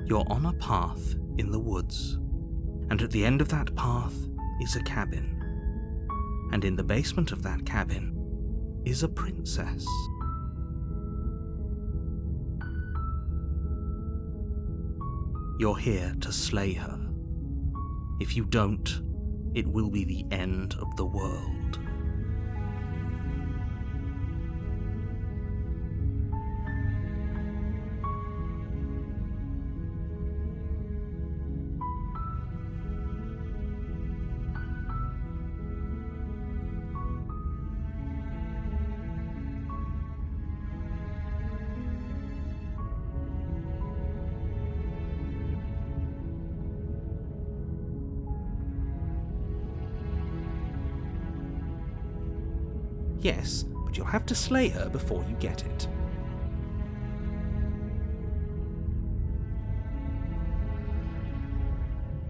You're on a path in the woods, and at the end of that path is a cabin. And in the basement of that cabin is a princess. You're here to slay her. If you don't, it will be the end of the world. Yes, but you'll have to slay her before you get it.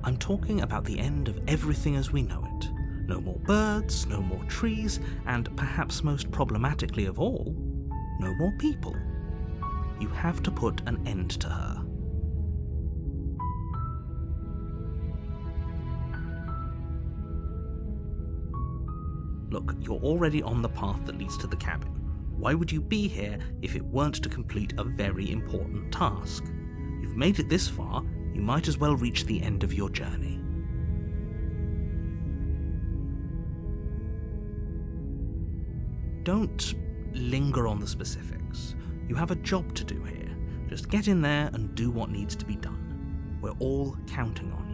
I'm talking about the end of everything as we know it. No more birds, no more trees, and perhaps most problematically of all, no more people. You have to put an end to her. Look, you're already on the path that leads to the cabin. Why would you be here if it weren't to complete a very important task? You've made it this far, you might as well reach the end of your journey. Don't linger on the specifics. You have a job to do here. Just get in there and do what needs to be done. We're all counting on you.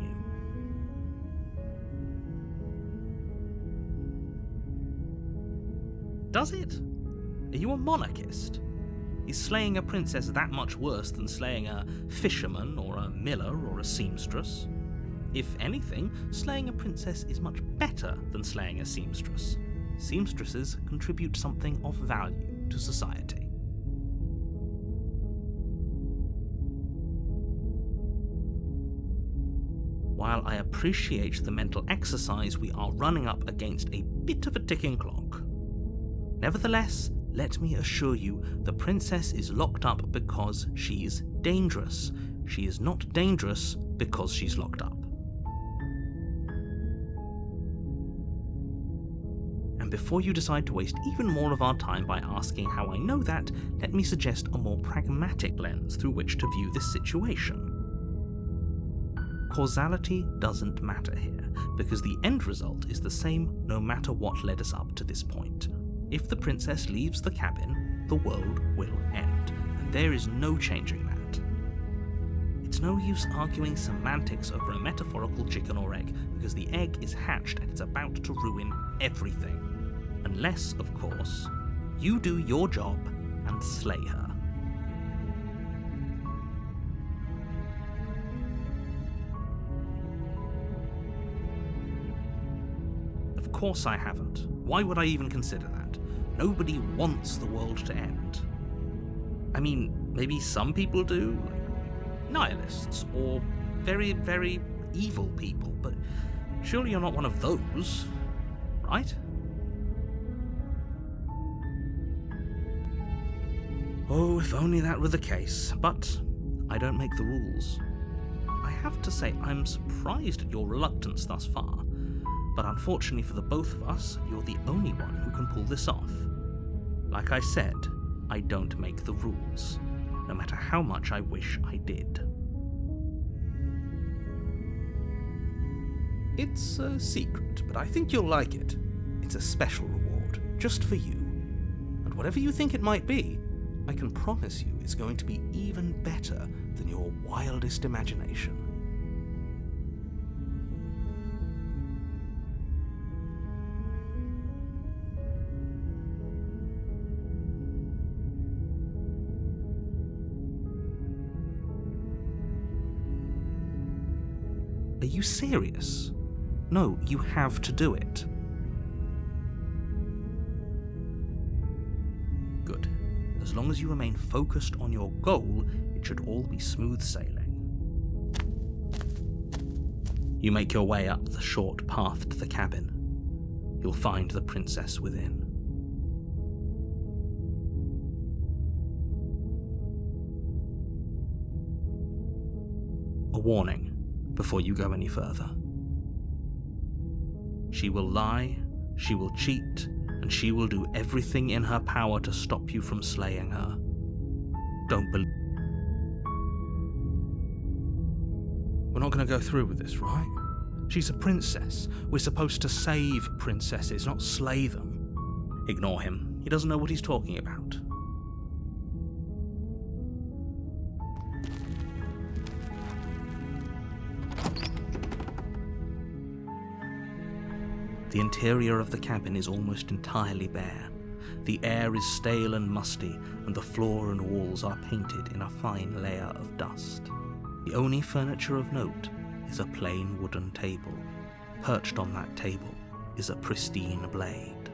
Does it? Are you a monarchist? Is slaying a princess that much worse than slaying a fisherman or a miller or a seamstress? If anything, slaying a princess is much better than slaying a seamstress. Seamstresses contribute something of value to society. While I appreciate the mental exercise, we are running up against a bit of a ticking clock. Nevertheless, let me assure you, the princess is locked up because she's dangerous. She is not dangerous because she's locked up. And before you decide to waste even more of our time by asking how I know that, let me suggest a more pragmatic lens through which to view this situation. Causality doesn't matter here, because the end result is the same no matter what led us up to this point. If the princess leaves the cabin, the world will end, and there is no changing that. It's no use arguing semantics over a metaphorical chicken or egg, because the egg is hatched and it's about to ruin everything. Unless, of course, you do your job and slay her. Of course I haven't. Why would I even consider that? Nobody wants the world to end. I mean, maybe some people do, like nihilists, or very, very evil people, but surely you're not one of those, right? Oh, if only that were the case, but I don't make the rules. I have to say I'm surprised at your reluctance thus far. But unfortunately for the both of us, you're the only one who can pull this off. Like I said, I don't make the rules, no matter how much I wish I did. It's a secret, but I think you'll like it. It's a special reward, just for you. And whatever you think it might be, I can promise you it's going to be even better than your wildest imagination. Are you serious? No, you have to do it. Good. As long as you remain focused on your goal, it should all be smooth sailing. You make your way up the short path to the cabin. You'll find the princess within. warning before you go any further. She will lie, she will cheat, and she will do everything in her power to stop you from slaying her. Don't believe. We're not going to go through with this, right? She's a princess. We're supposed to save princesses, not slay them. Ignore him. He doesn't know what he's talking about. The interior of the cabin is almost entirely bare. The air is stale and musty, and the floor and walls are painted in a fine layer of dust. The only furniture of note is a plain wooden table. Perched on that table is a pristine blade.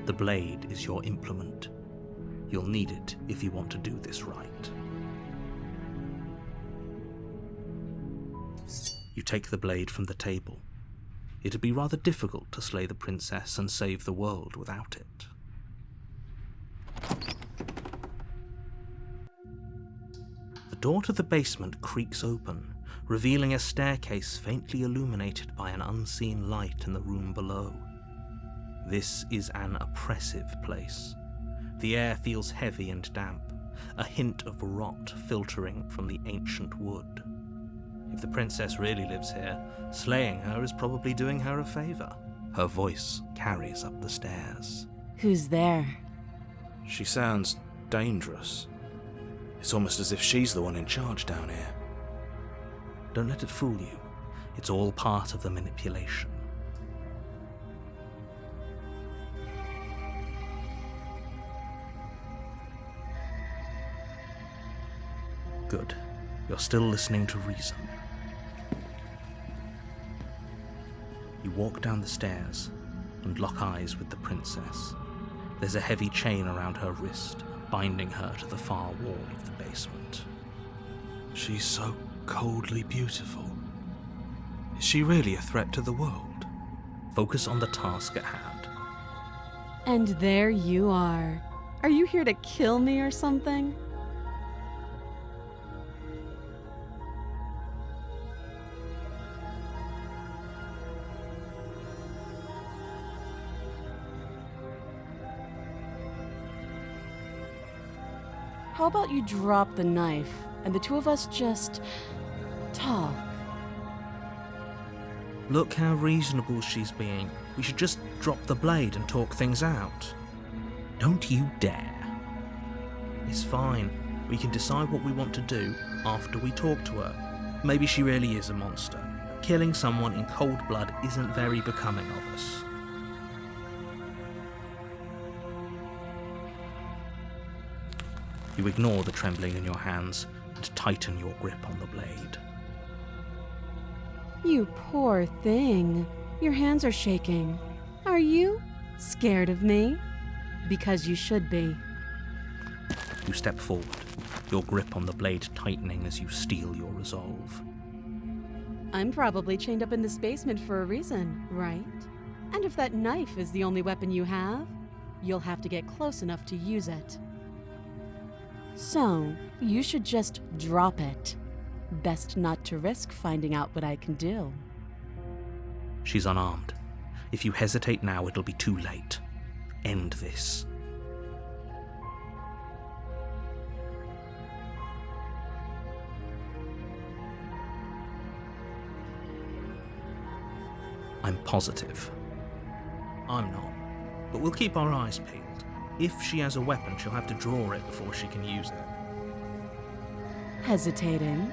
The blade is your implement. You'll need it if you want to do this right. You take the blade from the table. It'd be rather difficult to slay the princess and save the world without it. The door to the basement creaks open, revealing a staircase faintly illuminated by an unseen light in the room below. This is an oppressive place. The air feels heavy and damp, a hint of rot filtering from the ancient wood. If the princess really lives here, slaying her is probably doing her a favor. Her voice carries up the stairs. Who's there? She sounds dangerous. It's almost as if she's the one in charge down here. Don't let it fool you. It's all part of the manipulation. Good. You're still listening to reason. You walk down the stairs and lock eyes with the princess. There's a heavy chain around her wrist, binding her to the far wall of the basement. She's so coldly beautiful. Is she really a threat to the world? Focus on the task at hand. And there you are. Are you here to kill me or something? How about you drop the knife, and the two of us just talk? Look how reasonable she's being. We should just drop the blade and talk things out. Don't you dare. It's fine. We can decide what we want to do after we talk to her. Maybe she really is a monster. Killing someone in cold blood isn't very becoming of us. You ignore the trembling in your hands and tighten your grip on the blade. You poor thing. Your hands are shaking. Are you scared of me? Because you should be. You step forward, your grip on the blade tightening as you steel your resolve. I'm probably chained up in this basement for a reason, right? And if that knife is the only weapon you have, you'll have to get close enough to use it. So, you should just drop it. Best not to risk finding out what I can do. She's unarmed. If you hesitate now, it'll be too late. End this. I'm positive. I'm not. But we'll keep our eyes peeled. If she has a weapon, she'll have to draw it before she can use it. Hesitating?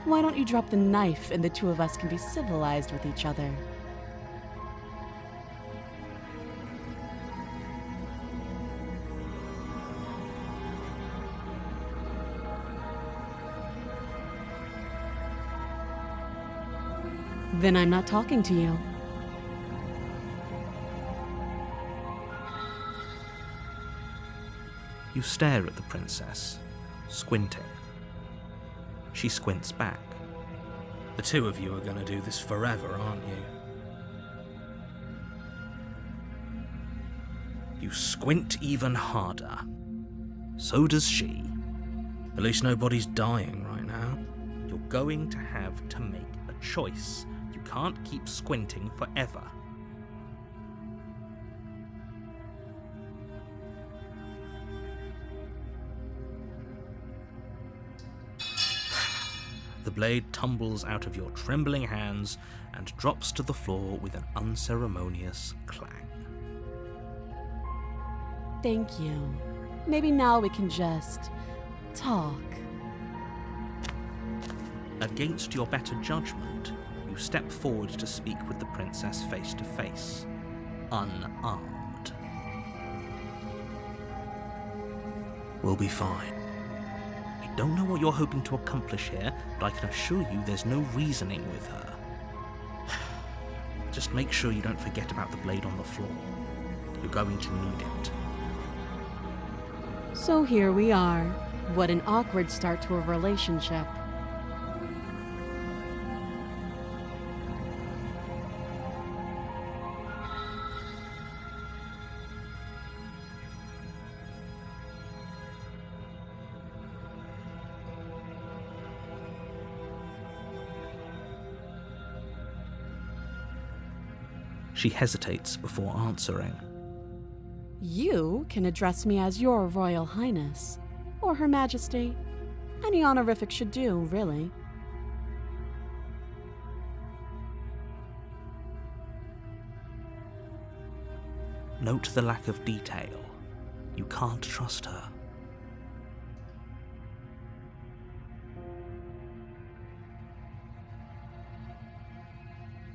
Why don't you drop the knife and the two of us can be civilized with each other? Then I'm not talking to you. You stare at the princess, squinting. She squints back. The two of you are going to do this forever, aren't you? You squint even harder. So does she. At least nobody's dying right now. You're going to have to make a choice. You can't keep squinting forever. The blade tumbles out of your trembling hands and drops to the floor with an unceremonious clang. Thank you. Maybe now we can just talk. Against your better judgment, you step forward to speak with the princess face to face, unarmed. We'll be fine. I don't know what you're hoping to accomplish here, but I can assure you there's no reasoning with her. Just make sure you don't forget about the blade on the floor. You're going to need it. So here we are. What an awkward start to a relationship. She hesitates before answering. You can address me as Your Royal Highness, or Her Majesty. Any honorific should do, really. Note the lack of detail. You can't trust her.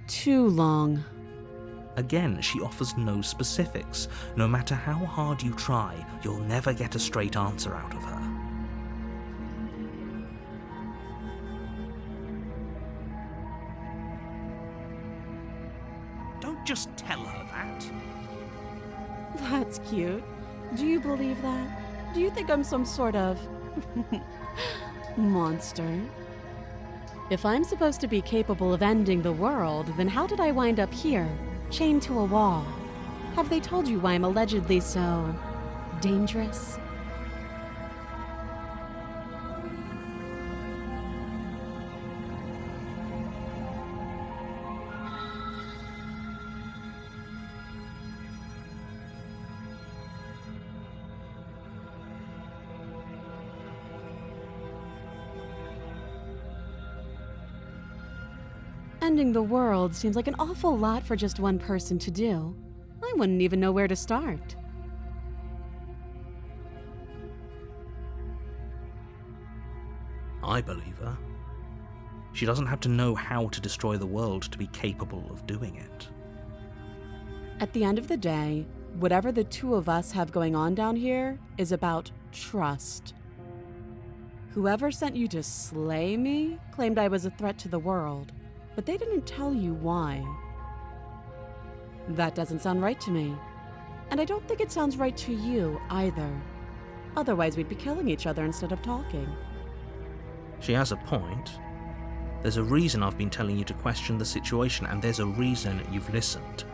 Too long. Again, she offers no specifics. No matter how hard you try, you'll never get a straight answer out of her. Don't just tell her that. That's cute. Do you believe that? Do you think I'm some sort of monster? If I'm supposed to be capable of ending the world, then how did I wind up here, chained to a wall? Have they told you why I'm allegedly so dangerous? Ending the world seems like an awful lot for just one person to do. I wouldn't even know where to start. I believe her. She doesn't have to know how to destroy the world to be capable of doing it. At the end of the day, whatever the two of us have going on down here is about trust. Whoever sent you to slay me claimed I was a threat to the world, but they didn't tell you why. That doesn't sound right to me. And I don't think it sounds right to you either. Otherwise, we'd be killing each other instead of talking. She has a point. There's a reason I've been telling you to question the situation, and there's a reason you've listened.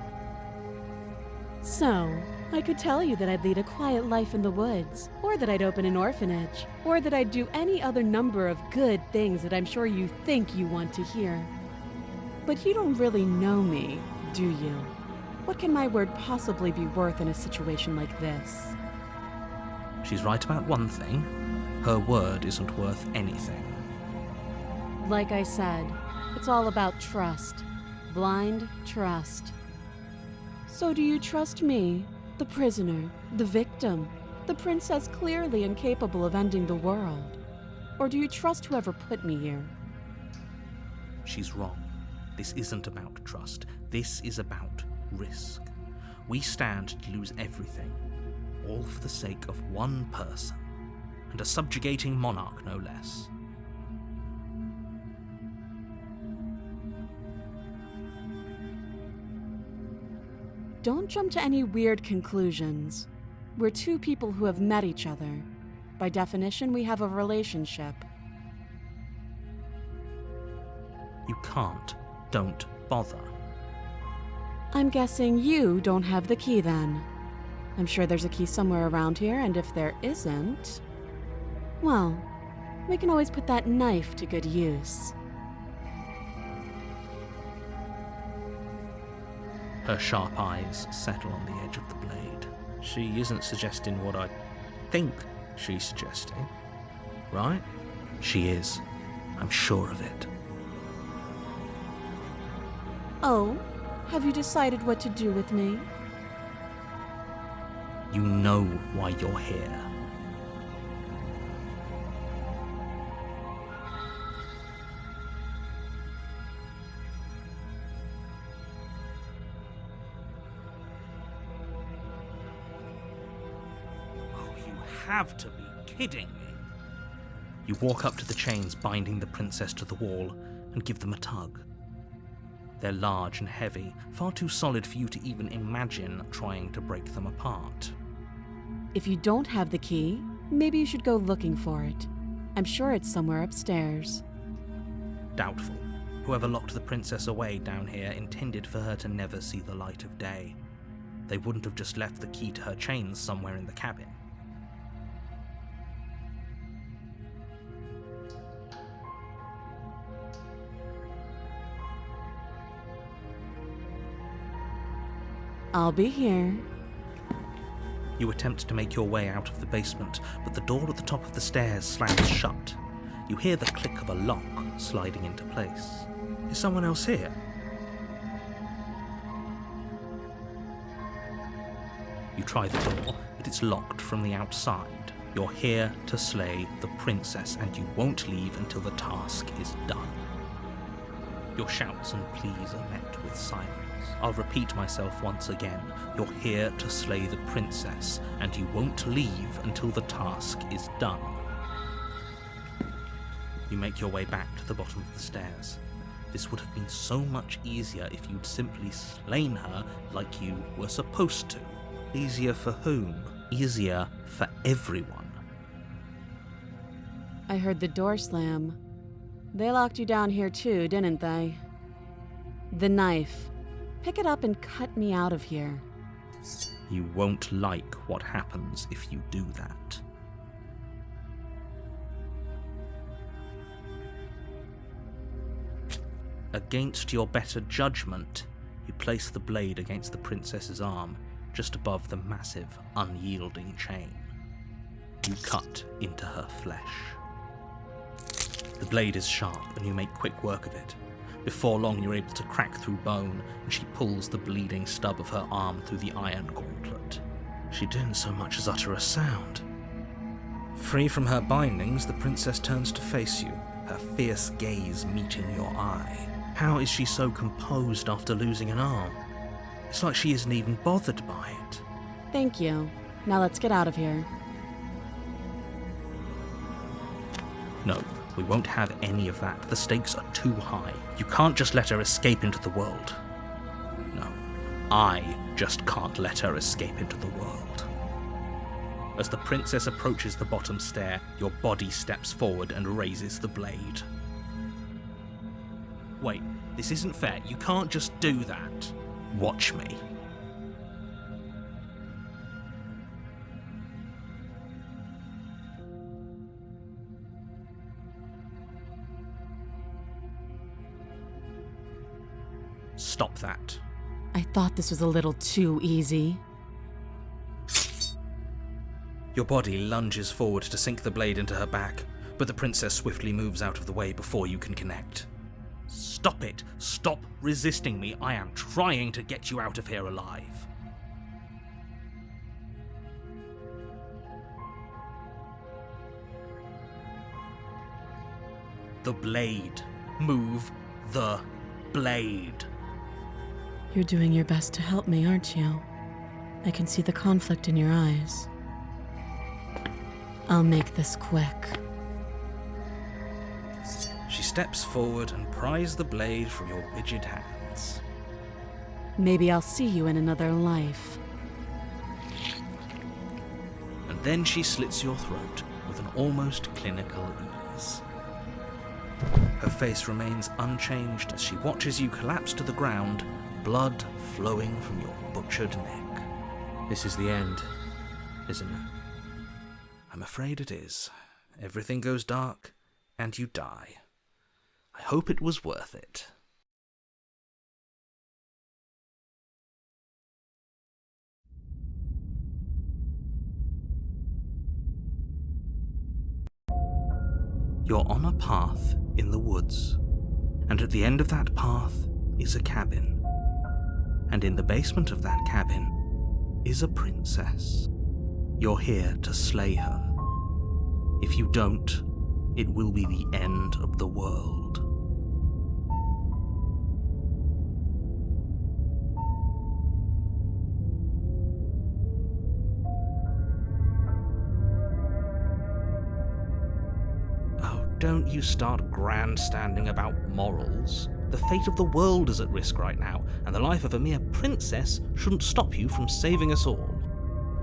So, I could tell you that I'd lead a quiet life in the woods, or that I'd open an orphanage, or that I'd do any other number of good things that I'm sure you think you want to hear. But you don't really know me, do you? What can my word possibly be worth in a situation like this? She's right about one thing. Her word isn't worth anything. Like I said, it's all about trust. Blind trust. So do you trust me, the prisoner, the victim, the princess clearly incapable of ending the world? Or do you trust whoever put me here? She's wrong. This isn't about trust. This is about risk. We stand to lose everything, all for the sake of one person, and a subjugating monarch no less. Don't jump to any weird conclusions. We're two people who have met each other. By definition, we have a relationship. You can't. Don't bother. I'm guessing you don't have the key then. I'm sure there's a key somewhere around here, and if there isn't, well, we can always put that knife to good use. Her sharp eyes settle on the edge of the blade. She isn't suggesting what I think she's suggesting, right? She is. I'm sure of it. Oh, have you decided what to do with me? You know why you're here. Have to be kidding me. You walk up to the chains binding the princess to the wall and give them a tug. They're large and heavy, far too solid for you to even imagine trying to break them apart. If you don't have the key, maybe you should go looking for it. I'm sure it's somewhere upstairs. Doubtful. Whoever locked the princess away down here intended for her to never see the light of day. They wouldn't have just left the key to her chains somewhere in the cabin. I'll be here. You attempt to make your way out of the basement, but the door at the top of the stairs slams shut. You hear the click of a lock sliding into place. Is someone else here? You try the door, but it's locked from the outside. You're here to slay the princess, and you won't leave until the task is done. Your shouts and pleas are met with silence. I'll repeat myself once again. You're here to slay the princess, and you won't leave until the task is done. You make your way back to the bottom of the stairs. This would have been so much easier if you'd simply slain her like you were supposed to. Easier for whom? Easier for everyone. I heard the door slam. They locked you down here too, didn't they? The knife. Pick it up and cut me out of here. You won't like what happens if you do that. Against your better judgment, you place the blade against the princess's arm, just above the massive, unyielding chain. You cut into her flesh. The blade is sharp, and you make quick work of it. Before long, you're able to crack through bone, and she pulls the bleeding stub of her arm through the iron gauntlet. She didn't so much as utter a sound. Free from her bindings, the princess turns to face you, her fierce gaze meeting your eye. How is she so composed after losing an arm? It's like she isn't even bothered by it. Thank you. Now let's get out of here. No. We won't have any of that. The stakes are too high. You can't just let her escape into the world. No, I just can't let her escape into the world. As the princess approaches the bottom stair, your body steps forward and raises the blade. Wait, this isn't fair. You can't just do that. Watch me. Stop that. I thought this was a little too easy. Your body lunges forward to sink the blade into her back, but the princess swiftly moves out of the way before you can connect. Stop it! Stop resisting me! I am trying to get you out of here alive. The blade. Move the blade. You're doing your best to help me, aren't you? I can see the conflict in your eyes. I'll make this quick. She steps forward and pries the blade from your rigid hands. Maybe I'll see you in another life. And then she slits your throat with an almost clinical ease. Her face remains unchanged as she watches you collapse to the ground, blood flowing from your butchered neck. This is the end, isn't it? I'm afraid it is. everything goes dark, and you die. I hope it was worth it. You're on a path in the woods, and at the end of that path is a cabin. And in the basement of that cabin is a princess. You're here to slay her. If you don't, it will be the end of the world. Oh, don't you start grandstanding about morals. The fate of the world is at risk right now, and the life of a mere princess shouldn't stop you from saving us all.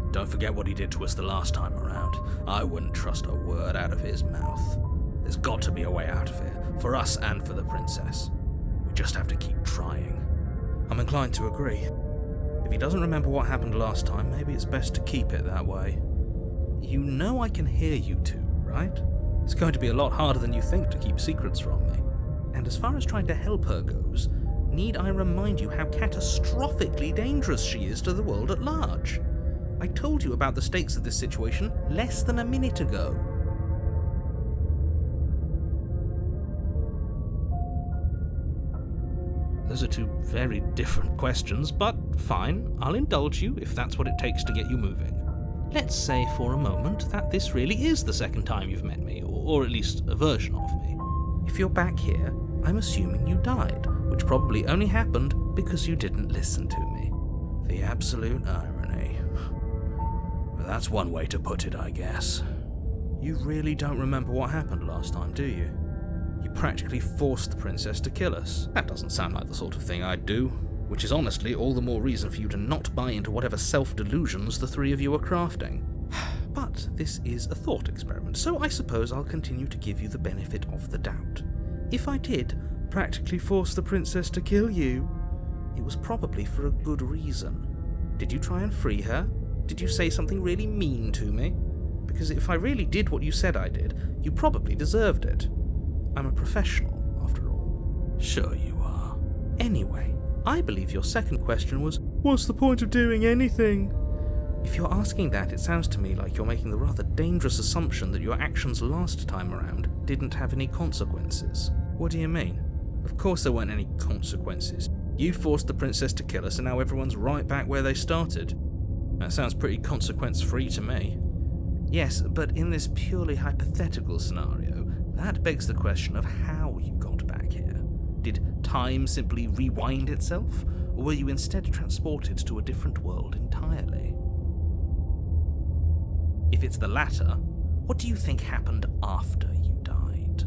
Don't forget what he did to us the last time around. I wouldn't trust a word out of his mouth. There's got to be a way out of here, for us and for the princess. We just have to keep trying. I'm inclined to agree. If he doesn't remember what happened last time, maybe it's best to keep it that way. You know I can hear you two, right? It's going to be a lot harder than you think to keep secrets from me. And as far as trying to help her goes, need I remind you how catastrophically dangerous she is to the world at large? I told you about the stakes of this situation less than a minute ago. Those are two very different questions, but fine, I'll indulge you if that's what it takes to get you moving. Let's say for a moment that this really is the second time you've met me, or at least a version of me. If you're back here, I'm assuming you died, which probably only happened because you didn't listen to me. The absolute irony. But that's one way to put it, I guess. You really don't remember what happened last time, do you? You practically forced the princess to kill us. That doesn't sound like the sort of thing I'd do, which is honestly all the more reason for you to not buy into whatever self-delusions the three of you are crafting. But this is a thought experiment, so I suppose I'll continue to give you the benefit of the doubt. If I did practically force the princess to kill you, it was probably for a good reason. Did you try and free her? Did you say something really mean to me? Because if I really did what you said I did, you probably deserved it. I'm a professional, after all. Sure you are. Anyway, I believe your second question was, what's the point of doing anything? If you're asking that, it sounds to me like you're making the rather dangerous assumption that your actions last time around didn't have any consequences. What do you mean? Of course there weren't any consequences. You forced the princess to kill us, and now everyone's right back where they started. That sounds pretty consequence-free to me. Yes, but in this purely hypothetical scenario, that begs the question of how you got back here. Did time simply rewind itself, or were you instead transported to a different world entirely? If it's the latter, what do you think happened after you died?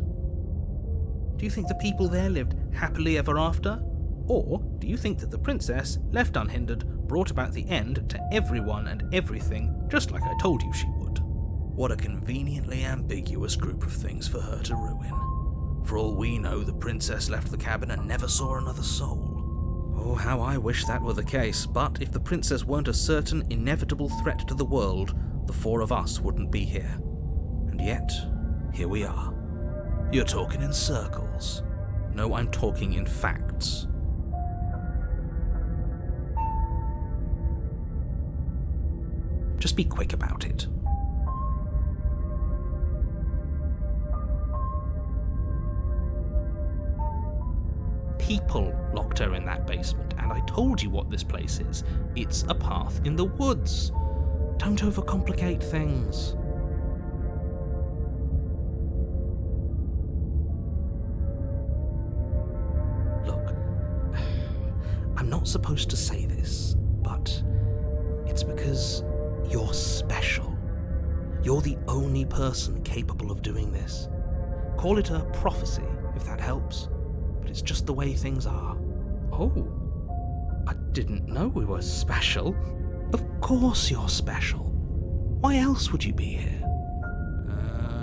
Do you think the people there lived happily ever after? Or do you think that the princess, left unhindered, brought about the end to everyone and everything, just like I told you she would? What a conveniently ambiguous group of things for her to ruin. For all we know, the princess left the cabin and never saw another soul. Oh, how I wish that were the case, but if the princess weren't a certain, inevitable threat to the world, the four of us wouldn't be here. And yet, here we are. You're talking in circles. No, I'm talking in facts. Just be quick about it. People locked her in that basement, and I told you what this place is. It's a path in the woods. Don't overcomplicate things. Look, I'm not supposed to say this, but it's because you're special. You're the only person capable of doing this. Call it a prophecy, if that helps. But it's just the way things are. Oh, I didn't know we were special. Of course you're special. Why else would you be here?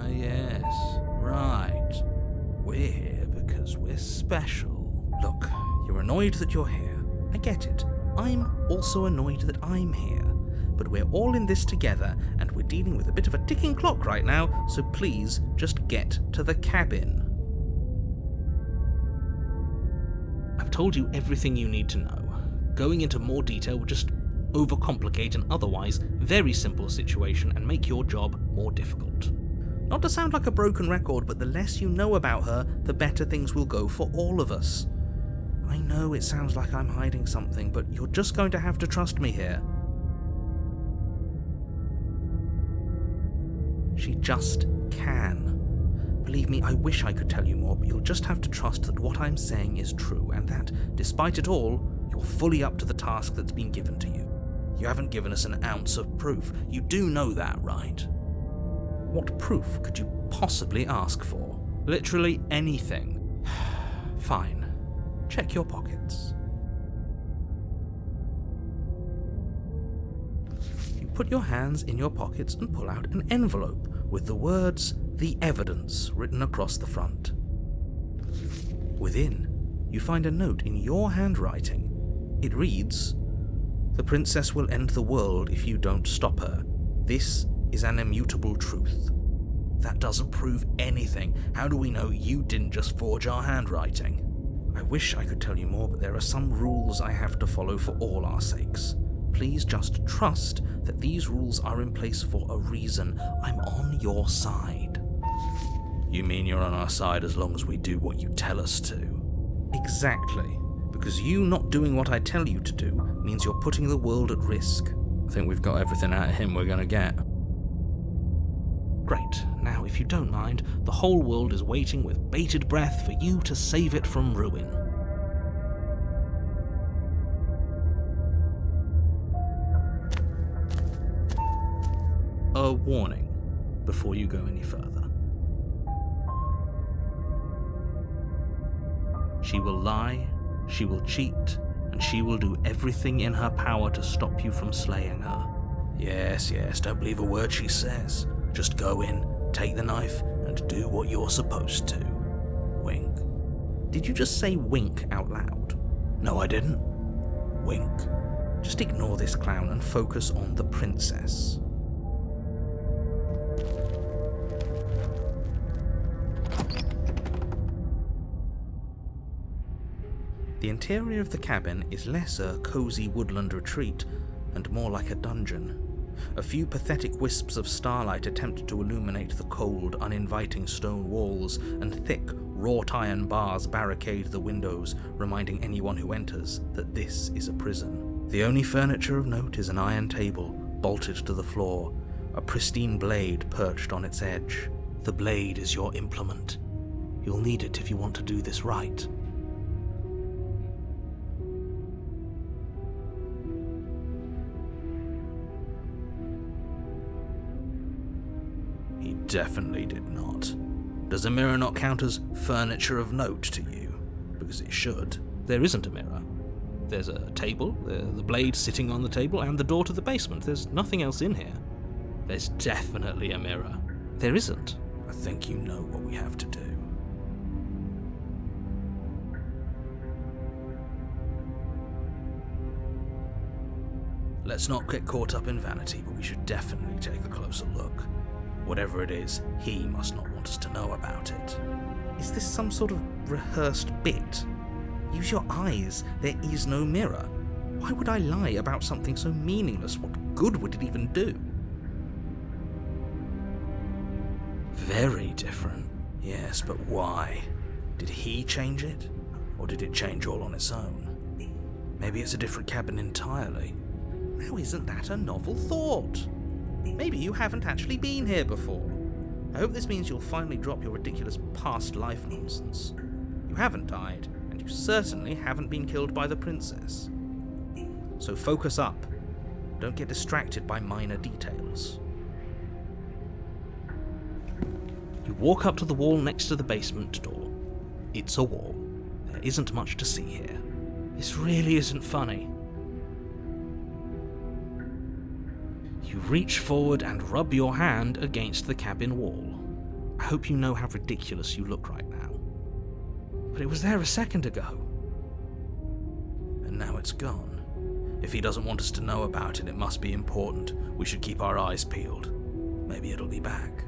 Yes, right. We're here because we're special. Look, you're annoyed that you're here. I get it. I'm also annoyed that I'm here. but we're all in this together, and we're dealing with a bit of a ticking clock right now, so please just get to the cabin. I've told you everything you need to know. Going into more detail would just overcomplicate an otherwise very simple situation and make your job more difficult. Not to sound like a broken record, but the less you know about her, the better things will go for all of us. I know it sounds like I'm hiding something, but you're just going to have to trust me here. She just can. Believe me, I wish I could tell you more, but you'll just have to trust that what I'm saying is true, and that, despite it all, you're fully up to the task that's been given to you. You haven't given us an ounce of proof. You do know that, right? What proof could you possibly ask for? Literally anything. Fine. Check your pockets. You put your hands in your pockets and pull out an envelope with the words, "The Evidence," written across the front. Within, you find a note in your handwriting. It reads, "The princess will end the world if you don't stop her. This is an immutable truth." That doesn't prove anything. How do we know you didn't just forge our handwriting? I wish I could tell you more, but there are some rules I have to follow for all our sakes. Please just trust that these rules are in place for a reason. I'm on your side. You mean you're on our side as long as we do what you tell us to? Exactly. Because you not doing what I tell you to do means you're putting the world at risk. I think we've got everything out of him we're gonna get. Great. Now, if you don't mind, the whole world is waiting with bated breath for you to save it from ruin. A warning before you go any further. She will lie, she will cheat, and she will do everything in her power to stop you from slaying her. Yes, don't believe a word she says. Just go in, take the knife, and do what you're supposed to. Wink. Did you just say wink out loud? No, I didn't. Wink. Just ignore this clown and focus on the princess. The interior of the cabin is less a cozy woodland retreat and more like a dungeon. A few pathetic wisps of starlight attempt to illuminate the cold, uninviting stone walls, and thick, wrought iron bars barricade the windows, reminding anyone who enters that this is a prison. The only furniture of note is an iron table, bolted to the floor, a pristine blade perched on its edge. The blade is your implement. You'll need it if you want to do this right. He definitely did not. Does a mirror not count as furniture of note to you? Because it should. There isn't a mirror. There's a table, the blade sitting on the table, and the door to the basement. There's nothing else in here. There's definitely a mirror. There isn't. I think you know what we have to do. Let's not get caught up in vanity, but we should definitely take a closer look. Whatever it is, he must not want us to know about it. Is this some sort of rehearsed bit? Use your eyes. There is no mirror. Why would I lie about something so meaningless? What good would it even do? Very different. Yes, but why? Did he change it? Or did it change all on its own? Maybe it's a different cabin entirely. Now isn't that a novel thought? Maybe you haven't actually been here before. I hope this means you'll finally drop your ridiculous past life nonsense. You haven't died, and you certainly haven't been killed by the princess. So focus up. Don't get distracted by minor details. You walk up to the wall next to the basement door. It's a wall. There isn't much to see here. This really isn't funny. You reach forward and rub your hand against the cabin wall. I hope you know how ridiculous you look right now. But it was there a second ago. And now it's gone. If he doesn't want us to know about it, it must be important. We should keep our eyes peeled. Maybe it'll be back.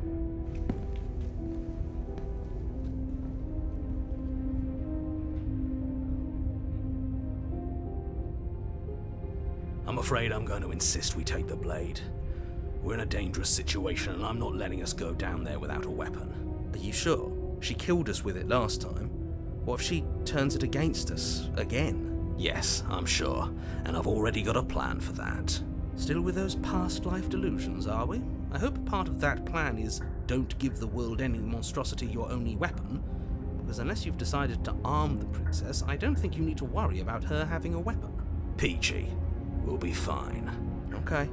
I'm afraid I'm going to insist we take the blade. We're in a dangerous situation and I'm not letting us go down there without a weapon. Are you sure? She killed us with it last time. What if she turns it against us again? Yes, I'm sure, and I've already got a plan for that. Still with those past life delusions, are we? I hope part of that plan is don't give the world any monstrosity your only weapon, because unless you've decided to arm the princess, I don't think you need to worry about her having a weapon. Peachy, we'll be fine. Okay,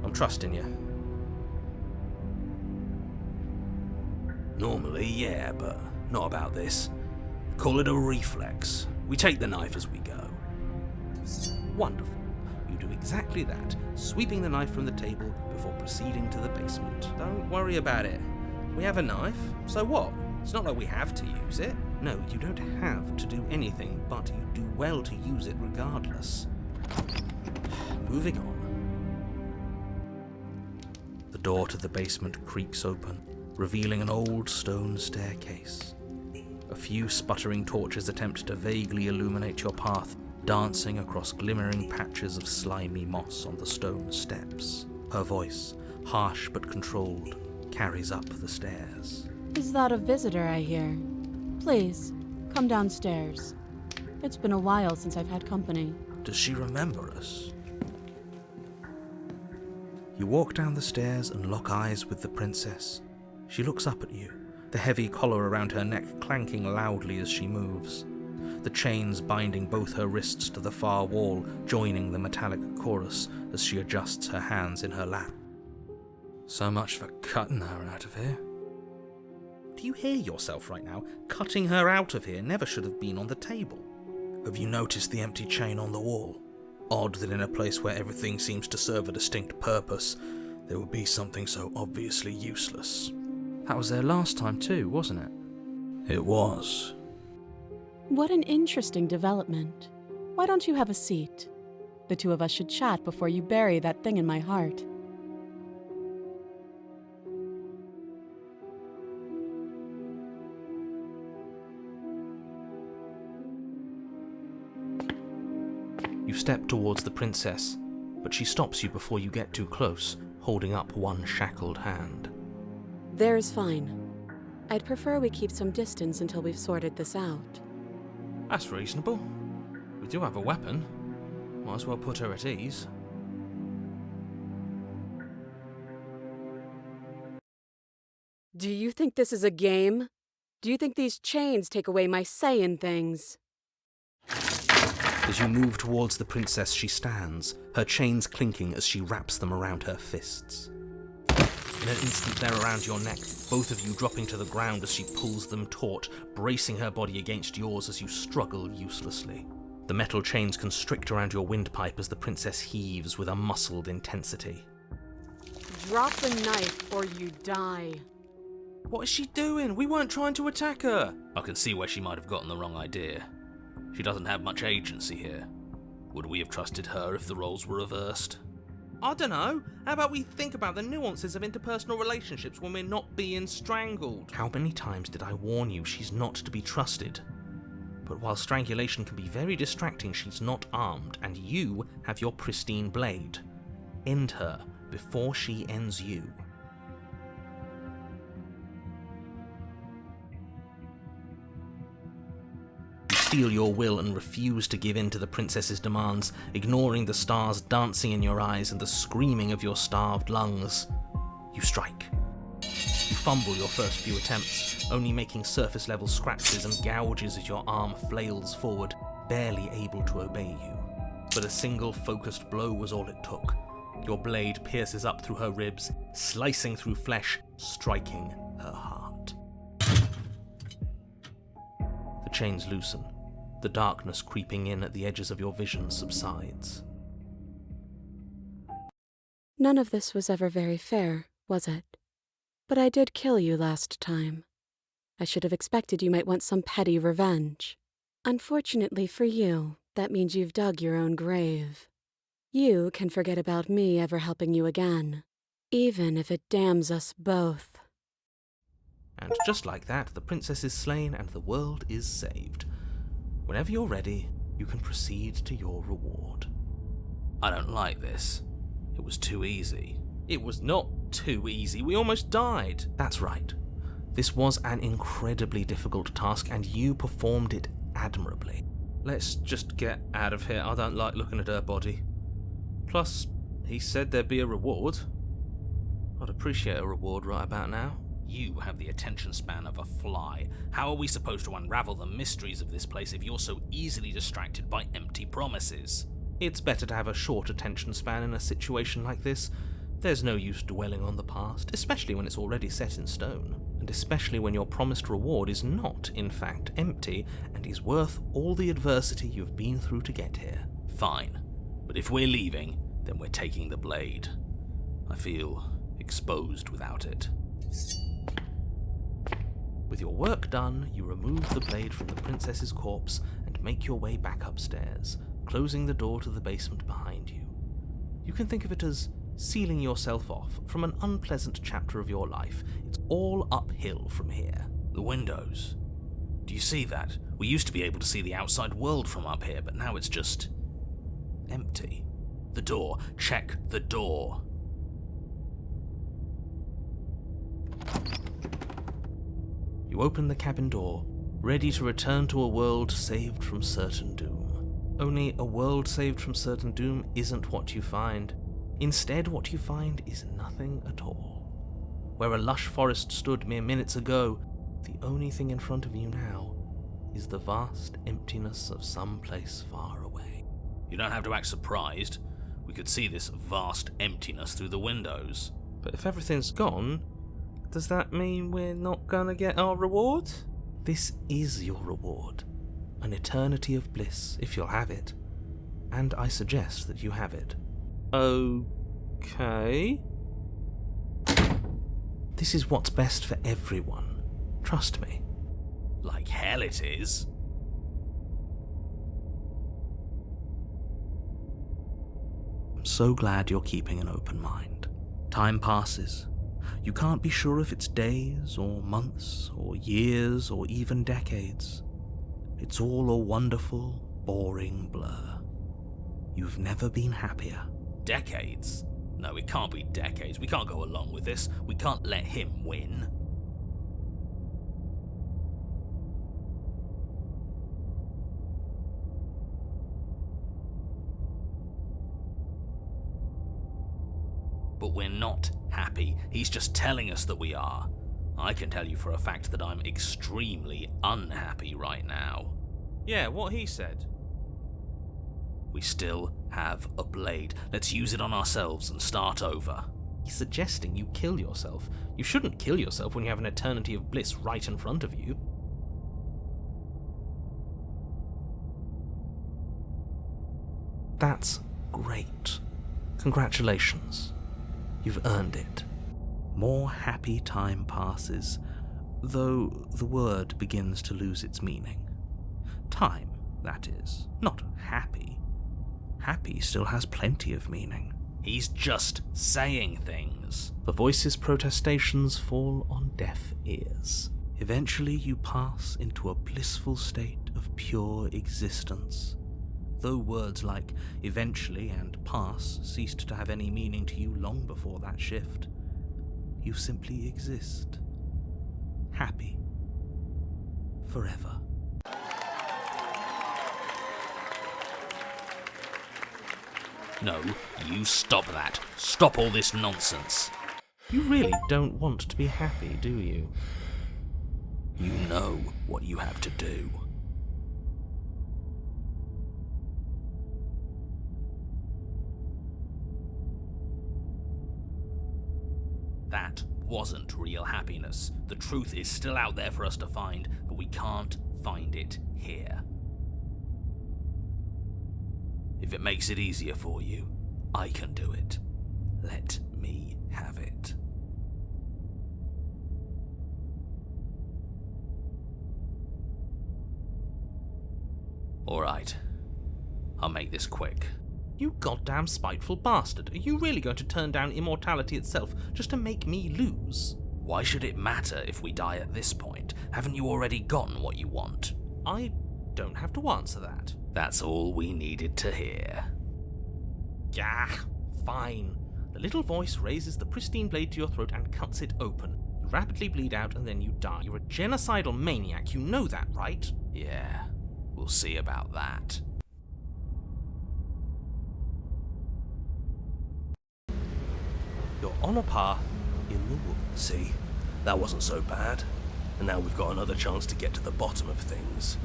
I'm trusting you. Normally, yeah, but not about this. Call it a reflex. We take the knife as we go. Wonderful. You do exactly that, sweeping the knife from the table before proceeding to the basement. Don't worry about it. We have a knife, so what? It's not like we have to use it. No, you don't have to do anything, but you do well to use it regardless. Moving on. The door to the basement creaks open, revealing an old stone staircase. A few sputtering torches attempt to vaguely illuminate your path, dancing across glimmering patches of slimy moss on the stone steps. Her voice, harsh but controlled, carries up the stairs. Is that a visitor I hear? Please, come downstairs. It's been a while since I've had company. Does she remember us? You walk down the stairs and lock eyes with the princess. She looks up at you, the heavy collar around her neck clanking loudly as she moves, the chains binding both her wrists to the far wall, joining the metallic chorus as she adjusts her hands in her lap. So much for cutting her out of here. Do you hear yourself right now? Cutting her out of here never should have been on the table. Have you noticed the empty chain on the wall? Odd that in a place where everything seems to serve a distinct purpose, there would be something so obviously useless. That was there last time too, wasn't it? It was. What an interesting development. Why don't you have a seat? The two of us should chat before you bury that thing in my heart. You step towards the princess, but she stops you before you get too close, holding up one shackled hand. There's fine. I'd prefer we keep some distance until we've sorted this out. That's reasonable. We do have a weapon. Might as well put her at ease. Do you think this is a game? Do you think these chains take away my say in things? As you move towards the princess, she stands, her chains clinking as she wraps them around her fists. In an instant they're around your neck, both of you dropping to the ground as she pulls them taut, bracing her body against yours as you struggle uselessly. The metal chains constrict around your windpipe as the princess heaves with a muscled intensity. Drop the knife or you die. What is she doing? We weren't trying to attack her. I can see where she might have gotten the wrong idea. She doesn't have much agency here. Would we have trusted her if the roles were reversed? I don't know. How about we think about the nuances of interpersonal relationships when we're not being strangled? How many times did I warn you she's not to be trusted? But while strangulation can be very distracting, she's not armed, and you have your pristine blade. End her before she ends you. Steel your will and refuse to give in to the princess's demands, ignoring the stars dancing in your eyes and the screaming of your starved lungs. You strike. You fumble your first few attempts, only making surface-level scratches and gouges as your arm flails forward, barely able to obey you. But a single focused blow was all it took. Your blade pierces up through her ribs, slicing through flesh, striking her heart. The chains loosen. The darkness creeping in at the edges of your vision subsides. None of this was ever very fair, was it? But I did kill you last time. I should have expected you might want some petty revenge. Unfortunately for you, that means you've dug your own grave. You can forget about me ever helping you again, even if it damns us both. And just like that, the princess is slain and the world is saved. Whenever you're ready, you can proceed to your reward. I don't like this. It was too easy. It was not too easy. We almost died. That's right. This was an incredibly difficult task and you performed it admirably. Let's just get out of here. I don't like looking at her body. Plus, he said there'd be a reward. I'd appreciate a reward right about now. You have the attention span of a fly. How are we supposed to unravel the mysteries of this place if you're so easily distracted by empty promises? It's better to have a short attention span in a situation like this. There's no use dwelling on the past, especially when it's already set in stone, and especially when your promised reward is not, in fact, empty, and is worth all the adversity you've been through to get here. Fine, but if we're leaving, then we're taking the blade. I feel exposed without it. With your work done, you remove the blade from the princess's corpse and make your way back upstairs, closing the door to the basement behind you. You can think of it as sealing yourself off from an unpleasant chapter of your life. It's all uphill from here. The windows. Do you see that? We used to be able to see the outside world from up here, but now it's just empty. The door. Check the door. You open the cabin door, ready to return to a world saved from certain doom. Only a world saved from certain doom isn't what you find. Instead, what you find is nothing at all. Where a lush forest stood mere minutes ago, the only thing in front of you now is the vast emptiness of some place far away. You don't have to act surprised. We could see this vast emptiness through the windows. But if everything's gone, does that mean we're not gonna get our reward? This is your reward. An eternity of bliss, if you'll have it. And I suggest that you have it. Okay. This is what's best for everyone. Trust me. Like hell it is. I'm so glad you're keeping an open mind. Time passes. You can't be sure if it's days, or months, or years, or even decades. It's all a wonderful, boring blur. You've never been happier. Decades? No, it can't be decades. We can't go along with this. We can't let him win. But we're not happy. He's just telling us that we are. I can tell you for a fact that I'm extremely unhappy right now. Yeah, what he said. We still have a blade. Let's use it on ourselves and start over. He's suggesting you kill yourself. You shouldn't kill yourself when you have an eternity of bliss right in front of you. That's great. Congratulations. You've earned it. More happy time passes, though the word begins to lose its meaning. Time, that is, not happy. Happy still has plenty of meaning. He's just saying things. The voice's protestations fall on deaf ears. Eventually you pass into a blissful state of pure existence. Though words like eventually and pass ceased to have any meaning to you long before that shift, you simply exist. Happy. Forever. No, you stop that. Stop all this nonsense. You really don't want to be happy, do you? You know what you have to do. That wasn't real happiness. The truth is still out there for us to find, but we can't find it here. If it makes it easier for you, I can do it. Let me have it. All right. I'll make this quick. You goddamn spiteful bastard. Are you really going to turn down immortality itself just to make me lose? Why should it matter if we die at this point? Haven't you already gotten what you want? I don't have to answer that. That's all we needed to hear. Yeah, fine. The little voice raises the pristine blade to your throat and cuts it open. You rapidly bleed out and then you die. You're a genocidal maniac, you know that, right? Yeah, we'll see about that. You're on a path in the woods. See, that wasn't so bad. And now we've got another chance to get to the bottom of things.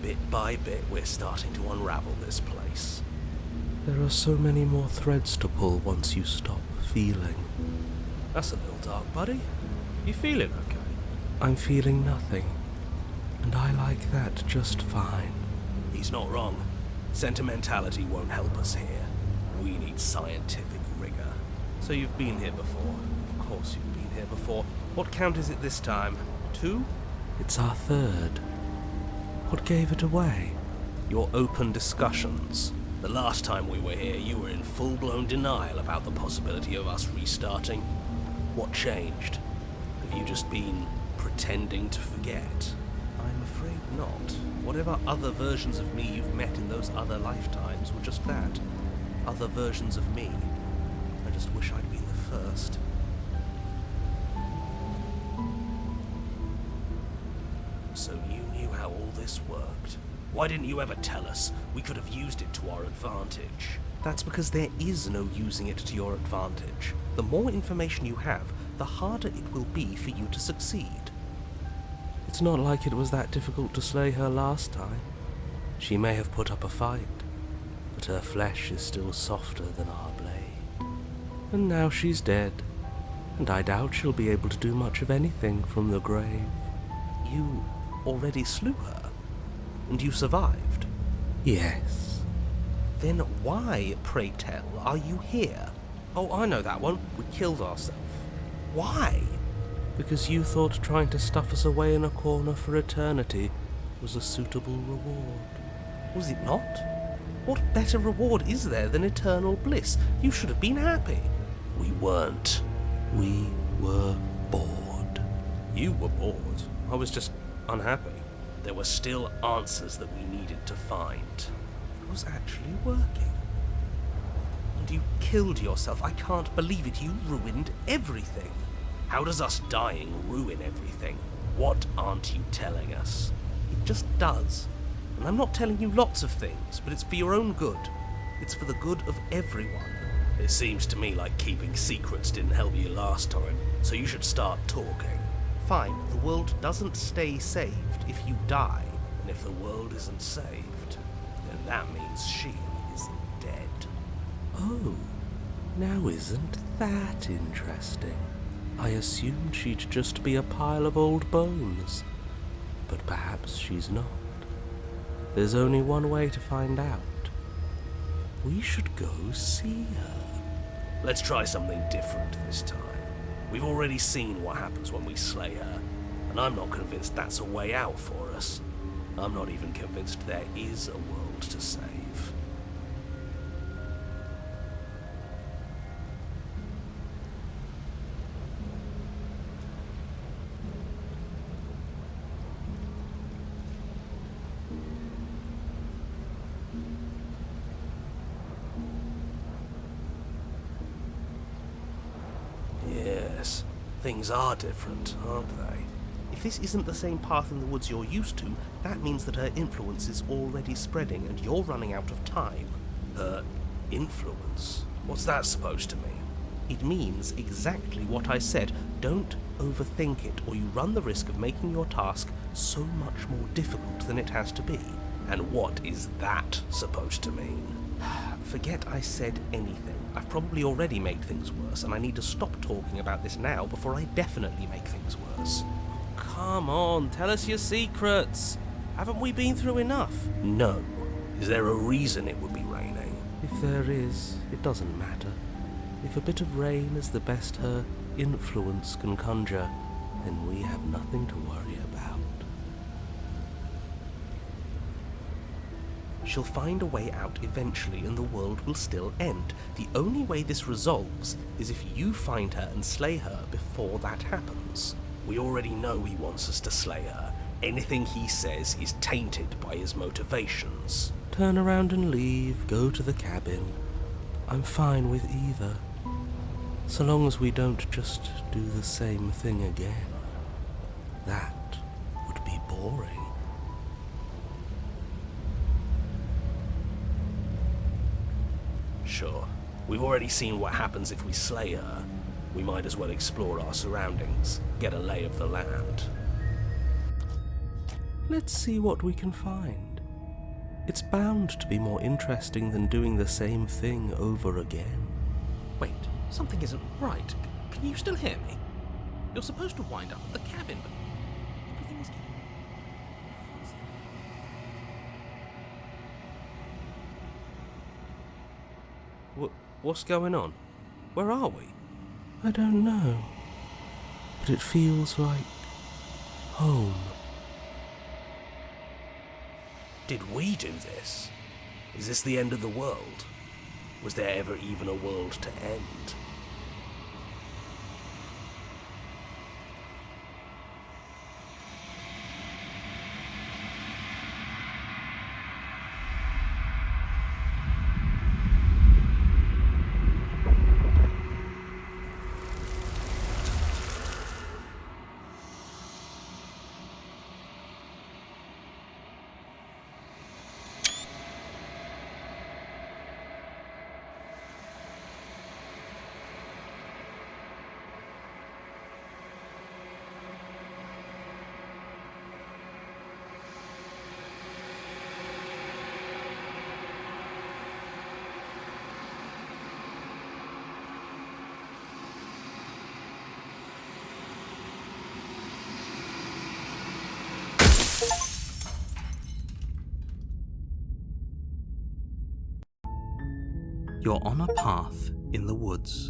Bit by bit, we're starting to unravel this place. There are so many more threads to pull once you stop feeling. That's a little dark, buddy. You feeling okay? I'm feeling nothing, and I like that just fine. He's not wrong. Sentimentality won't help us here. We need scientific rigor. So you've been here before. Of course you've been here before. What count is it this time? 2? It's our third. What gave it away? Your open discussions. The last time we were here, you were in full-blown denial about the possibility of us restarting. What changed? Have you just been pretending to forget? I'm afraid not. Whatever other versions of me you've met in those other lifetimes were just that. Other versions of me. I just wish I'd been the first. So you knew how all this worked. Why didn't you ever tell us? We could have used it to our advantage. That's because there is no using it to your advantage. The more information you have, the harder it will be for you to succeed. It's not like it was that difficult to slay her last time. She may have put up a fight, but her flesh is still softer than our blade. And now she's dead, and I doubt she'll be able to do much of anything from the grave. You already slew her? And you survived? Yes. Then why, pray tell, are you here? Oh, I know that one. We killed ourselves. Why? Because you thought trying to stuff us away in a corner for eternity was a suitable reward. Was it not? What better reward is there than eternal bliss? You should have been happy. We weren't. We were bored. You were bored. I was just unhappy. There were still answers that we needed to find. It was actually working. And you killed yourself. I can't believe it. You ruined everything. How does us dying ruin everything? What aren't you telling us? It just does. And I'm not telling you lots of things, but it's for your own good. It's for the good of everyone. It seems to me like keeping secrets didn't help you last time, so you should start talking. Fine, the world doesn't stay saved if you die. And if the world isn't saved, then that means she isn't dead. Oh, now isn't that interesting? I assumed she'd just be a pile of old bones, but perhaps she's not. There's only one way to find out. We should go see her. Let's try something different this time. We've already seen what happens when we slay her, and I'm not convinced that's a way out for us. I'm not even convinced there is a world to save. Yes, things are different, aren't they? If this isn't the same path in the woods you're used to, that means that her influence is already spreading and you're running out of time. Her influence? What's that supposed to mean? It means exactly what I said. Don't overthink it, or you run the risk of making your task so much more difficult than it has to be. And what is that supposed to mean? Forget I said anything. I've probably already made things worse, and I need to stop talking about this now before I definitely make things worse. Come on, tell us your secrets. Haven't we been through enough? No. Is there a reason it would be raining? If there is, it doesn't matter. If a bit of rain is the best her influence can conjure, then we have nothing to worry about. She'll find a way out eventually and the world will still end. The only way this resolves is if you find her and slay her before that happens. We already know he wants us to slay her. Anything he says is tainted by his motivations. Turn around and leave, go to the cabin. I'm fine with either. So long as we don't just do the same thing again. That would be boring. Sure, we've already seen what happens if we slay her. We might as well explore our surroundings, get a lay of the land. Let's see what we can find. It's bound to be more interesting than doing the same thing over again. Wait, something isn't right. Can you still hear me? You're supposed to wind up at the cabin, but everything is getting... What's going on? Where are we? I don't know. But it feels like home. Did we do this? Is this the end of the world? Was there ever even a world to end? You're on a path in the woods,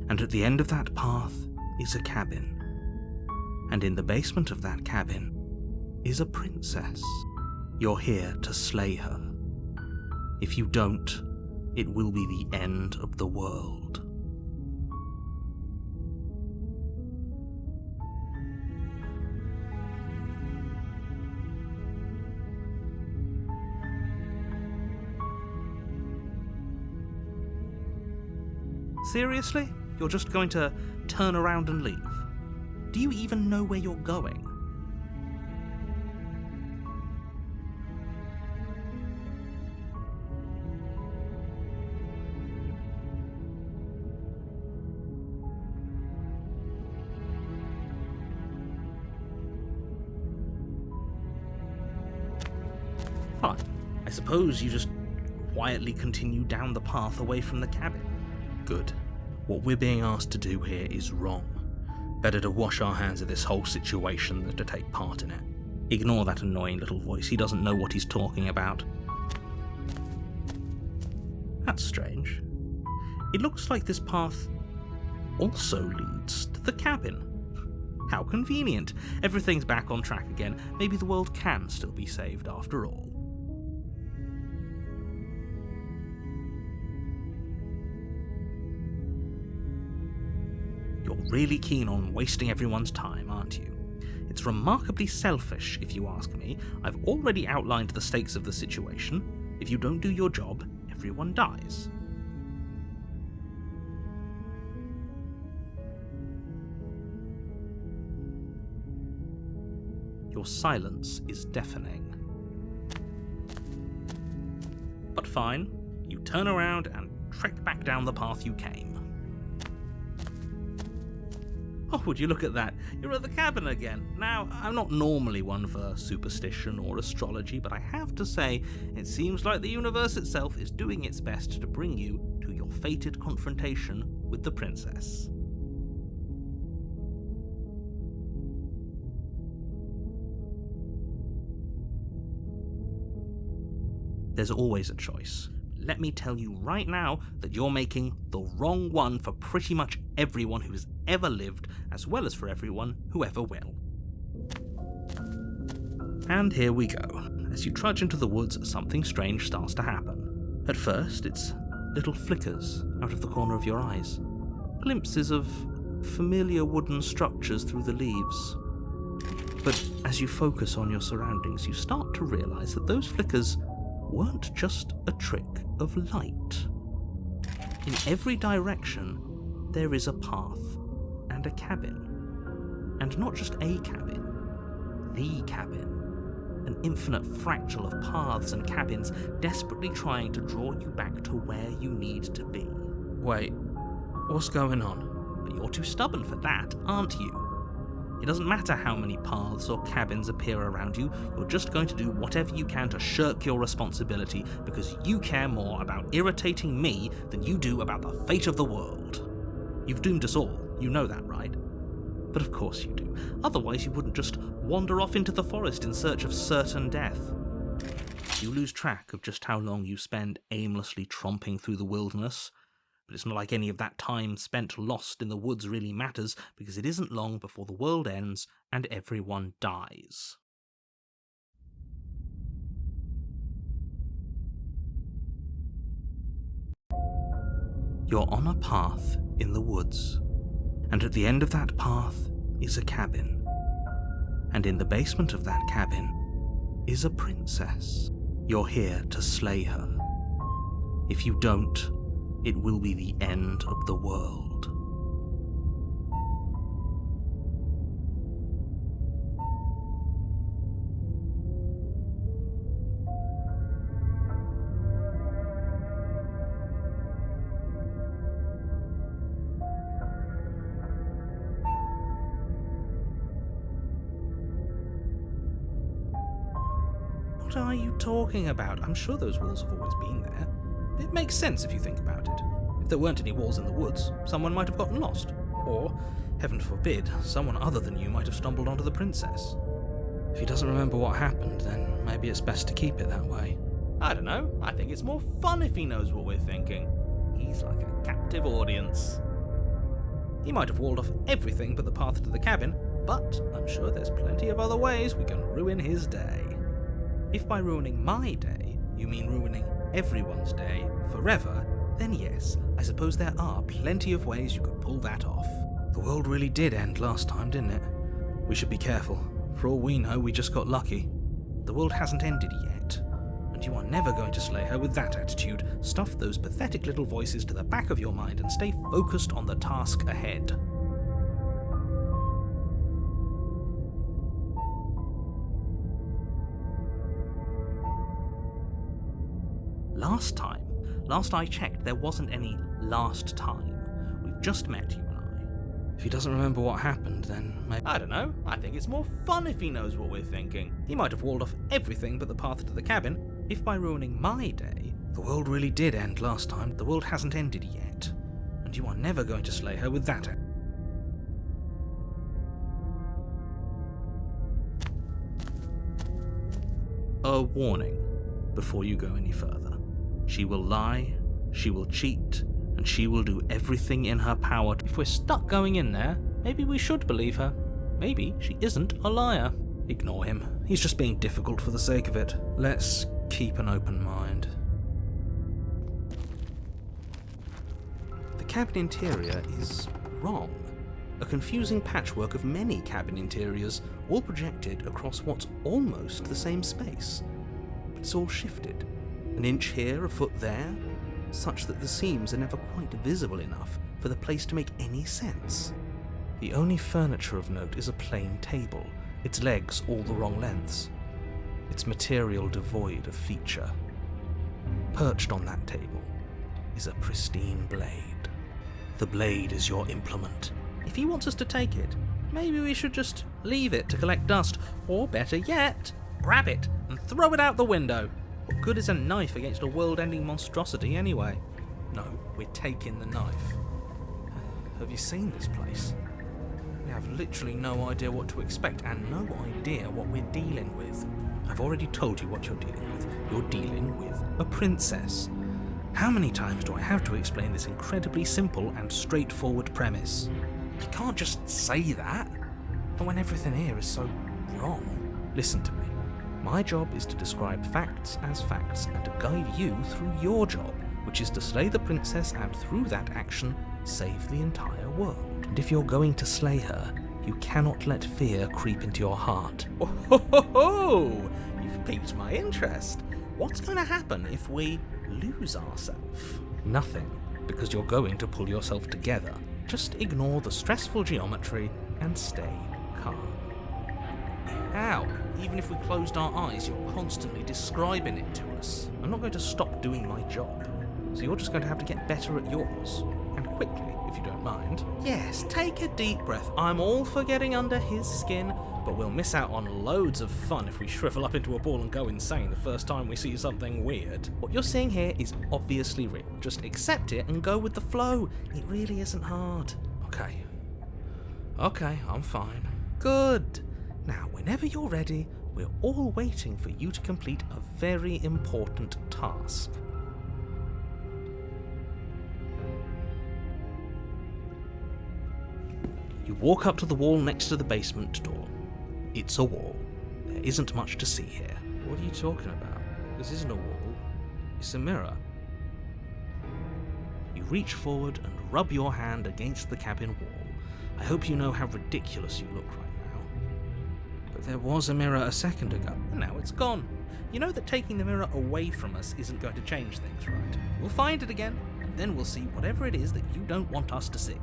and at the end of that path is a cabin. And in the basement of that cabin is a princess. You're here to slay her. If you don't, it will be the end of the world. Seriously? You're just going to turn around and leave? Do you even know where you're going? Fine. I suppose you just quietly continue down the path away from the cabin. Good. What we're being asked to do here is wrong. Better to wash our hands of this whole situation than to take part in it. Ignore that annoying little voice. He doesn't know what he's talking about. That's strange. It looks like this path also leads to the cabin. How convenient. Everything's back on track again. Maybe the world can still be saved after all. You're really keen on wasting everyone's time, aren't you? It's remarkably selfish, if you ask me. I've already outlined the stakes of the situation. If you don't do your job, everyone dies. Your silence is deafening. But fine, you turn around and trek back down the path you came. Oh, would you look at that? You're at the cabin again. Now, I'm not normally one for superstition or astrology, but I have to say, it seems like the universe itself is doing its best to bring you to your fated confrontation with the princess. There's always a choice. Let me tell you right now that you're making the wrong one for pretty much everyone who's ever lived, as well as for everyone who ever will. And here we go. As you trudge into the woods, something strange starts to happen. At first, it's little flickers out of the corner of your eyes. Glimpses of familiar wooden structures through the leaves. But as you focus on your surroundings, you start to realize that those flickers weren't just a trick of light. In every direction, there is a path and a cabin. And not just a cabin, the cabin. An infinite fractal of paths and cabins desperately trying to draw you back to where you need to be. Wait, what's going on? But you're too stubborn for that, aren't you? It doesn't matter how many paths or cabins appear around you, you're just going to do whatever you can to shirk your responsibility because you care more about irritating me than you do about the fate of the world. You've doomed us all, you know that, right? But of course you do. Otherwise you wouldn't just wander off into the forest in search of certain death. You lose track of just how long you spend aimlessly tromping through the wilderness, but it's not like any of that time spent lost in the woods really matters, because it isn't long before the world ends and everyone dies. You're on a path in the woods, and at the end of that path is a cabin. And in the basement of that cabin is a princess. You're here to slay her. If you don't, it will be the end of the world. What are you talking about? I'm sure those walls have always been there. It makes sense if you think about it. If there weren't any walls in the woods, someone might have gotten lost. Or, heaven forbid, someone other than you might have stumbled onto the princess. If he doesn't remember what happened, then maybe it's best to keep it that way. I don't know. I think it's more fun if he knows what we're thinking. He's like a captive audience. He might have walled off everything but the path to the cabin, but I'm sure there's plenty of other ways we can ruin his day. If by ruining my day, you mean ruining everyone's day forever, then yes, I suppose there are plenty of ways you could pull that off. The world really did end last time, didn't it? We should be careful. For all we know, we just got lucky. The world hasn't ended yet, and you are never going to slay her with that attitude. Stuff those pathetic little voices to the back of your mind and stay focused on the task ahead. Last I checked, there wasn't any last time. We've just met, you and I. If he doesn't remember what happened, then maybe... I don't know. I think it's more fun if he knows what we're thinking. He might have walled off everything but the path to the cabin. If by ruining my day... The world really did end last time. The world hasn't ended yet. And you are never going to slay her with that. A warning before you go any further. She will lie, she will cheat, and she will do everything in her power. If we're stuck going in there, maybe we should believe her. Maybe she isn't a liar. Ignore him. He's just being difficult for the sake of it. Let's keep an open mind. The cabin interior is wrong. A confusing patchwork of many cabin interiors, all projected across what's almost the same space. But it's all shifted. An inch here, a foot there, such that the seams are never quite visible enough for the place to make any sense. The only furniture of note is a plain table, its legs all the wrong lengths, its material devoid of feature. Perched on that table is a pristine blade. The blade is your implement. If he wants us to take it, maybe we should just leave it to collect dust, or better yet, grab it and throw it out the window. What good is a knife against a world-ending monstrosity anyway? No, we're taking the knife. Have you seen this place? We have literally no idea what to expect and no idea what we're dealing with. I've already told you what you're dealing with. You're dealing with a princess. How many times do I have to explain this incredibly simple and straightforward premise? You can't just say that. And when everything here is so wrong. Listen to me. My job is to describe facts as facts and to guide you through your job, which is to slay the princess and through that action, save the entire world. And if you're going to slay her, you cannot let fear creep into your heart. Oh ho ho ho! You've piqued my interest. What's going to happen if we lose ourselves? Nothing, because you're going to pull yourself together. Just ignore the stressful geometry and stay calm. How? Even if we closed our eyes, you're constantly describing it to us. I'm not going to stop doing my job, so you're just going to have to get better at yours. And quickly, if you don't mind. Yes, take a deep breath. I'm all for getting under his skin, but we'll miss out on loads of fun if we shrivel up into a ball and go insane the first time we see something weird. What you're seeing here is obviously real. Just accept it and go with the flow. It really isn't hard. Okay, I'm fine. Good. Now, whenever you're ready, we're all waiting for you to complete a very important task. You walk up to the wall next to the basement door. It's a wall. There isn't much to see here. What are you talking about? This isn't a wall. It's a mirror. You reach forward and rub your hand against the cabin wall. I hope you know how ridiculous you look right now. But there was a mirror a second ago, and now it's gone. You know that taking the mirror away from us isn't going to change things, right? We'll find it again, and then we'll see whatever it is that you don't want us to see.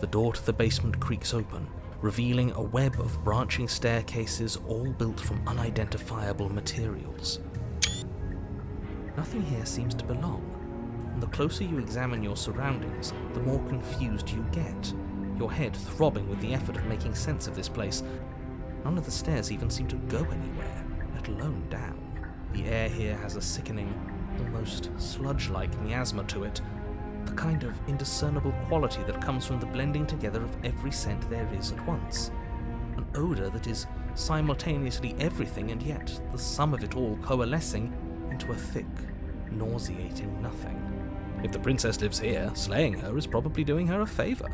The door to the basement creaks open, revealing a web of branching staircases all built from unidentifiable materials. Nothing here seems to belong, and the closer you examine your surroundings, the more confused you get, your head throbbing with the effort of making sense of this place. None of the stairs even seem to go anywhere, let alone down. The air here has a sickening, almost sludge-like miasma to it, the kind of indiscernible quality that comes from the blending together of every scent there is at once. An odour that is simultaneously everything and yet the sum of it all coalescing into a thick, nauseating nothing. If the princess lives here, slaying her is probably doing her a favour.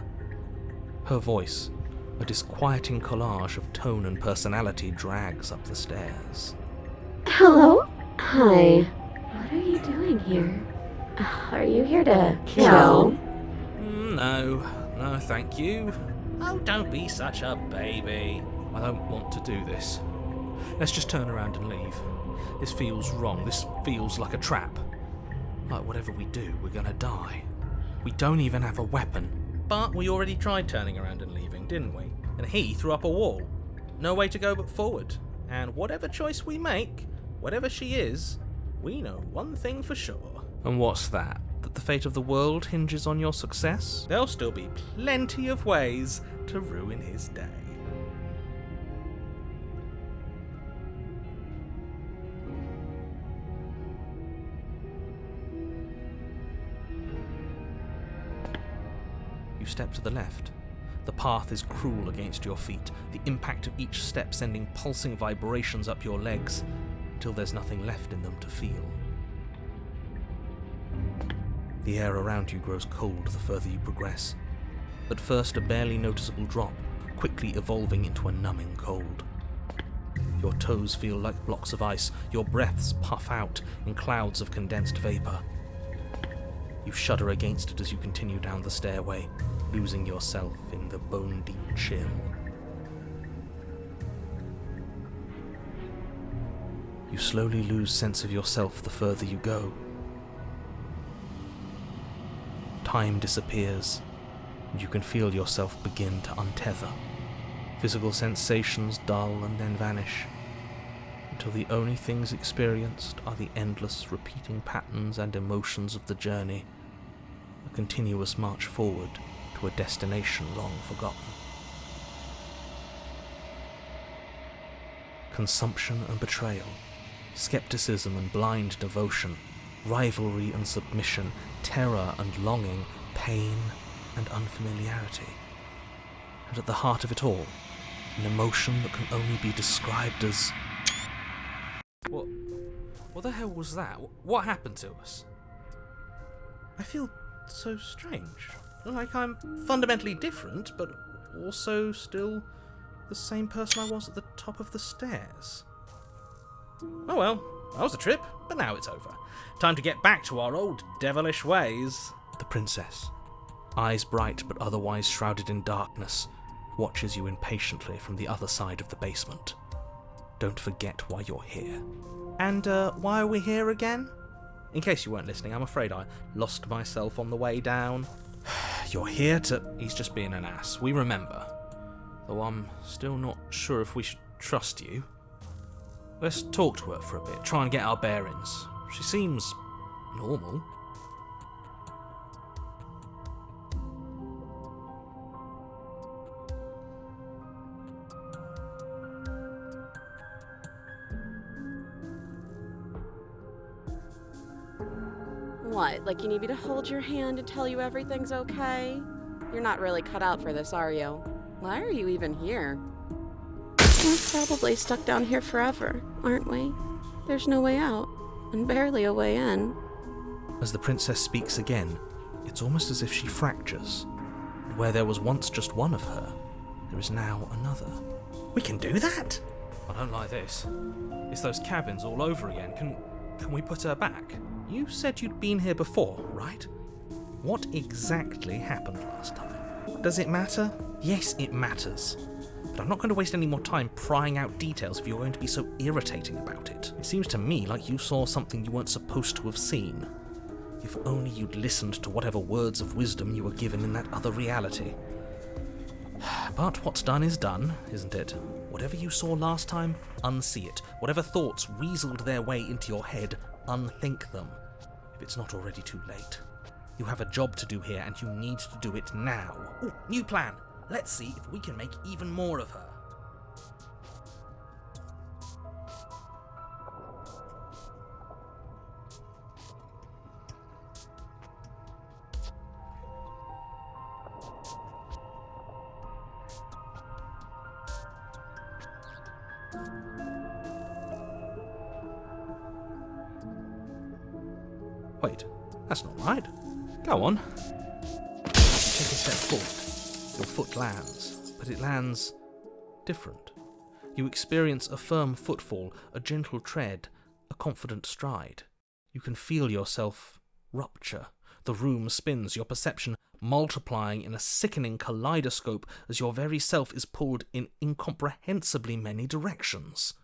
Her voice, a disquieting collage of tone and personality, drags up the stairs. Hello? Hi. What are you doing here? Are you here to kill? No, thank you. Oh, don't be such a baby. I don't want to do this. Let's just turn around and leave. This feels wrong. This feels like a trap. Like whatever we do, we're gonna die. We don't even have a weapon. But we already tried turning around and leaving, didn't we? And he threw up a wall. No way to go but forward. And whatever choice we make, whatever she is, we know one thing for sure. And what's that? That the fate of the world hinges on your success? There'll still be plenty of ways to ruin his day. You step to the left. The path is cruel against your feet, the impact of each step sending pulsing vibrations up your legs, until there's nothing left in them to feel. The air around you grows cold the further you progress. At first a barely noticeable drop, quickly evolving into a numbing cold. Your toes feel like blocks of ice, your breaths puff out in clouds of condensed vapor. You shudder against it as you continue down the stairway, losing yourself in the bone-deep chill. You slowly lose sense of yourself the further you go. Time disappears, and you can feel yourself begin to untether. Physical sensations dull and then vanish, until the only things experienced are the endless repeating patterns and emotions of the journey, a continuous march forward to a destination long forgotten. Consumption and betrayal, skepticism and blind devotion, rivalry and submission, terror and longing, pain and unfamiliarity. And at the heart of it all, an emotion that can only be described as... What the hell was that? What happened to us? I feel so strange. Like I'm fundamentally different, but also still the same person I was at the top of the stairs. Oh well, that was a trip, but now it's over. Time to get back to our old devilish ways. The princess, eyes bright but otherwise shrouded in darkness, watches you impatiently from the other side of the basement. Don't forget why you're here. And why are we here again? In case you weren't listening, I'm afraid I lost myself on the way down. You're here to... He's just being an ass. We remember. Though I'm still not sure if we should trust you. Let's talk to her for a bit, try and get our bearings. She seems normal. What, like you need me to hold your hand and tell you everything's okay? You're not really cut out for this, are you? Why are you even here? We're probably stuck down here forever, aren't we? There's no way out, and barely a way in. As the princess speaks again, it's almost as if she fractures. And where there was once just one of her, there is now another. We can do that? I don't like this. It's those cabins all over again. Can we put her back? You said you'd been here before, right? What exactly happened last time? Does it matter? Yes, it matters. But I'm not going to waste any more time prying out details if you're going to be so irritating about it. It seems to me like you saw something you weren't supposed to have seen. If only you'd listened to whatever words of wisdom you were given in that other reality. But what's done is done, isn't it? Whatever you saw last time, unsee it. Whatever thoughts weaseled their way into your head, unthink them. If it's not already too late. You have a job to do here, and you need to do it now. Ooh, new plan. Let's see if we can make even more of her. Wait, that's not right. Go on. Take a step forward. Your foot lands, but it lands different. You experience a firm footfall, a gentle tread, a confident stride. You can feel yourself rupture. The room spins, your perception multiplying in a sickening kaleidoscope as your very self is pulled in incomprehensibly many directions.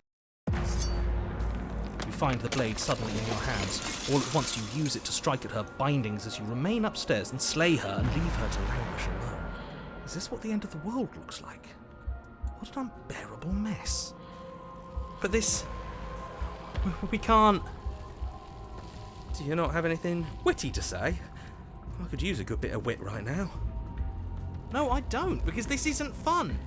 You find the blade suddenly in your hands. All at once you use it to strike at her bindings as you remain upstairs and slay her and leave her to languish alone. Is this what the end of the world looks like? What an unbearable mess. But this... we can't... Do you not have anything witty to say? I could use a good bit of wit right now. No, I don't, because this isn't fun.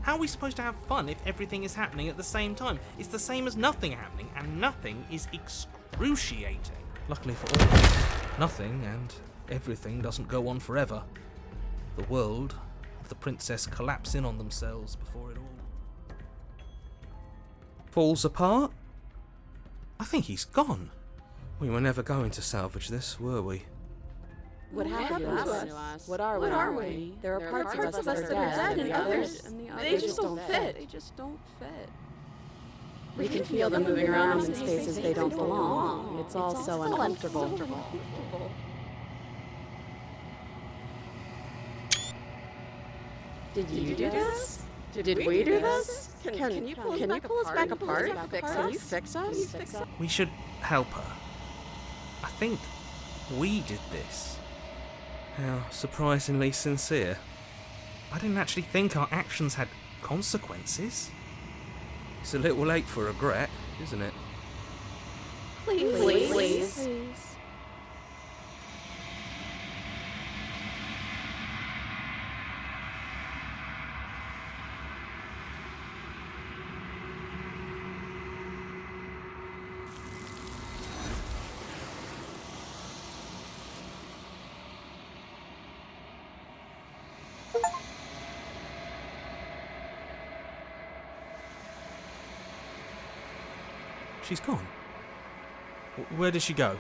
How are we supposed to have fun if everything is happening at the same time? It's the same as nothing happening, and nothing is excruciating. Luckily for all, nothing and everything doesn't go on forever. The world and the princess collapse in on themselves before it all falls apart. I think he's gone. We were never going to salvage this, were we? What happened to us? What are we? There are parts of us that are dead, and others, they just don't fit. They just don't fit. We can feel them moving around in spaces they don't belong. It's all so uncomfortable. Did you do this? Did we do this? Can you pull us back apart? Can you fix us? We should help her. I think we did this. How surprisingly sincere. I didn't actually think our actions had consequences. It's a little late for regret, isn't it? Please. She's gone. Where did she go?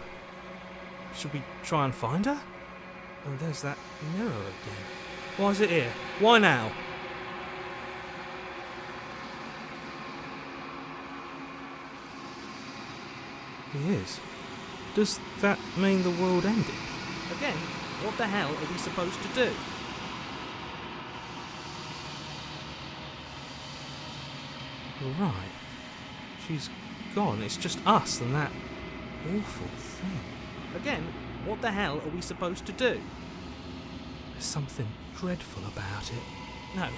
Should we try and find her? And there's that mirror again. Why is it here? Why now? He is. Does that mean the world ended? Again, what the hell are we supposed to do? Right. She's gone. It's just us and that awful thing. Again, what the hell are we supposed to do? There's something dreadful about it. No,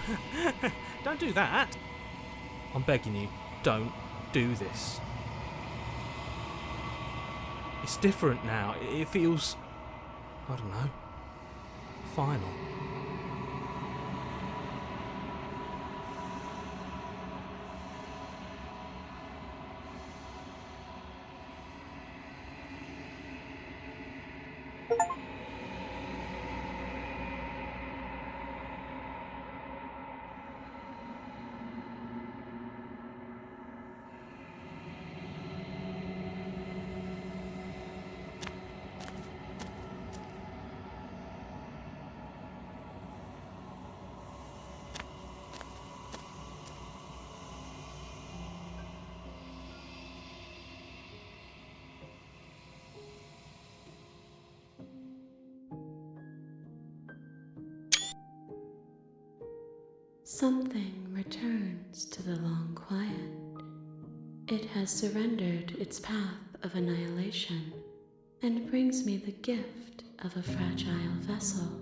don't do that. I'm begging you, don't do this. It's different now. It feels, I don't know, final. Something returns to the long quiet. It has surrendered its path of annihilation and brings me the gift of a fragile vessel.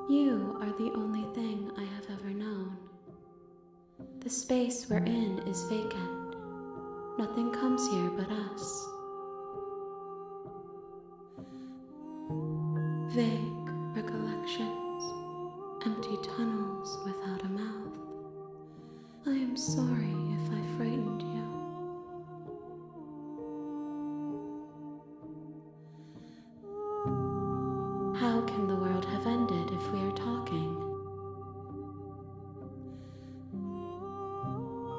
You are the only thing I have ever known. The space we're in is vacant. Nothing comes here but us. Vague recollections, empty tunnels without a mouth. I am sorry if I frightened you. How can the world have ended if we are talking?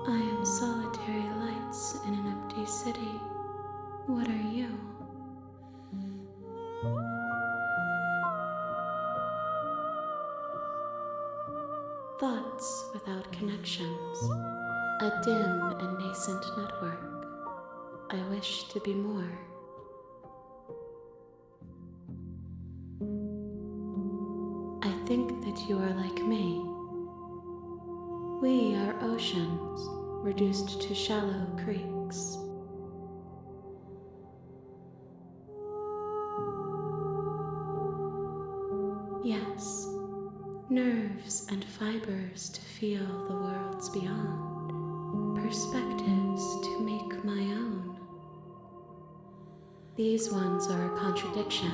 I am solitary lights in an empty city. What are you? Thoughts without connections. A dim and nascent network. I wish to be more. I think that you are like me. We are oceans, reduced to shallow creeks. Yes, nerves and fibers to feel the worlds beyond, perspectives to make my own. These ones are a contradiction,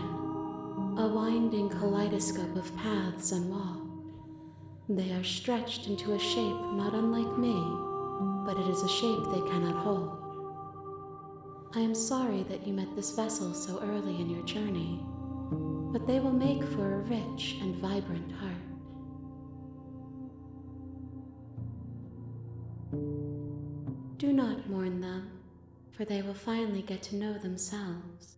a winding kaleidoscope of paths and walls. They are stretched into a shape not unlike me, but it is a shape they cannot hold. I am sorry that you met this vessel so early in your journey, but they will make for a rich and vibrant heart. Do not mourn them, for they will finally get to know themselves.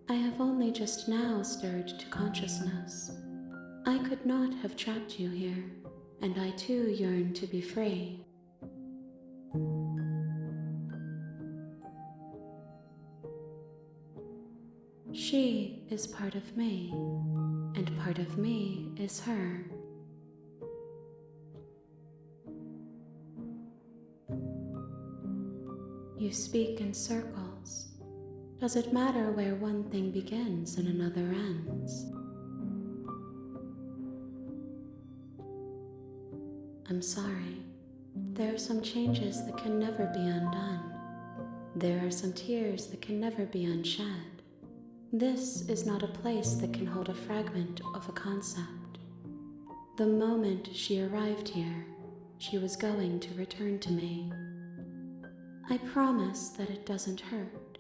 I have only just now stirred to consciousness. I could not have trapped you here, and I too yearn to be free. She is part of me, and part of me is her. You speak in circles. Does it matter where one thing begins and another ends? I'm sorry. There are some changes that can never be undone. There are some tears that can never be unshed. This is not a place that can hold a fragment of a concept. The moment she arrived here, she was going to return to me. I promise that it doesn't hurt.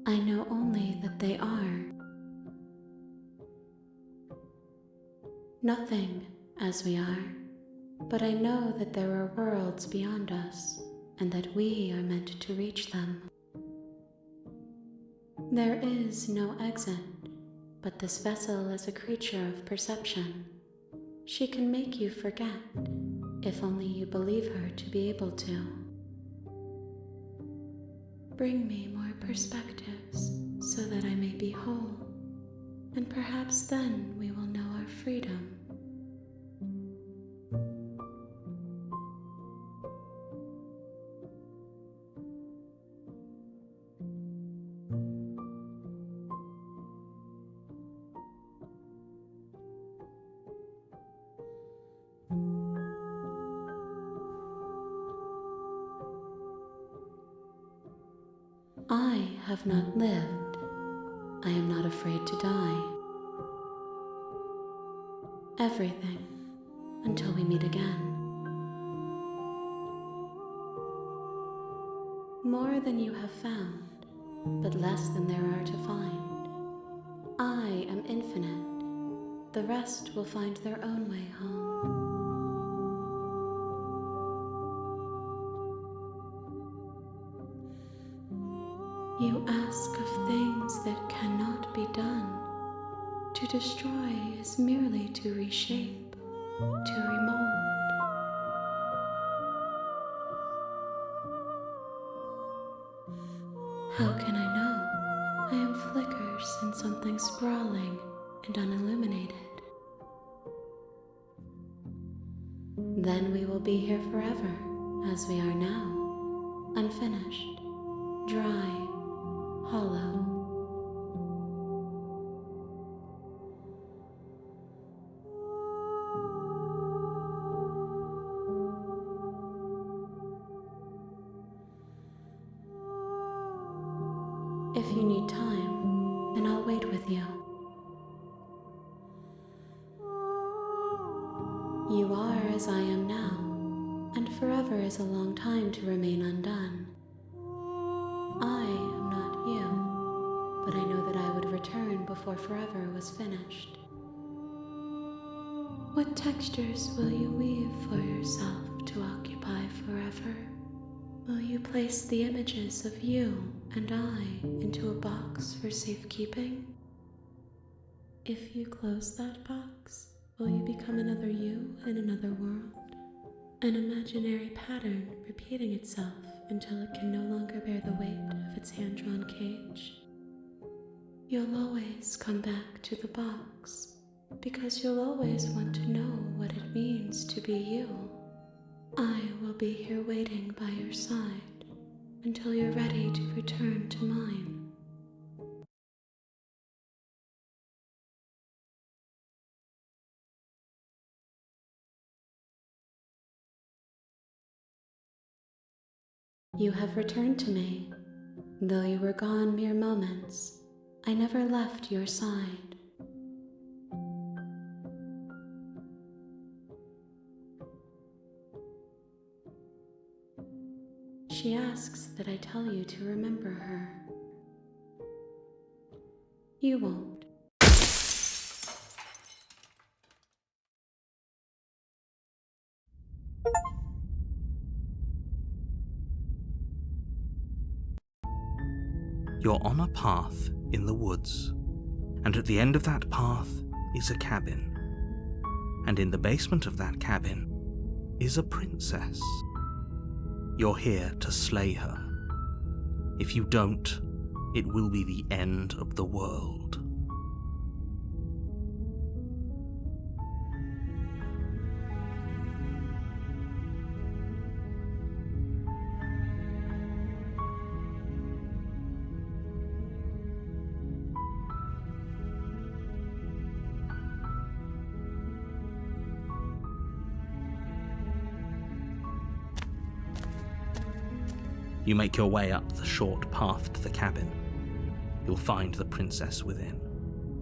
I know only that they are. Nothing as we are, but I know that there are worlds beyond us, and that we are meant to reach them. There is no exit, but this vessel is a creature of perception. She can make you forget, if only you believe her to be able to. Bring me more perspectives, so that I may be whole, and perhaps then we will know our freedom. I have not lived. I am not afraid to die. Everything, until we meet again. More than you have found, but less than there are to find. I am infinite. The rest will find their own way home. You ask of things that cannot be done. To destroy is merely to reshape, to remold. How can I know? I am flickers in something sprawling and unilluminated. Then we will be here forever, as we are now, unfinished, dry, hollow. If you need time, then I'll wait with you. You are as I am now, and forever is a long time to remain undone. I am not you, but I know that I would return before forever was finished. What textures will you weave for yourself to occupy forever? Will you place the images of you and I into a box for safekeeping? If you close that box, will you become another you in another world? An imaginary pattern repeating itself until it can no longer bear the weight of its hand-drawn cage? You'll always come back to the box, because you'll always want to know what it means to be you. I will be here waiting by your side until you're ready to return to mine. You have returned to me. Though you were gone mere moments, I never left your side. She asks that I tell you to remember her. You won't. You're on a path in the woods, and at the end of that path is a cabin. And in the basement of that cabin is a princess. You're here to slay her. If you don't, it will be the end of the world. You make your way up the short path to the cabin. You'll find the princess within.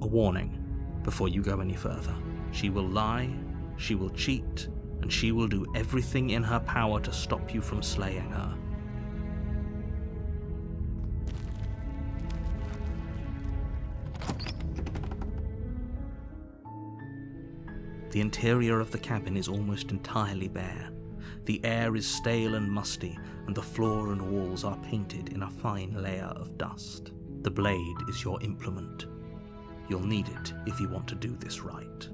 A warning before you go any further. She will lie, she will cheat, and she will do everything in her power to stop you from slaying her. The interior of the cabin is almost entirely bare. The air is stale and musty, and the floor and walls are painted in a fine layer of dust. The blade is your implement. You'll need it if you want to do this right.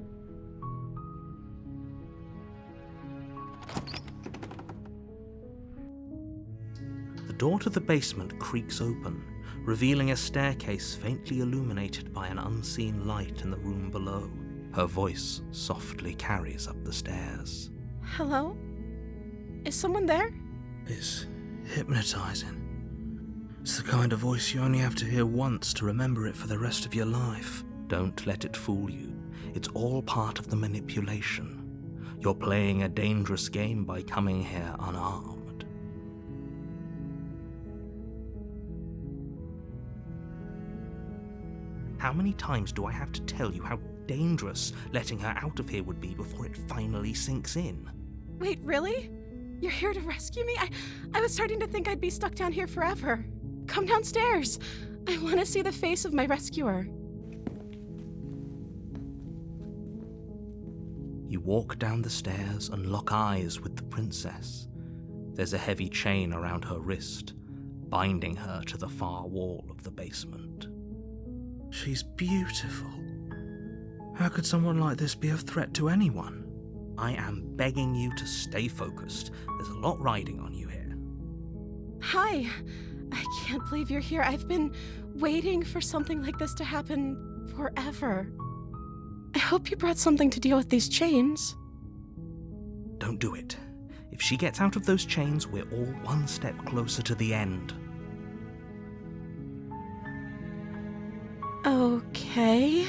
The door to the basement creaks open, revealing a staircase faintly illuminated by an unseen light in the room below. Her voice softly carries up the stairs. Hello? Is someone there? It's hypnotizing. It's the kind of voice you only have to hear once to remember it for the rest of your life. Don't let it fool you. It's all part of the manipulation. You're playing a dangerous game by coming here unarmed. How many times do I have to tell you how dangerous letting her out of here would be before it finally sinks in? Wait, really? You're here to rescue me? I was starting to think I'd be stuck down here forever. Come downstairs. I want to see the face of my rescuer. You walk down the stairs and lock eyes with the princess. There's a heavy chain around her wrist, binding her to the far wall of the basement. She's beautiful. How could someone like this be a threat to anyone? I am begging you to stay focused. There's a lot riding on you here. Hi. I can't believe you're here. I've been waiting for something like this to happen forever. I hope you brought something to deal with these chains. Don't do it. If she gets out of those chains, we're all one step closer to the end. Okay.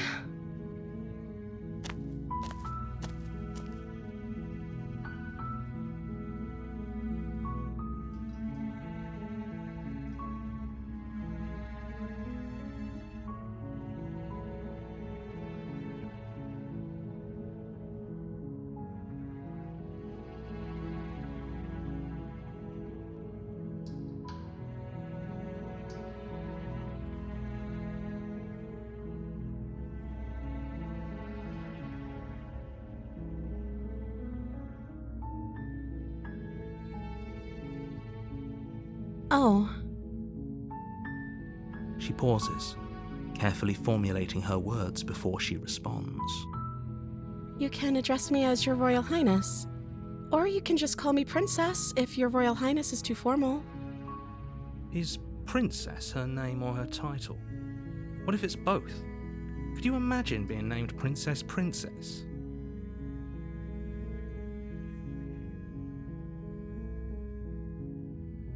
Oh. She pauses, carefully formulating her words before she responds. You can address me as Your Royal Highness. Or you can just call me Princess if Your Royal Highness is too formal. Is Princess her name or her title? What if it's both? Could you imagine being named Princess Princess?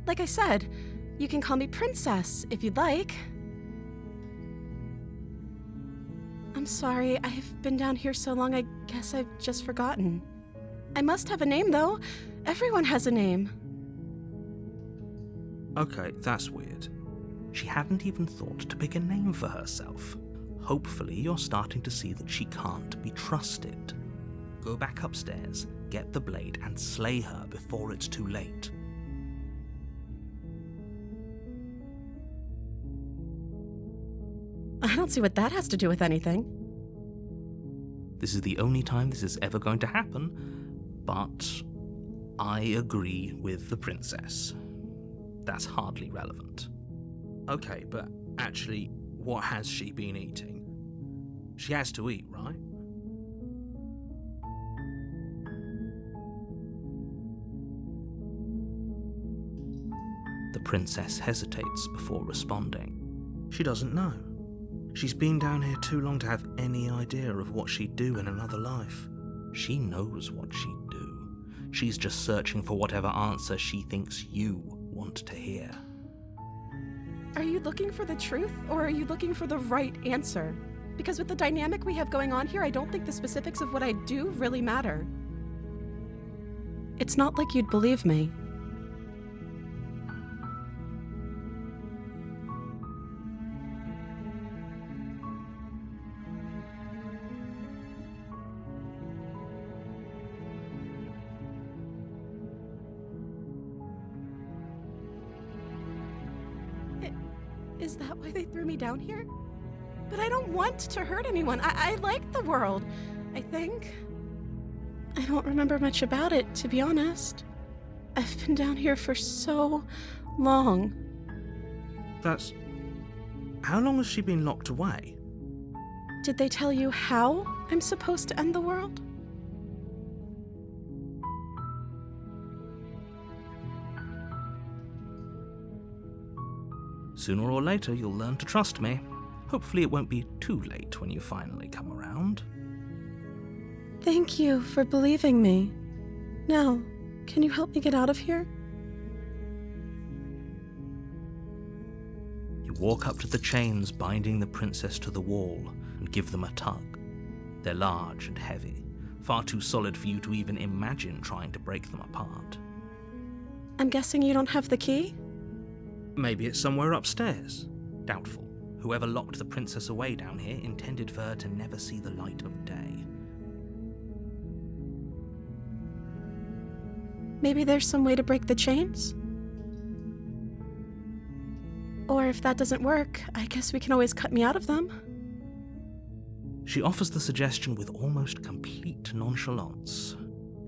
Like I said, you can call me Princess if you'd like. I'm sorry, I've been down here so long I guess I've just forgotten. I must have a name though. Everyone has a name. Okay, that's weird. She hadn't even thought to pick a name for herself. Hopefully you're starting to see that she can't be trusted. Go back upstairs, get the blade, and slay her before it's too late. I don't see what that has to do with anything. This is the only time this is ever going to happen, but I agree with the princess. That's hardly relevant. Okay, but actually, what has she been eating? She has to eat, right? The princess hesitates before responding. She doesn't know. She's been down here too long to have any idea of what she'd do in another life. She knows what she'd do. She's just searching for whatever answer she thinks you want to hear. Are you looking for the truth, or are you looking for the right answer? Because with the dynamic we have going on here, I don't think the specifics of what I do really matter. It's not like you'd believe me. Is that why they threw me down here? But I don't want to hurt anyone. I like the world, I think. I don't remember much about it, to be honest. I've been down here for so long. That's... How long has she been locked away? Did they tell you how I'm supposed to end the world? Sooner or later, you'll learn to trust me. Hopefully it won't be too late when you finally come around. Thank you for believing me. Now, can you help me get out of here? You walk up to the chains binding the princess to the wall and give them a tug. They're large and heavy, far too solid for you to even imagine trying to break them apart. I'm guessing you don't have the key? Maybe it's somewhere upstairs. Doubtful. Whoever locked the princess away down here intended for her to never see the light of day. Maybe there's some way to break the chains? Or if that doesn't work, I guess we can always cut me out of them. She offers the suggestion with almost complete nonchalance.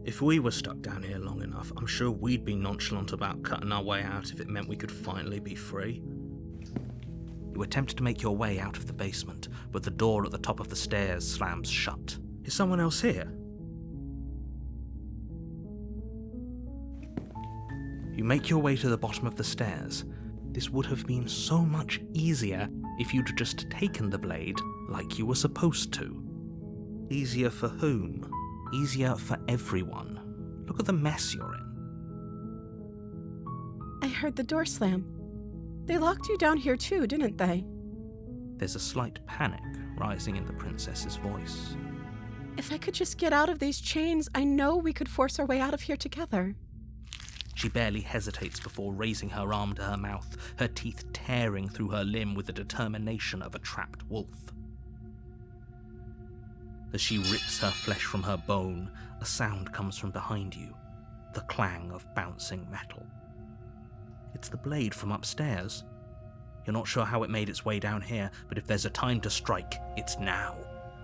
If we were stuck down here long enough, I'm sure we'd be nonchalant about cutting our way out if it meant we could finally be free. You attempt to make your way out of the basement, but the door at the top of the stairs slams shut. Is someone else here? You make your way to the bottom of the stairs. This would have been so much easier if you'd just taken the blade like you were supposed to. Easier for whom? Easier for everyone. Look at the mess you're in. I heard the door slam. They locked you down here too, didn't they? There's a slight panic rising in the princess's voice. If I could just get out of these chains, I know we could force our way out of here together. She barely hesitates before raising her arm to her mouth, her teeth tearing through her limb with the determination of a trapped wolf. As she rips her flesh from her bone, a sound comes from behind you, the clang of bouncing metal. It's the blade from upstairs. You're not sure how it made its way down here, but if there's a time to strike, it's now.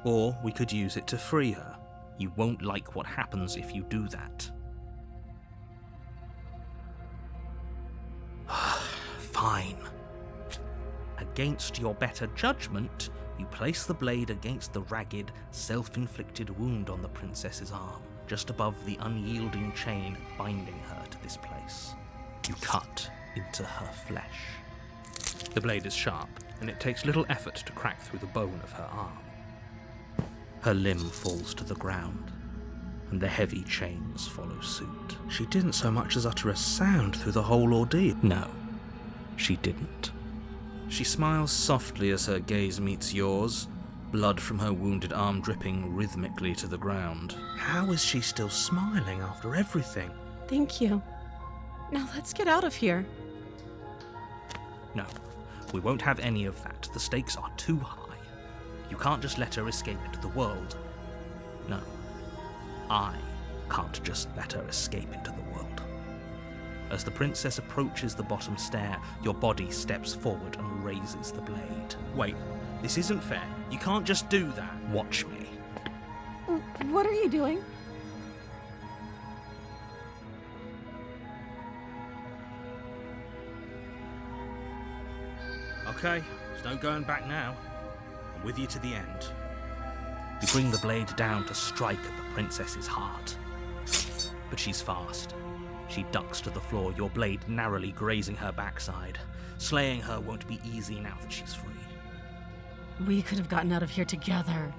Or we could use it to free her. You won't like what happens if you do that. Fine. Against your better judgment, you place the blade against the ragged, self-inflicted wound on the princess's arm, just above the unyielding chain binding her to this place. You cut into her flesh. The blade is sharp, and it takes little effort to crack through the bone of her arm. Her limb falls to the ground, and the heavy chains follow suit. She didn't so much as utter a sound through the whole ordeal. No, she didn't. She smiles softly as her gaze meets yours, blood from her wounded arm dripping rhythmically to the ground. How is she still smiling after everything? Thank you. Now let's get out of here. No, we won't have any of that. The stakes are too high. You can't just let her escape into the world. No, I can't just let her escape into the world. As the princess approaches the bottom stair, your body steps forward and raises the blade. Wait, this isn't fair. You can't just do that. Watch me. What are you doing? Okay, there's no going back now. I'm with you to the end. You bring the blade down to strike at the princess's heart. But she's fast. She ducks to the floor, your blade narrowly grazing her backside. Slaying her won't be easy now that she's free. We could have gotten out of here together.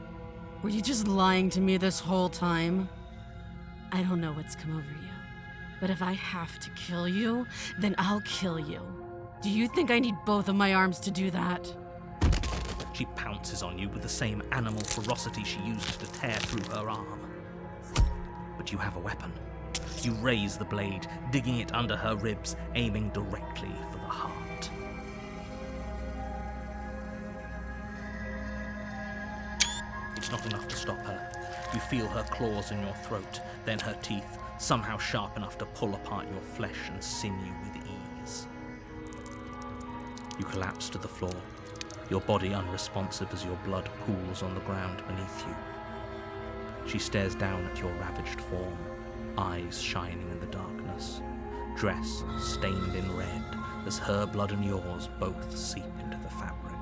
Were you just lying to me this whole time? I don't know what's come over you, but if I have to kill you, then I'll kill you. Do you think I need both of my arms to do that? She pounces on you with the same animal ferocity she uses to tear through her arm. But you have a weapon. You raise the blade, digging it under her ribs, aiming directly for the heart. It's not enough to stop her. You feel her claws in your throat, then her teeth, somehow sharp enough to pull apart your flesh and sinew with ease. You collapse to the floor, your body unresponsive as your blood pools on the ground beneath you. She stares down at your ravaged form, eyes shining in the darkness, dress stained in red as her blood and yours both seep into the fabric.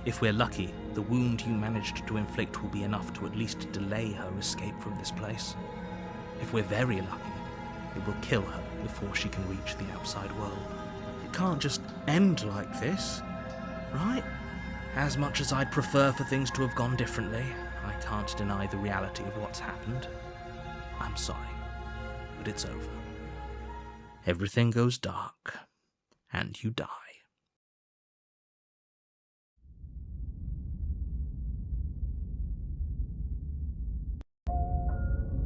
If we're lucky, the wound you managed to inflict will be enough to at least delay her escape from this place. If we're very lucky, it will kill her before she can reach the outside world. It can't just end like this, right? As much as I'd prefer for things to have gone differently, I can't deny the reality of what's happened. I'm sorry, but it's over. Everything goes dark, and you die.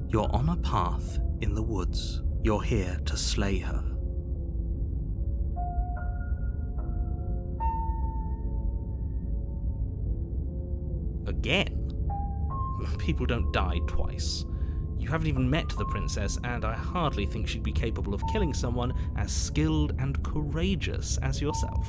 You're on a path in the woods. You're here to slay her. Again? People don't die twice. You haven't even met the princess, and I hardly think she'd be capable of killing someone as skilled and courageous as yourself.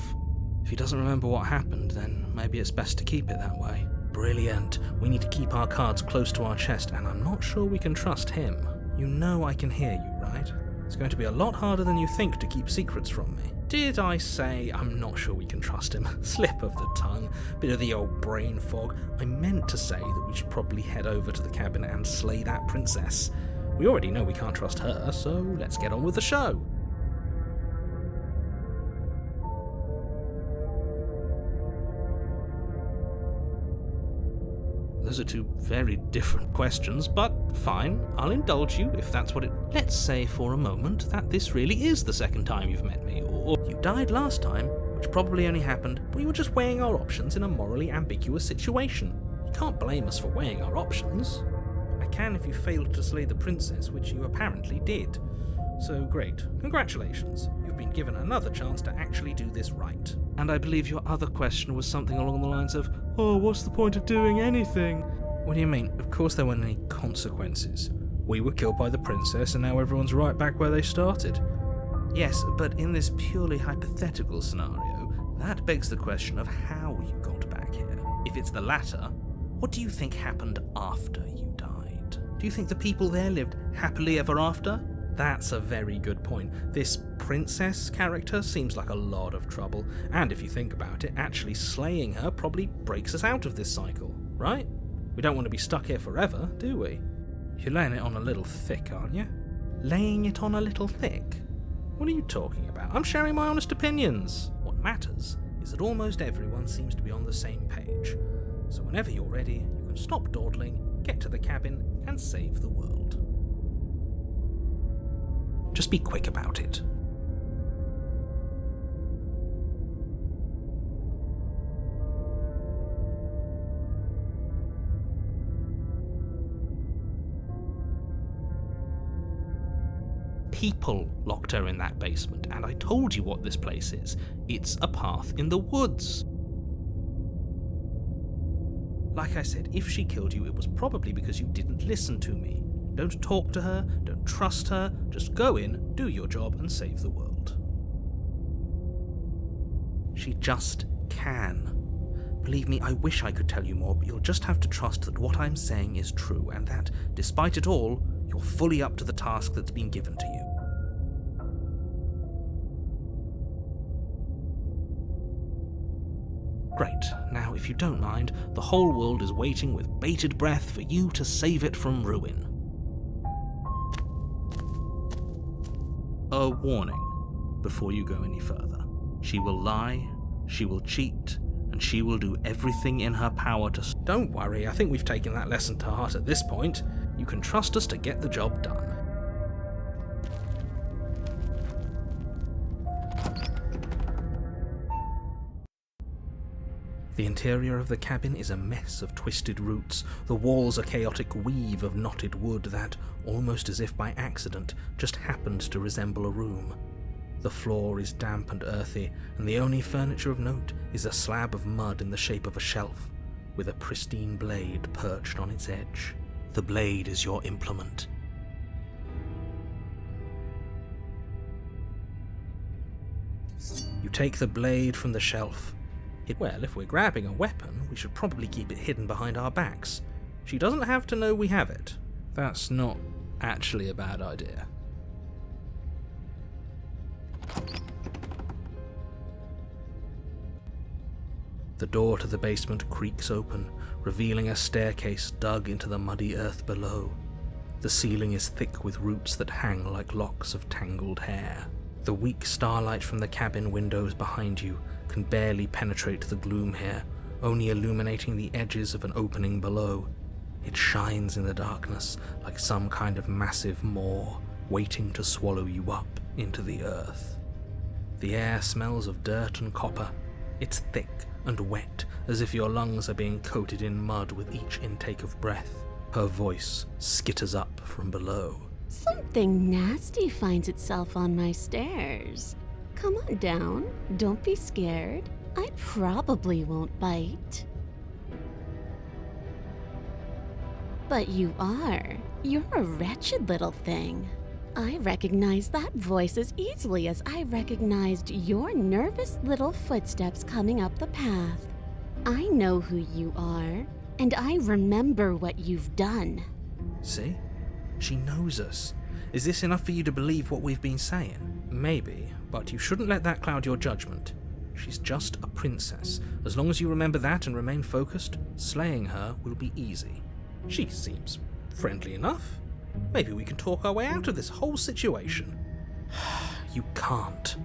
If he doesn't remember what happened, then maybe it's best to keep it that way. Brilliant. We need to keep our cards close to our chest, and I'm not sure we can trust him. You know I can hear you, right? It's going to be a lot harder than you think to keep secrets from me. Did I say I'm not sure we can trust him? Slip of the tongue, bit of the old brain fog. I meant to say that we should probably head over to the cabin and slay that princess. We already know we can't trust her, so let's get on with the show. Those are two very different questions, but fine, I'll indulge you if that's what it... Let's say for a moment that this really is the second time you've met me, or you died last time, which probably only happened when you were just weighing our options in a morally ambiguous situation. You can't blame us for weighing our options. I can if you failed to slay the princess, which you apparently did. So great, congratulations. You've been given another chance to actually do this right. And I believe your other question was something along the lines of, oh, what's the point of doing anything? What do you mean? Of course there weren't any consequences. We were killed by the princess and now everyone's right back where they started. Yes, but in this purely hypothetical scenario, that begs the question of how you got back here. If it's the latter, what do you think happened after you died? Do you think the people there lived happily ever after? That's a very good point. This princess character seems like a lot of trouble, and if you think about it, actually slaying her probably breaks us out of this cycle, right? We don't want to be stuck here forever, do we? You're laying it on a little thick, aren't you? Laying it on a little thick? What are you talking about? I'm sharing my honest opinions. What matters is that almost everyone seems to be on the same page. So whenever you're ready, you can stop dawdling, get to the cabin, and save the world. Just be quick about it. People locked her in that basement, and I told you what this place is. It's a path in the woods. Like I said, if she killed you, it was probably because you didn't listen to me. Don't talk to her, don't trust her, just go in, do your job, and save the world. She just can. Believe me, I wish I could tell you more, but you'll just have to trust that what I'm saying is true, and that, despite it all, you're fully up to the task that's been given to you. Great. Now, if you don't mind, the whole world is waiting with bated breath for you to save it from ruin. A warning before you go any further. She will lie, she will cheat, and she will do everything in her power to... Don't worry, I think we've taken that lesson to heart at this point. You can trust us to get the job done. The interior of the cabin is a mess of twisted roots. The walls a chaotic weave of knotted wood that, almost as if by accident, just happened to resemble a room. The floor is damp and earthy, and the only furniture of note is a slab of mud in the shape of a shelf, with a pristine blade perched on its edge. The blade is your implement. You take the blade from the shelf. Well, if we're grabbing a weapon, we should probably keep it hidden behind our backs. She doesn't have to know we have it. That's not actually a bad idea. The door to the basement creaks open, revealing a staircase dug into the muddy earth below. The ceiling is thick with roots that hang like locks of tangled hair. The weak starlight from the cabin windows behind you can barely penetrate the gloom here, only illuminating the edges of an opening below. It shines in the darkness like some kind of massive maw, waiting to swallow you up into the earth. The air smells of dirt and copper. It's thick and wet, as if your lungs are being coated in mud with each intake of breath. Her voice skitters up from below. Something nasty finds itself on my stairs. Come on down. Don't be scared. I probably won't bite. But you are. You're a wretched little thing. I recognize that voice as easily as I recognized your nervous little footsteps coming up the path. I know who you are, and I remember what you've done. See? She knows us. Is this enough for you to believe what we've been saying? Maybe, but you shouldn't let that cloud your judgment. She's just a princess. As long as you remember that and remain focused, slaying her will be easy. She seems friendly enough. Maybe we can talk our way out of this whole situation. You can't.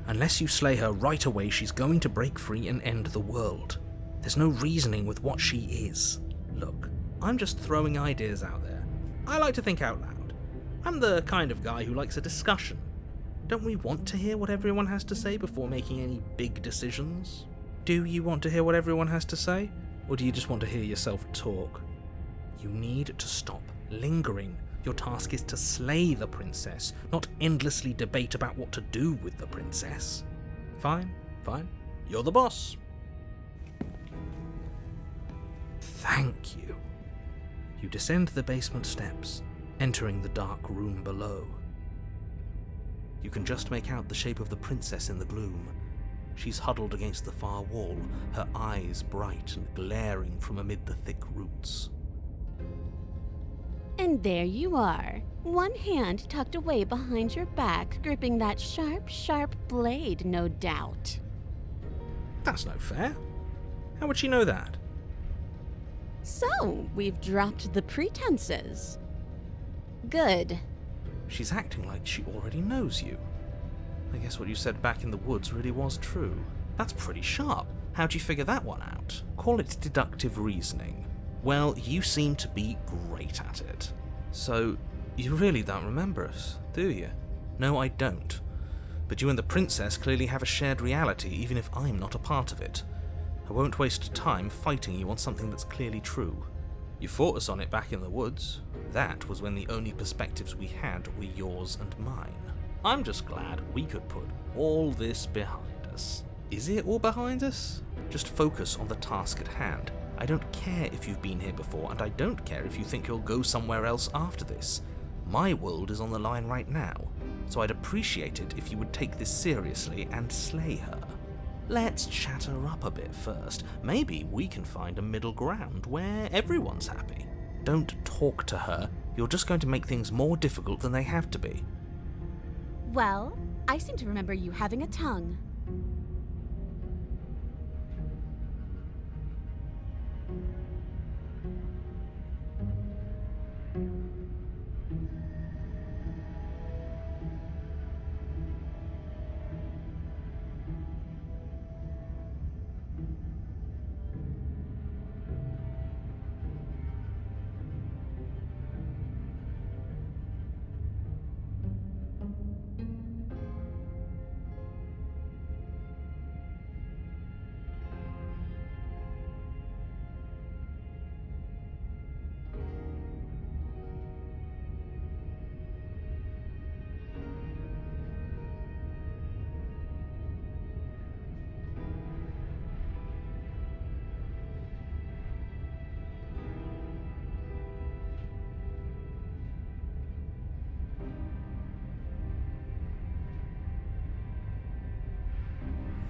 Unless you slay her right away, she's going to break free and end the world. There's no reasoning with what she is. Look, I'm just throwing ideas out there. I like to think out loud. I'm the kind of guy who likes a discussion. Don't we want to hear what everyone has to say before making any big decisions? Do you want to hear what everyone has to say? Or do you just want to hear yourself talk? You need to stop lingering. Your task is to slay the princess, not endlessly debate about what to do with the princess. Fine. You're the boss. Thank you. You descend the basement steps, entering the dark room below. You can just make out the shape of the princess in the gloom. She's huddled against the far wall, her eyes bright and glaring from amid the thick roots. And there you are, one hand tucked away behind your back, gripping that sharp, sharp blade, no doubt. That's no fair. How would she know that? So, we've dropped the pretenses. Good. She's acting like she already knows you. I guess what you said back in the woods really was true. That's pretty sharp. How'd you figure that one out? Call it deductive reasoning. Well, you seem to be great at it. So, you really don't remember us, do you? No, I don't. But you and the princess clearly have a shared reality, even if I'm not a part of it. I won't waste time fighting you on something that's clearly true. You fought us on it back in the woods. That was when the only perspectives we had were yours and mine. I'm just glad we could put all this behind us. Is it all behind us? Just focus on the task at hand. I don't care if you've been here before, and I don't care if you think you'll go somewhere else after this. My world is on the line right now, so I'd appreciate it if you would take this seriously and slay her. Let's chat her up a bit first. Maybe we can find a middle ground where everyone's happy. Don't talk to her. You're just going to make things more difficult than they have to be. Well, I seem to remember you having a tongue.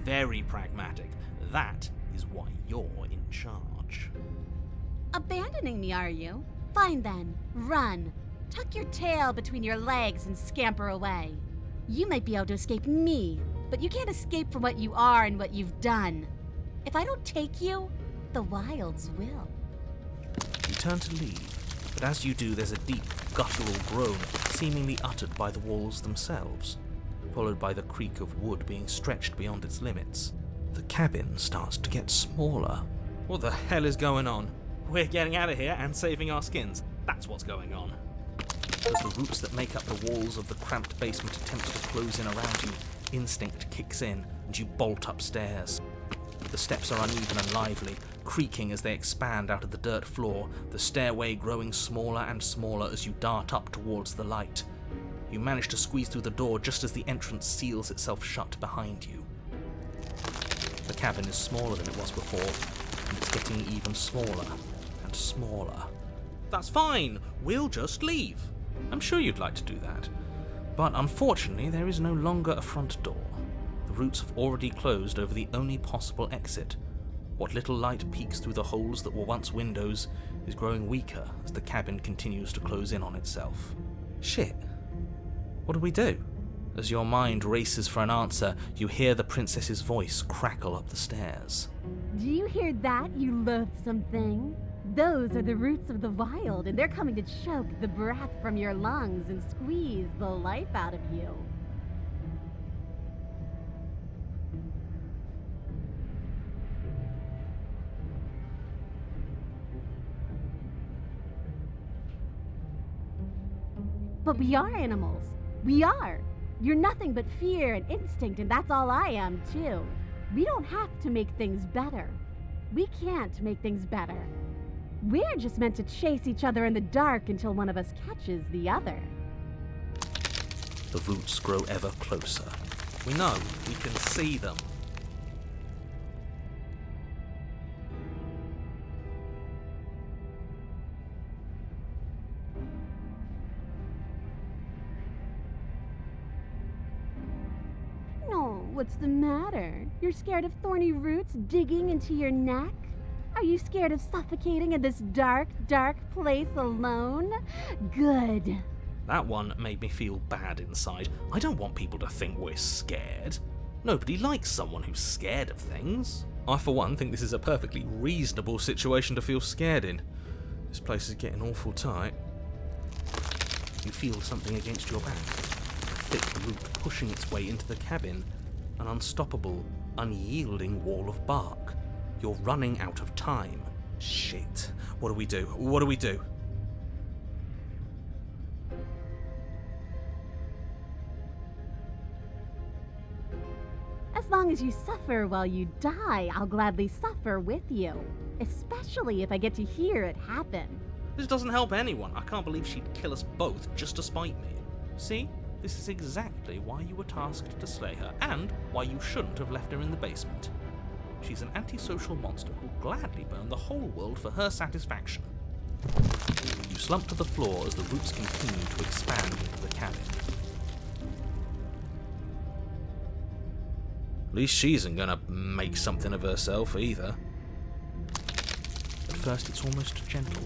Very pragmatic. That is why you're in charge. Abandoning me, are you? Fine then. Run. Tuck your tail between your legs and scamper away. You might be able to escape me, but you can't escape from what you are and what you've done. If I don't take you, the wilds will. You turn to leave, but as you do, there's a deep, guttural groan seemingly uttered by the walls themselves, followed by the creak of wood being stretched beyond its limits. The cabin starts to get smaller. What the hell is going on? We're getting out of here and saving our skins. That's what's going on. As the roots that make up the walls of the cramped basement attempt to close in around you, instinct kicks in and you bolt upstairs. The steps are uneven and lively, creaking as they expand out of the dirt floor, the stairway growing smaller and smaller as you dart up towards the light. You manage to squeeze through the door just as the entrance seals itself shut behind you. The cabin is smaller than it was before, and it's getting even smaller and smaller. That's fine, we'll just leave. I'm sure you'd like to do that. But unfortunately, there is no longer a front door. The roots have already closed over the only possible exit. What little light peeks through the holes that were once windows is growing weaker as the cabin continues to close in on itself. Shit. What do we do? As your mind races for an answer, you hear the princess's voice crackle up the stairs. Do you hear that, you loathsome thing? Those are the roots of the wild, and they're coming to choke the breath from your lungs and squeeze the life out of you. But we are animals. We are. You're nothing but fear and instinct, and that's all I am, too. We don't have to make things better. We can't make things better. We're just meant to chase each other in the dark until one of us catches the other. The roots grow ever closer. We know, we can see them. No, what's the matter? You're scared of thorny roots digging into your neck? Are you scared of suffocating in this dark, dark place alone? Good. That one made me feel bad inside. I don't want people to think we're scared. Nobody likes someone who's scared of things. I, for one, think this is a perfectly reasonable situation to feel scared in. This place is getting awful tight. You feel something against your back. A thick root pushing its way into the cabin. An unstoppable, unyielding wall of bark. You're running out of time. Shit. What do we do? What do we do? As long as you suffer while you die, I'll gladly suffer with you. Especially if I get to hear it happen. This doesn't help anyone. I can't believe she'd kill us both just to spite me. See? This is exactly why you were tasked to slay her, and why you shouldn't have left her in the basement. She's an antisocial monster who'll gladly burn the whole world for her satisfaction. You slump to the floor as the roots continue to expand into the cabin. At least she isn't gonna make something of herself either. At first it's almost gentle,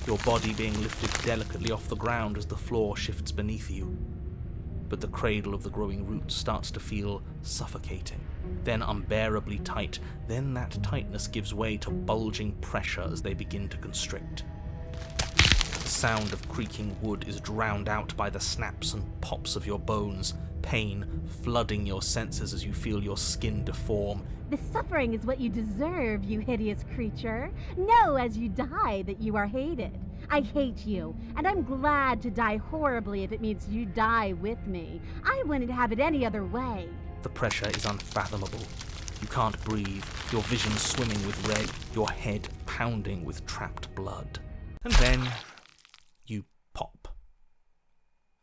your body being lifted delicately off the ground as the floor shifts beneath you. But the cradle of the growing roots starts to feel suffocating, then unbearably tight, then that tightness gives way to bulging pressure as they begin to constrict. The sound of creaking wood is drowned out by the snaps and pops of your bones, pain flooding your senses as you feel your skin deform. The suffering is what you deserve, you hideous creature. Know as you die that you are hated. I hate you, and I'm glad to die horribly if it means you die with me. I wouldn't have it any other way. The pressure is unfathomable. You can't breathe, your vision swimming with red, your head pounding with trapped blood. And then you pop.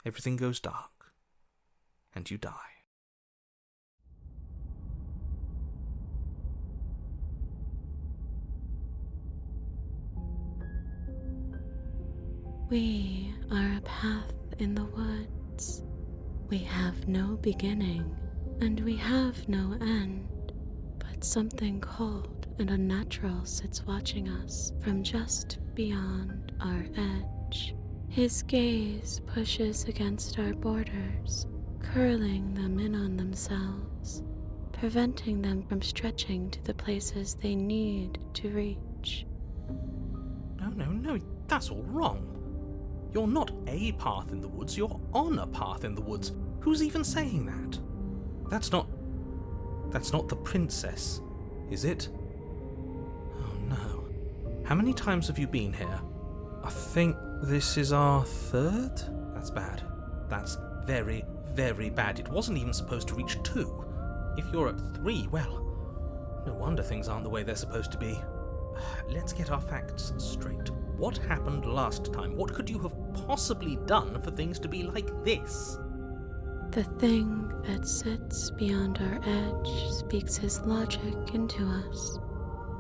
Everything goes dark, and you die. We are a path in the woods. We have no beginning, and we have no end. But something cold and unnatural sits watching us from just beyond our edge. His gaze pushes against our borders, curling them in on themselves, preventing them from stretching to the places they need to reach. No, that's all wrong. You're not a path in the woods, you're on a path in the woods. Who's even saying that? That's not the princess, is it? Oh no. How many times have you been here? I think this is our third? That's bad. That's very, very bad. It wasn't even supposed to reach 2. If you're at 3, well, no wonder things aren't the way they're supposed to be. Let's get our facts straight. What happened last time? What could you have possibly done for things to be like this? The thing that sits beyond our edge speaks his logic into us.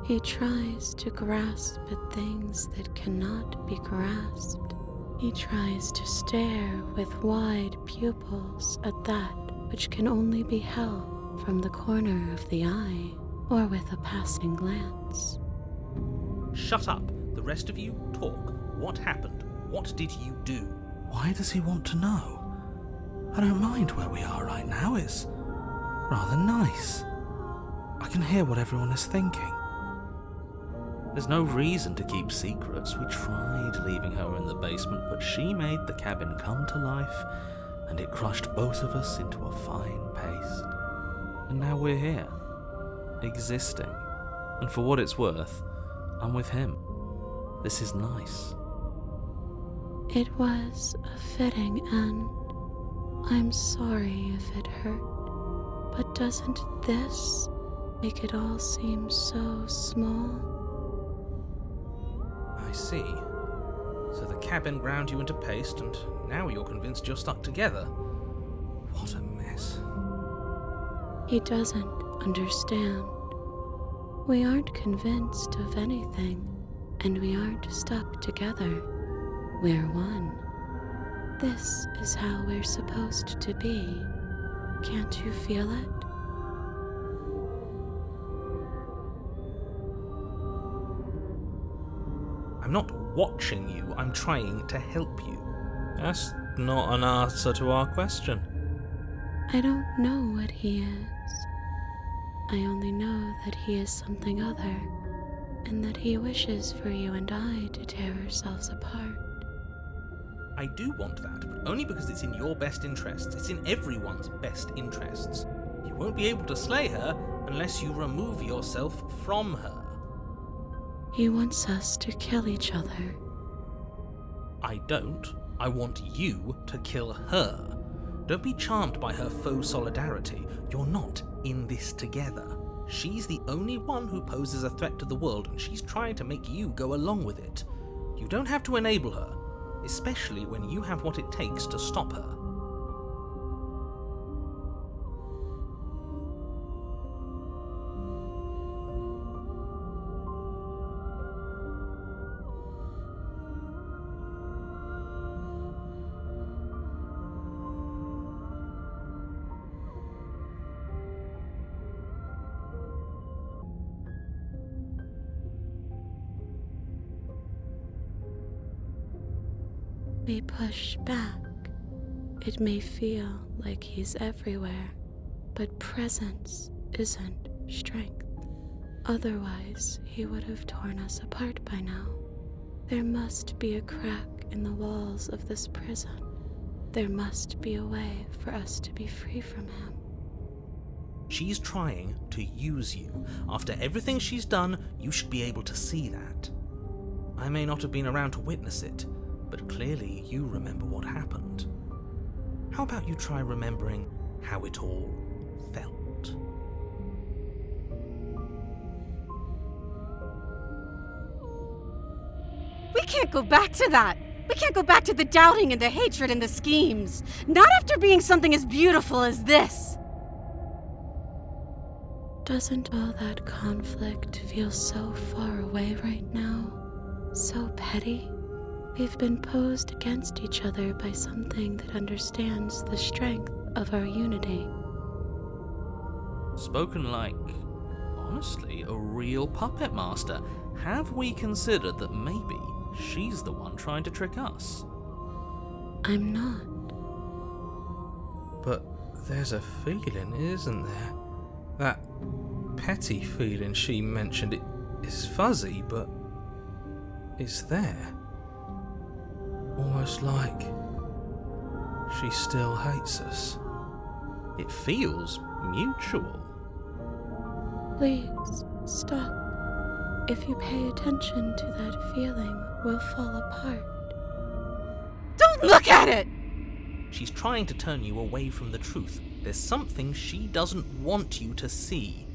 He tries to grasp at things that cannot be grasped. He tries to stare with wide pupils at that which can only be held from the corner of the eye or with a passing glance. Shut up. The rest of you, talk. What happened? What did you do? Why does he want to know? I don't mind where we are right now. It's rather nice. I can hear what everyone is thinking. There's no reason to keep secrets. We tried leaving her in the basement, but she made the cabin come to life, and it crushed both of us into a fine paste. And now we're here, existing. And for what it's worth, I'm with him. This is nice. It was a fitting end. I'm sorry if it hurt, but doesn't this make it all seem so small? I see. So the cabin ground you into paste, and now you're convinced you're stuck together. What a mess. He doesn't understand. We aren't convinced of anything, and we aren't stuck together. We're one. This is how we're supposed to be. Can't you feel it? I'm not watching you, I'm trying to help you. That's not an answer to our question. I don't know what he is. I only know that he is something other, and that he wishes for you and I to tear ourselves apart. I do want that, but only because it's in your best interests. It's in everyone's best interests. You won't be able to slay her unless you remove yourself from her. He wants us to kill each other. I don't. I want you to kill her. Don't be charmed by her faux solidarity. You're not in this together. She's the only one who poses a threat to the world, and she's trying to make you go along with it. You don't have to enable her, especially when you have what it takes to stop her. We push back. It may feel like he's everywhere, but presence isn't strength. Otherwise, he would have torn us apart by now. There must be a crack in the walls of this prison. There must be a way for us to be free from him. She's trying to use you. After everything she's done, you should be able to see that. I may not have been around to witness it, but clearly you remember what happened. How about you try remembering how it all felt? We can't go back to that! We can't go back to the doubting and the hatred and the schemes. Not after being something as beautiful as this! Doesn't all that conflict feel so far away right now? So petty? We've been posed against each other by something that understands the strength of our unity. Spoken like honestly a real puppet master. Have we considered that maybe she's the one trying to trick us? I'm not. But there's a feeling, isn't there? That petty feeling she mentioned, it is fuzzy, but it's there. Almost like she still hates us. It feels mutual. Please, stop. If you pay attention to that feeling, we'll fall apart. Don't look at it! She's trying to turn you away from the truth. There's something she doesn't want you to see.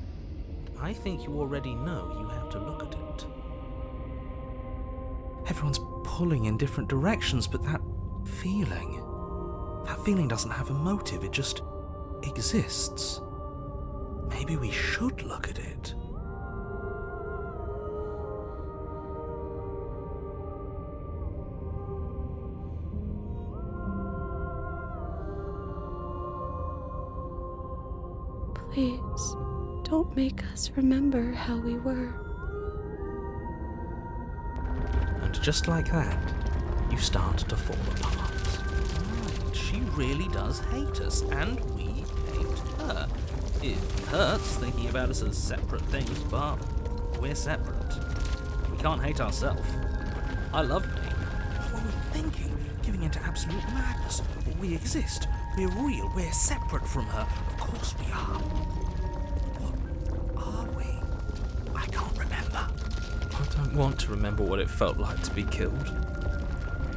I think you already know you have to look at it. Everyone's pulling in different directions, but that feeling doesn't have a motive, it just exists. Maybe we should look at it. Please, don't make us remember how we were. And just like that, you start to fall apart. Right, she really does hate us, and we hate her. It hurts thinking about us as separate things, but we're separate. We can't hate ourselves. I love me. What were we thinking? Giving into absolute madness. We exist. We're real. We're separate from her. Of course we are. What are we? I can't remember. I don't want to remember what it felt like to be killed.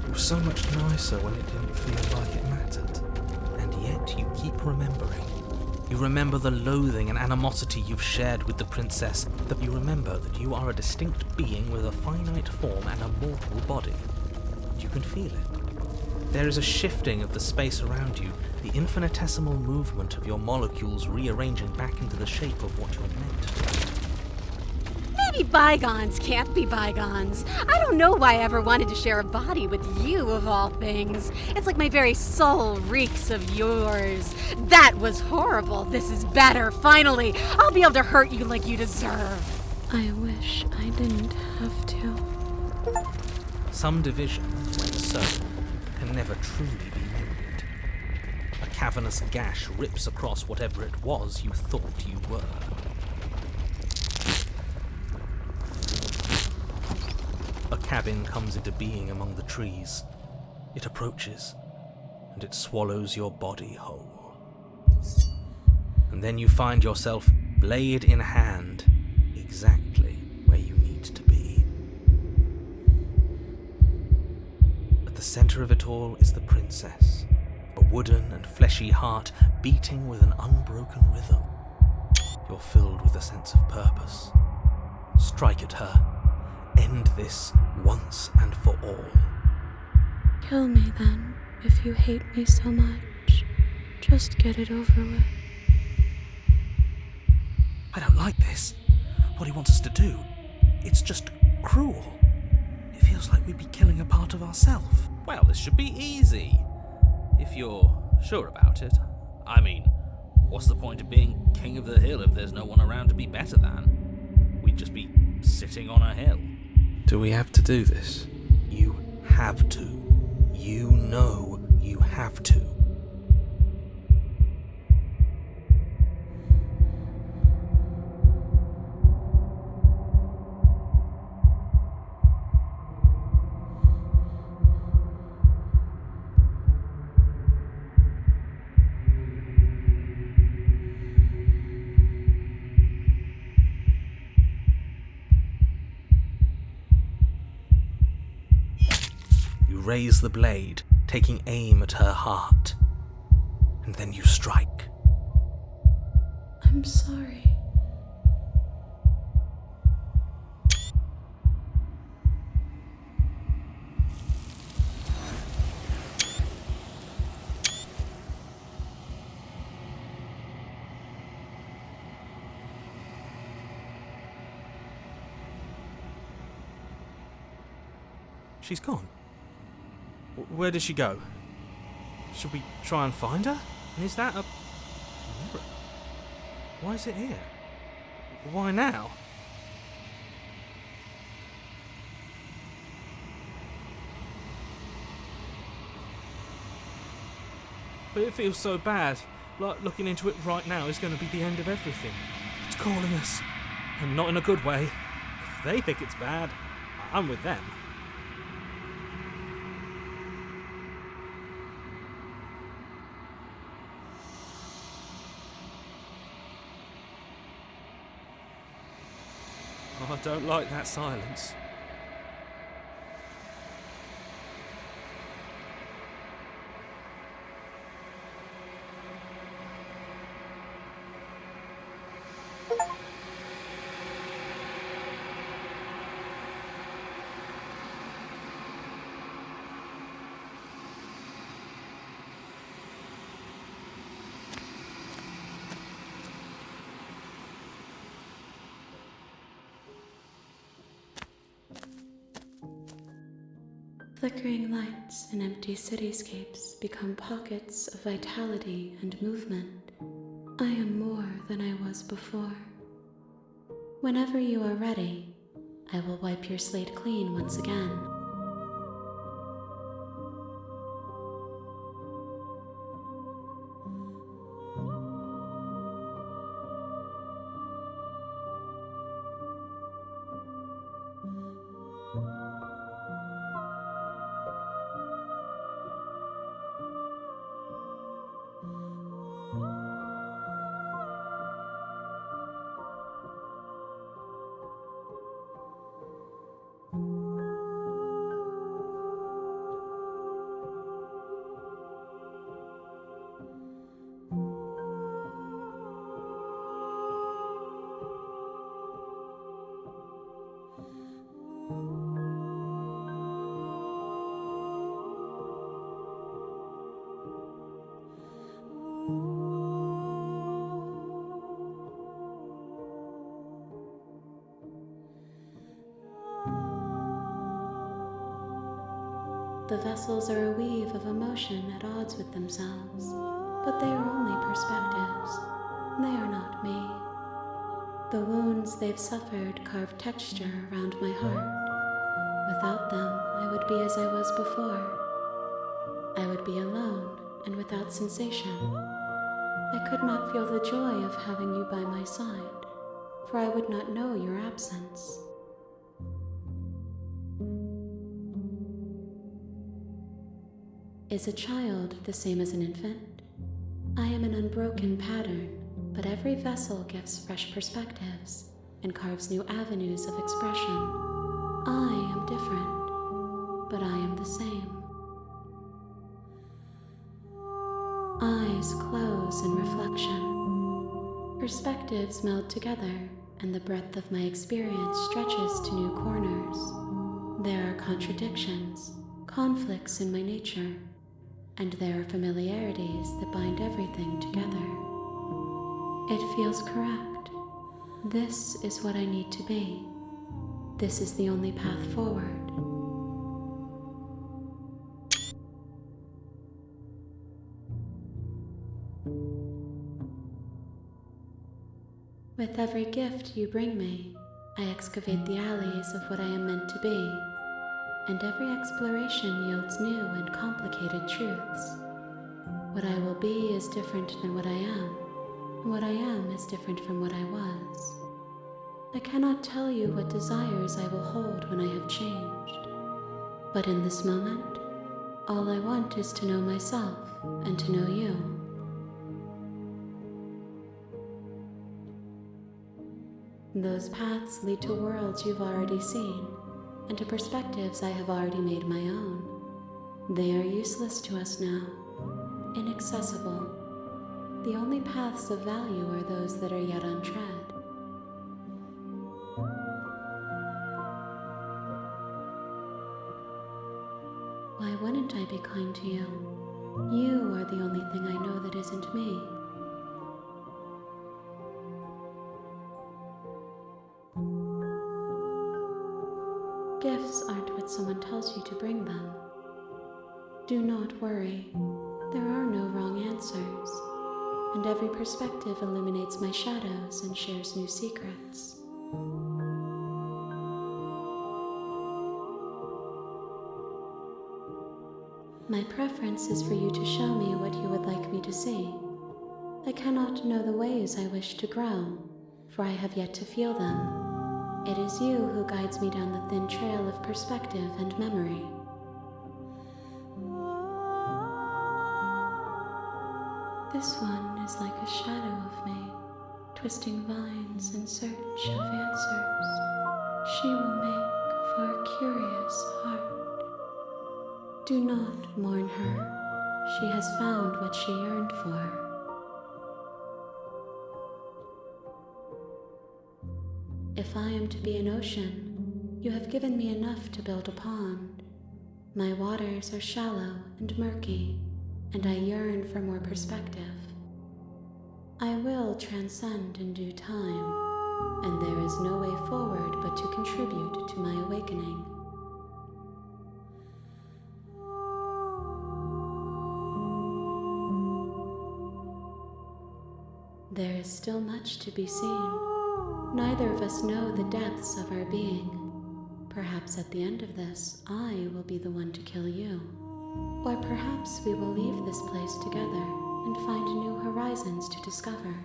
It was so much nicer when it didn't feel like it mattered. And yet you keep remembering. You remember the loathing and animosity you've shared with the princess. That you remember that you are a distinct being with a finite form and a mortal body. You can feel it. There is a shifting of the space around you, the infinitesimal movement of your molecules rearranging back into the shape of what you're meant to be. Maybe bygones can't be bygones. I don't know why I ever wanted to share a body with you, of all things. It's like my very soul reeks of yours. That was horrible. This is better. Finally, I'll be able to hurt you like you deserve. I wish I didn't have to. Some division, when sown, can never truly be mended. A cavernous gash rips across whatever it was you thought you were. A cabin comes into being among the trees. It approaches, and it swallows your body whole. And then you find yourself, blade in hand, exactly where you need to be. At the center of it all is the princess, a wooden and fleshy heart beating with an unbroken rhythm. You're filled with a sense of purpose. Strike at her. End this once and for all. Kill me then, if you hate me so much. Just get it over with. I don't like this. What he wants us to do. It's just cruel. It feels like we'd be killing a part of ourselves. Well, this should be easy. If you're sure about it. I mean, what's the point of being king of the hill if there's no one around to be better than? We'd just be sitting on a hill. Do we have to do this? You have to. You know you have to. Raise the blade, taking aim at her heart. And then you strike. I'm sorry. She's gone. Where did she go? Should we try and find her? And is that a mirror? Why is it here? Why now? But it feels so bad. Like looking into it right now is going to be the end of everything. It's calling us. And not in a good way. If they think it's bad, I'm with them. Oh, I don't like that silence. Flickering lights in empty cityscapes become pockets of vitality and movement. I am more than I was before. Whenever you are ready, I will wipe your slate clean once again. The vessels are a weave of emotion at odds with themselves, but they are only perspectives. They are not me. The wounds they've suffered carve texture around my heart. Without them, I would be as I was before. I would be alone and without sensation. I could not feel the joy of having you by my side, for I would not know your absence. Is a child the same as an infant? I am an unbroken pattern, but every vessel gives fresh perspectives and carves new avenues of expression. I am different, but I am the same. Eyes close in reflection. Perspectives meld together, and the breadth of my experience stretches to new corners. There are contradictions, conflicts in my nature, and there are familiarities that bind everything together. It feels correct. This is what I need to be. This is the only path forward. With every gift you bring me, I excavate the alleys of what I am meant to be, and every exploration yields new and complicated truths. What I will be is different than what I am, and what I am is different from what I was. I cannot tell you what desires I will hold when I have changed, but in this moment, all I want is to know myself and to know you. Those paths lead to worlds you've already seen, and to perspectives I have already made my own. They are useless to us now, inaccessible. The only paths of value are those that are yet untread. Why wouldn't I be kind to you? You are the only thing I know that isn't me. Gifts aren't what someone tells you to bring them. Do not worry. There are no wrong answers. and every perspective illuminates my shadows and shares new secrets. My preference is for you to show me what you would like me to see. I cannot know the ways I wish to grow, for I have yet to feel them. It is you who guides me down the thin trail of perspective and memory. This one is like a shadow of me, twisting vines in search of answers. She will make for a curious heart. Do not mourn her. She has found what she yearned for. If I am to be an ocean, you have given me enough to build a pond. My waters are shallow and murky, and I yearn for more perspective. I will transcend in due time, and there is no way forward but to contribute to my awakening. There is still much to be seen. Neither of us know the depths of our being. Perhaps at the end of this, I will be the one to kill you. Or perhaps we will leave this place together and find new horizons to discover.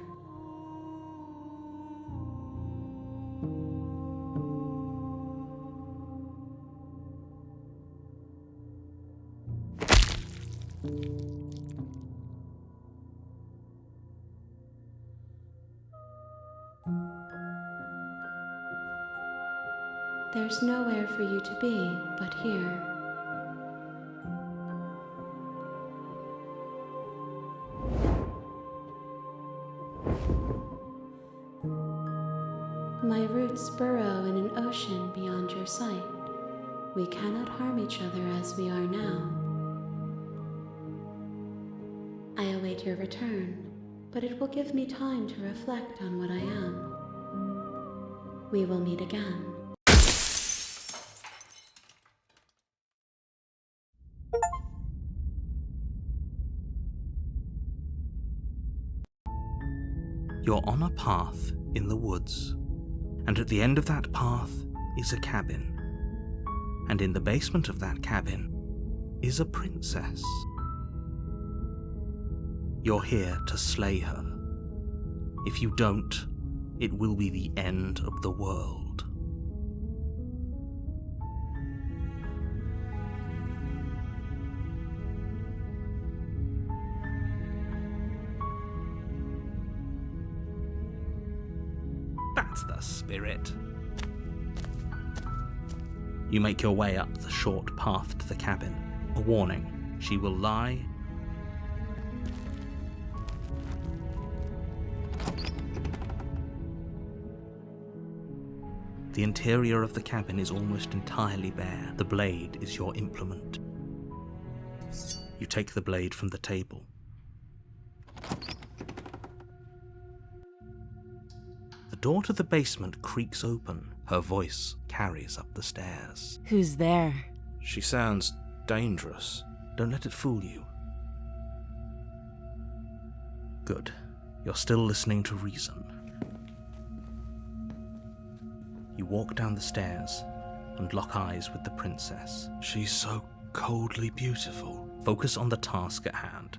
There's nowhere for you to be but here. My roots burrow in an ocean beyond your sight. We cannot harm each other as we are now. I await your return, but it will give me time to reflect on what I am. We will meet again. You're on a path in the woods, and at the end of that path is a cabin. And in the basement of that cabin is a princess. You're here to slay her. If you don't, it will be the end of the world. That's the spirit. You make your way up the short path to the cabin. A warning, she will lie. The interior of the cabin is almost entirely bare. The blade is your implement. You take the blade from the table. The door to the basement creaks open. Her voice carries up the stairs. Who's there? She sounds dangerous. Don't let it fool you. Good. You're still listening to reason. You walk down the stairs and lock eyes with the princess. She's so coldly beautiful. Focus on the task at hand.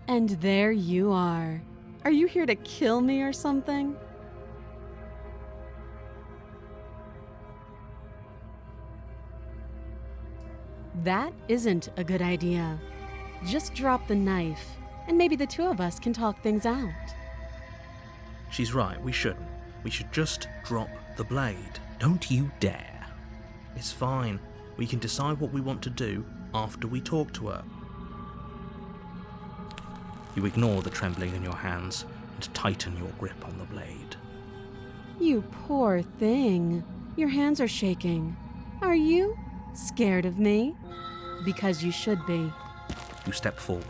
And there you are. Are you here to kill me or something? That isn't a good idea. Just drop the knife, and maybe the two of us can talk things out. She's right, we shouldn't. We should just drop the blade. Don't you dare. It's fine. We can decide what we want to do after we talk to her. You ignore the trembling in your hands and tighten your grip on the blade. You poor thing. Your hands are shaking. Are you scared of me? Because you should be. You step forward,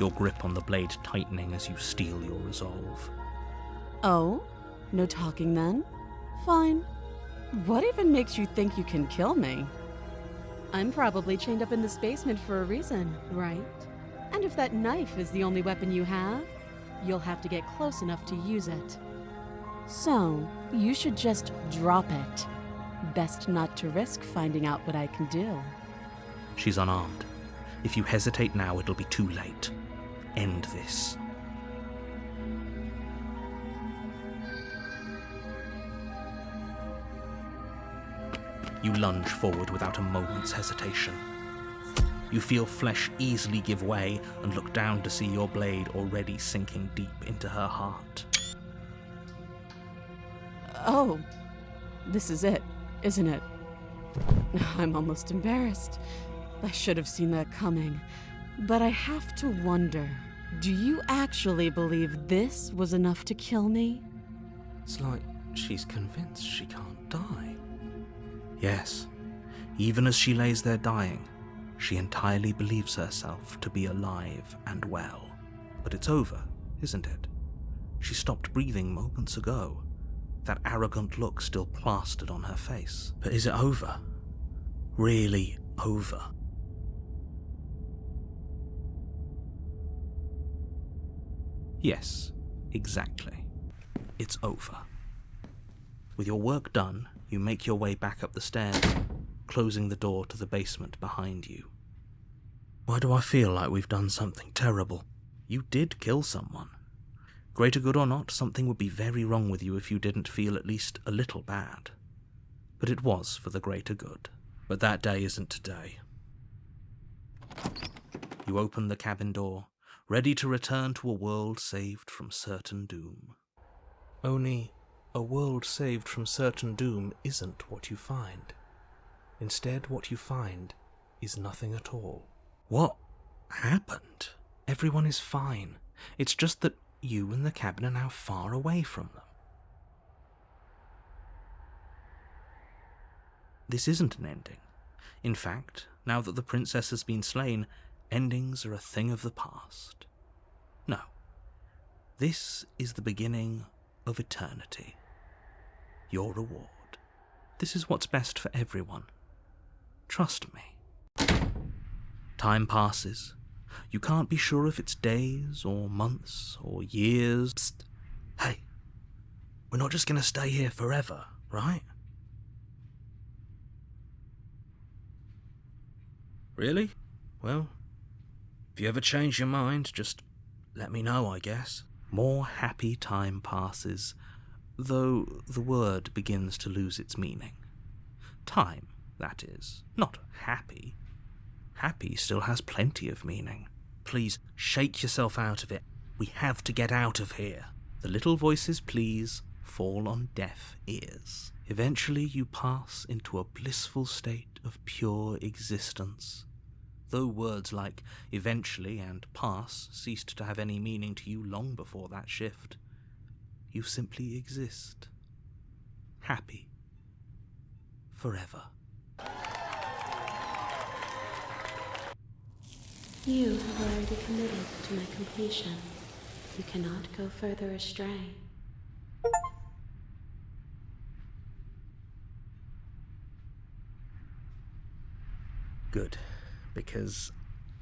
your grip on the blade tightening as you steel your resolve. Oh? No talking then? Fine. What even makes you think you can kill me? I'm probably chained up in this basement for a reason, right? And if that knife is the only weapon you have, you'll have to get close enough to use it. So, you should just drop it. Best not to risk finding out what I can do. She's unarmed. If you hesitate now, it'll be too late. End this. You lunge forward without a moment's hesitation. You feel flesh easily give way and look down to see your blade already sinking deep into her heart. Oh, this is it, isn't it? I'm almost embarrassed. I should have seen that coming. But I have to wonder, do you actually believe this was enough to kill me? It's like she's convinced she can't die. Yes, even as she lays there dying, she entirely believes herself to be alive and well. But it's over, isn't it? She stopped breathing moments ago, that arrogant look still plastered on her face. But is it over? Really over? Yes, exactly. It's over. With your work done, you make your way back up the stairs, closing the door to the basement behind you. Why do I feel like we've done something terrible? You did kill someone. Greater good or not, something would be very wrong with you if you didn't feel at least a little bad. But it was for the greater good. But that day isn't today. You open the cabin door, ready to return to a world saved from certain doom. Only, a world saved from certain doom isn't what you find. Instead, what you find is nothing at all. What happened? Everyone is fine. It's just that you and the cabin are now far away from them. This isn't an ending. In fact, now that the princess has been slain, endings are a thing of the past. No. This is the beginning of eternity. Your reward. This is what's best for everyone. Trust me. Time passes. You can't be sure if it's days or months or years. Psst. Hey, we're not just going to stay here forever, right? Really? Well, if you ever change your mind, just let me know, I guess. More happy time passes, though the word begins to lose its meaning. Time, that is, not happy. Happy still has plenty of meaning. Please, shake yourself out of it. We have to get out of here. The little voices, please, fall on deaf ears. Eventually you pass into a blissful state of pure existence. Though words like eventually and pass ceased to have any meaning to you long before that shift, you simply exist. Happy. Forever. You have already committed to my completion. You cannot go further astray. Good, because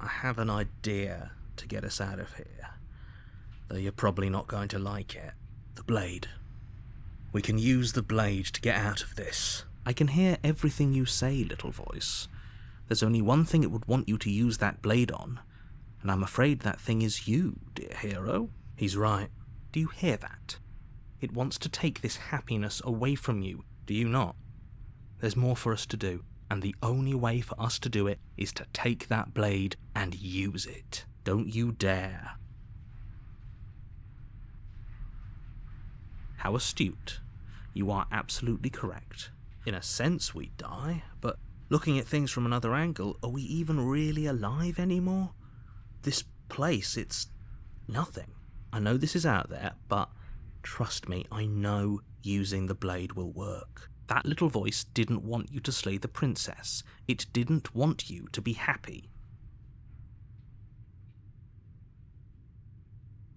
I have an idea to get us out of here. Though you're probably not going to like it. The blade. We can use the blade to get out of this. I can hear everything you say, little voice. There's only one thing it would want you to use that blade on, and I'm afraid that thing is you, dear hero. He's right. Do you hear that? It wants to take this happiness away from you, do you not? There's more for us to do, and the only way for us to do it is to take that blade and use it. Don't you dare. How astute. You are absolutely correct. In a sense, we die, but looking at things from another angle, are we even really alive anymore? This place, it's nothing. I know this is out there, but trust me, I know using the blade will work. That little voice didn't want you to slay the princess. It didn't want you to be happy.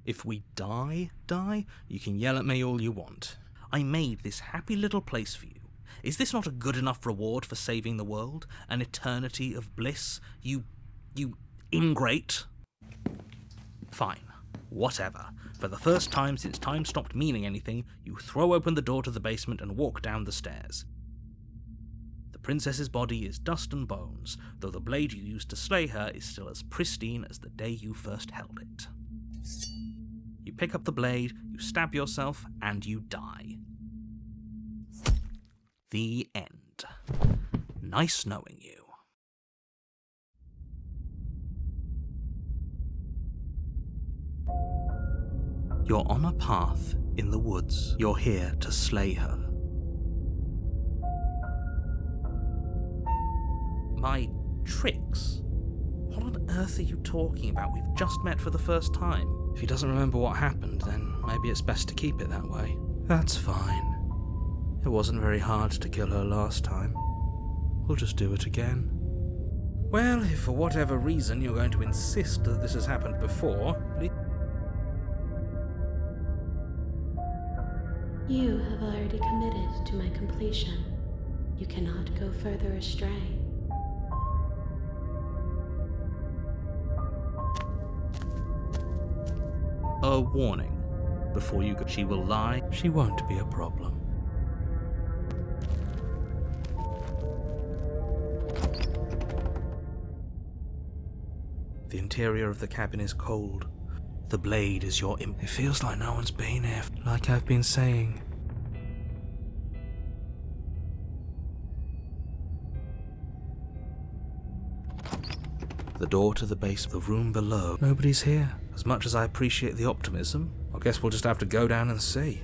If we die, you can yell at me all you want. I made this happy little place for you. Is this not a good enough reward for saving the world? An eternity of bliss? You ingrate? Fine. Whatever. For the first time since time stopped meaning anything, you throw open the door to the basement and walk down the stairs. The princess's body is dust and bones, though the blade you used to slay her is still as pristine as the day you first held it. You pick up the blade, you stab yourself, and you die. The end. Nice knowing you. You're on a path in the woods. You're here to slay her. My tricks? What on earth are you talking about? We've just met for the first time. If he doesn't remember what happened, then maybe it's best to keep it that way. That's fine. It wasn't very hard to kill her last time. We'll just do it again. Well, if for whatever reason you're going to insist that this has happened before, please... You have already committed to my completion. You cannot go further astray. A warning. Before you go, she will lie. She won't be a problem. The interior of the cabin is cold. The blade is your It feels like no one's been here, like I've been saying. The door to the base of the room below. Nobody's here. As much as I appreciate the optimism, I guess we'll just have to go down and see.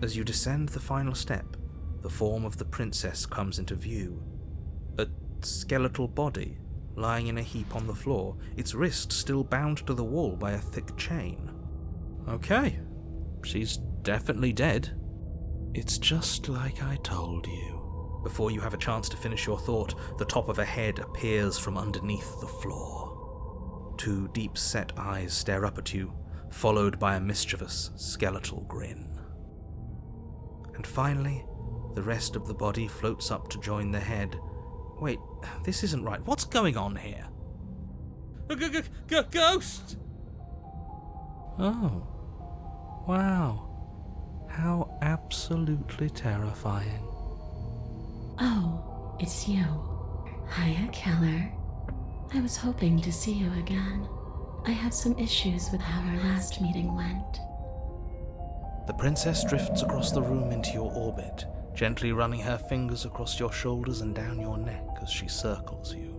As you descend the final step, the form of the princess comes into view. A skeletal body, lying in a heap on the floor, its wrist still bound to the wall by a thick chain. Okay, she's definitely dead. It's just like I told you. Before you have a chance to finish your thought, the top of a head appears from underneath the floor. Two deep-set eyes stare up at you, followed by a mischievous, skeletal grin. And finally, the rest of the body floats up to join the head. Wait, this isn't right. What's going on here? Ghost! Oh. Wow. How absolutely terrifying. Oh, it's you. Hiya, Keller. I was hoping to see you again. I have some issues with how our last meeting went. The princess drifts across the room into your orbit, gently running her fingers across your shoulders and down your neck as she circles you.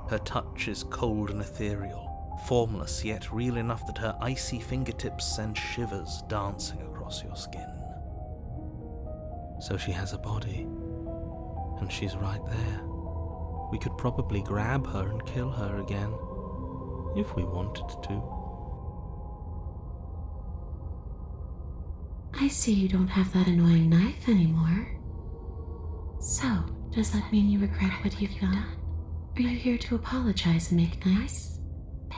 Her touch is cold and ethereal, formless yet real enough that her icy fingertips send shivers dancing across your skin. So she has a body, and she's right there. We could probably grab her and kill her again, if we wanted to. I see you don't have that annoying knife anymore. So, does that mean you regret what you've done? Are you here to apologize and make nice?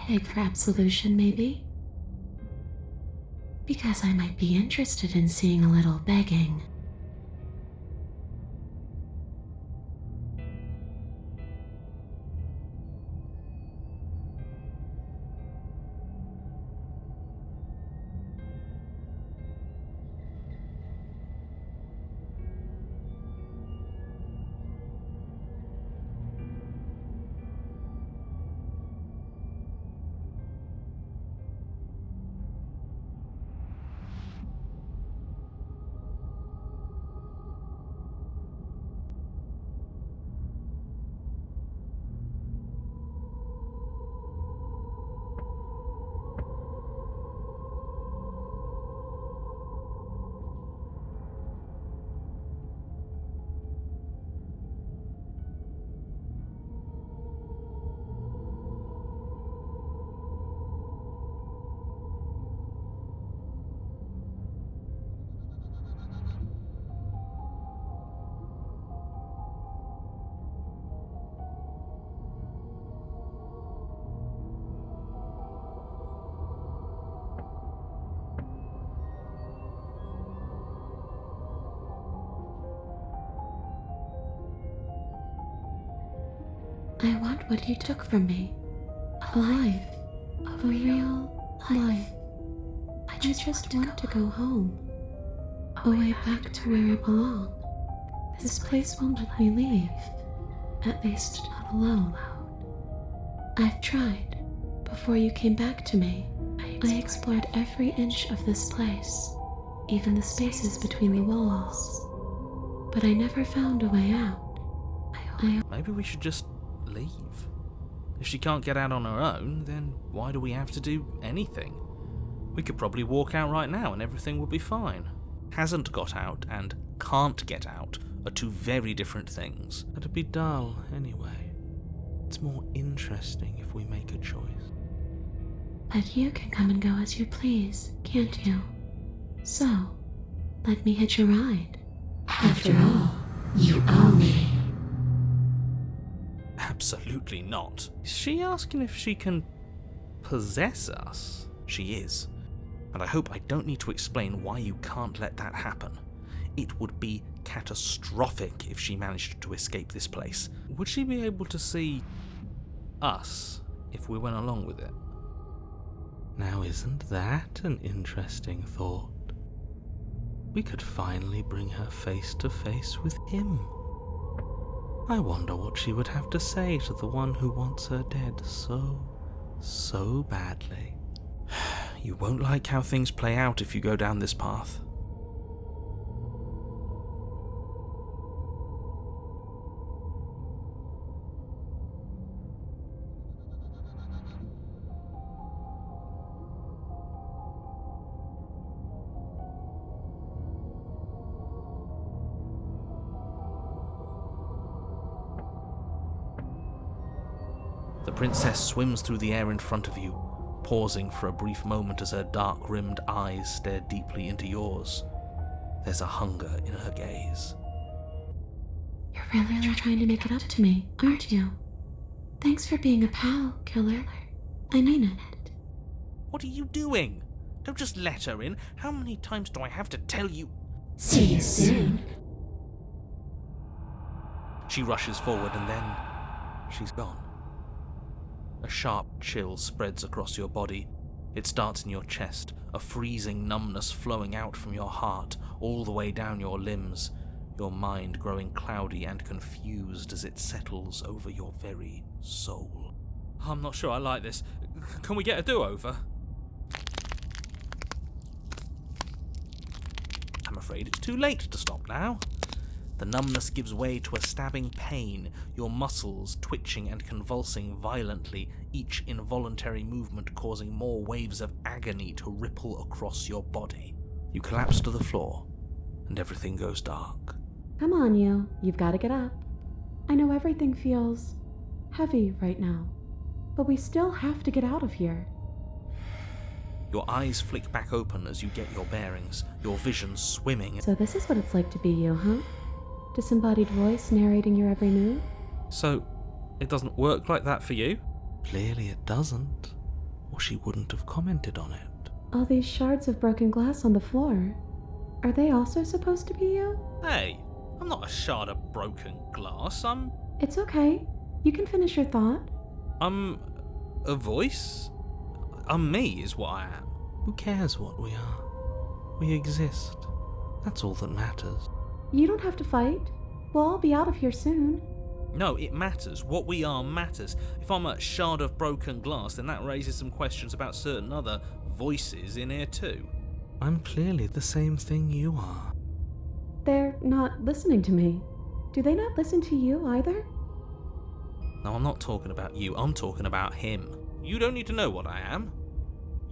Beg for absolution, maybe? Because I might be interested in seeing a little begging. I want what you took from me. A life. A real life. I just want to go home. Away back to where I belong. This place won't let me leave. At least not alone. I've tried. Before you came back to me, I explored every inch of this place, even the spaces between the walls. But I never found a way out. Maybe we should just leave. If she can't get out on her own, then why do we have to do anything? We could probably walk out right now and everything would be fine. Hasn't got out and can't get out are two very different things. It'd be dull anyway. It's more interesting if we make a choice. But you can come and go as you please, can't you? So, let me hitch a ride. After all, you owe me. Absolutely not. Is she asking if she can possess us? She is. And I hope I don't need to explain why you can't let that happen. It would be catastrophic if she managed to escape this place. Would she be able to see us if we went along with it? Now isn't that an interesting thought? We could finally bring her face to face with him. I wonder what she would have to say to the one who wants her dead so badly. You won't like how things play out if you go down this path. The princess swims through the air in front of you, pausing for a brief moment as her dark-rimmed eyes stare deeply into yours. There's a hunger in her gaze. You're really trying to make it up to me, aren't you? Thanks for being a pal, killer. I mean it. What are you doing? Don't just let her in. How many times do I have to tell you? See you soon. She rushes forward and then she's gone. A sharp chill spreads across your body. It starts in your chest, a freezing numbness flowing out from your heart, all the way down your limbs, your mind growing cloudy and confused as it settles over your very soul. I'm not sure I like this. Can we get a do-over? I'm afraid it's too late to stop now. The numbness gives way to a stabbing pain, your muscles twitching and convulsing violently, each involuntary movement causing more waves of agony to ripple across your body. You collapse to the floor, and everything goes dark. Come on, you've got to get up. I know everything feels heavy right now, but we still have to get out of here. Your eyes flick back open as you get your bearings, your vision swimming. So this is what it's like to be you, huh? Disembodied voice narrating your every move? So, it doesn't work like that for you? Clearly it doesn't, or she wouldn't have commented on it. All these shards of broken glass on the floor, are they also supposed to be you? Hey, I'm not a shard of broken glass, It's okay. You can finish your thought. I'm a voice? I'm me is what I am. Who cares what we are? We exist. That's all that matters. You don't have to fight. We'll all be out of here soon. No, it matters. What we are matters. If I'm a shard of broken glass, then that raises some questions about certain other voices in here too. I'm clearly the same thing you are. They're not listening to me. Do they not listen to you either? No, I'm not talking about you. I'm talking about him. You don't need to know what I am.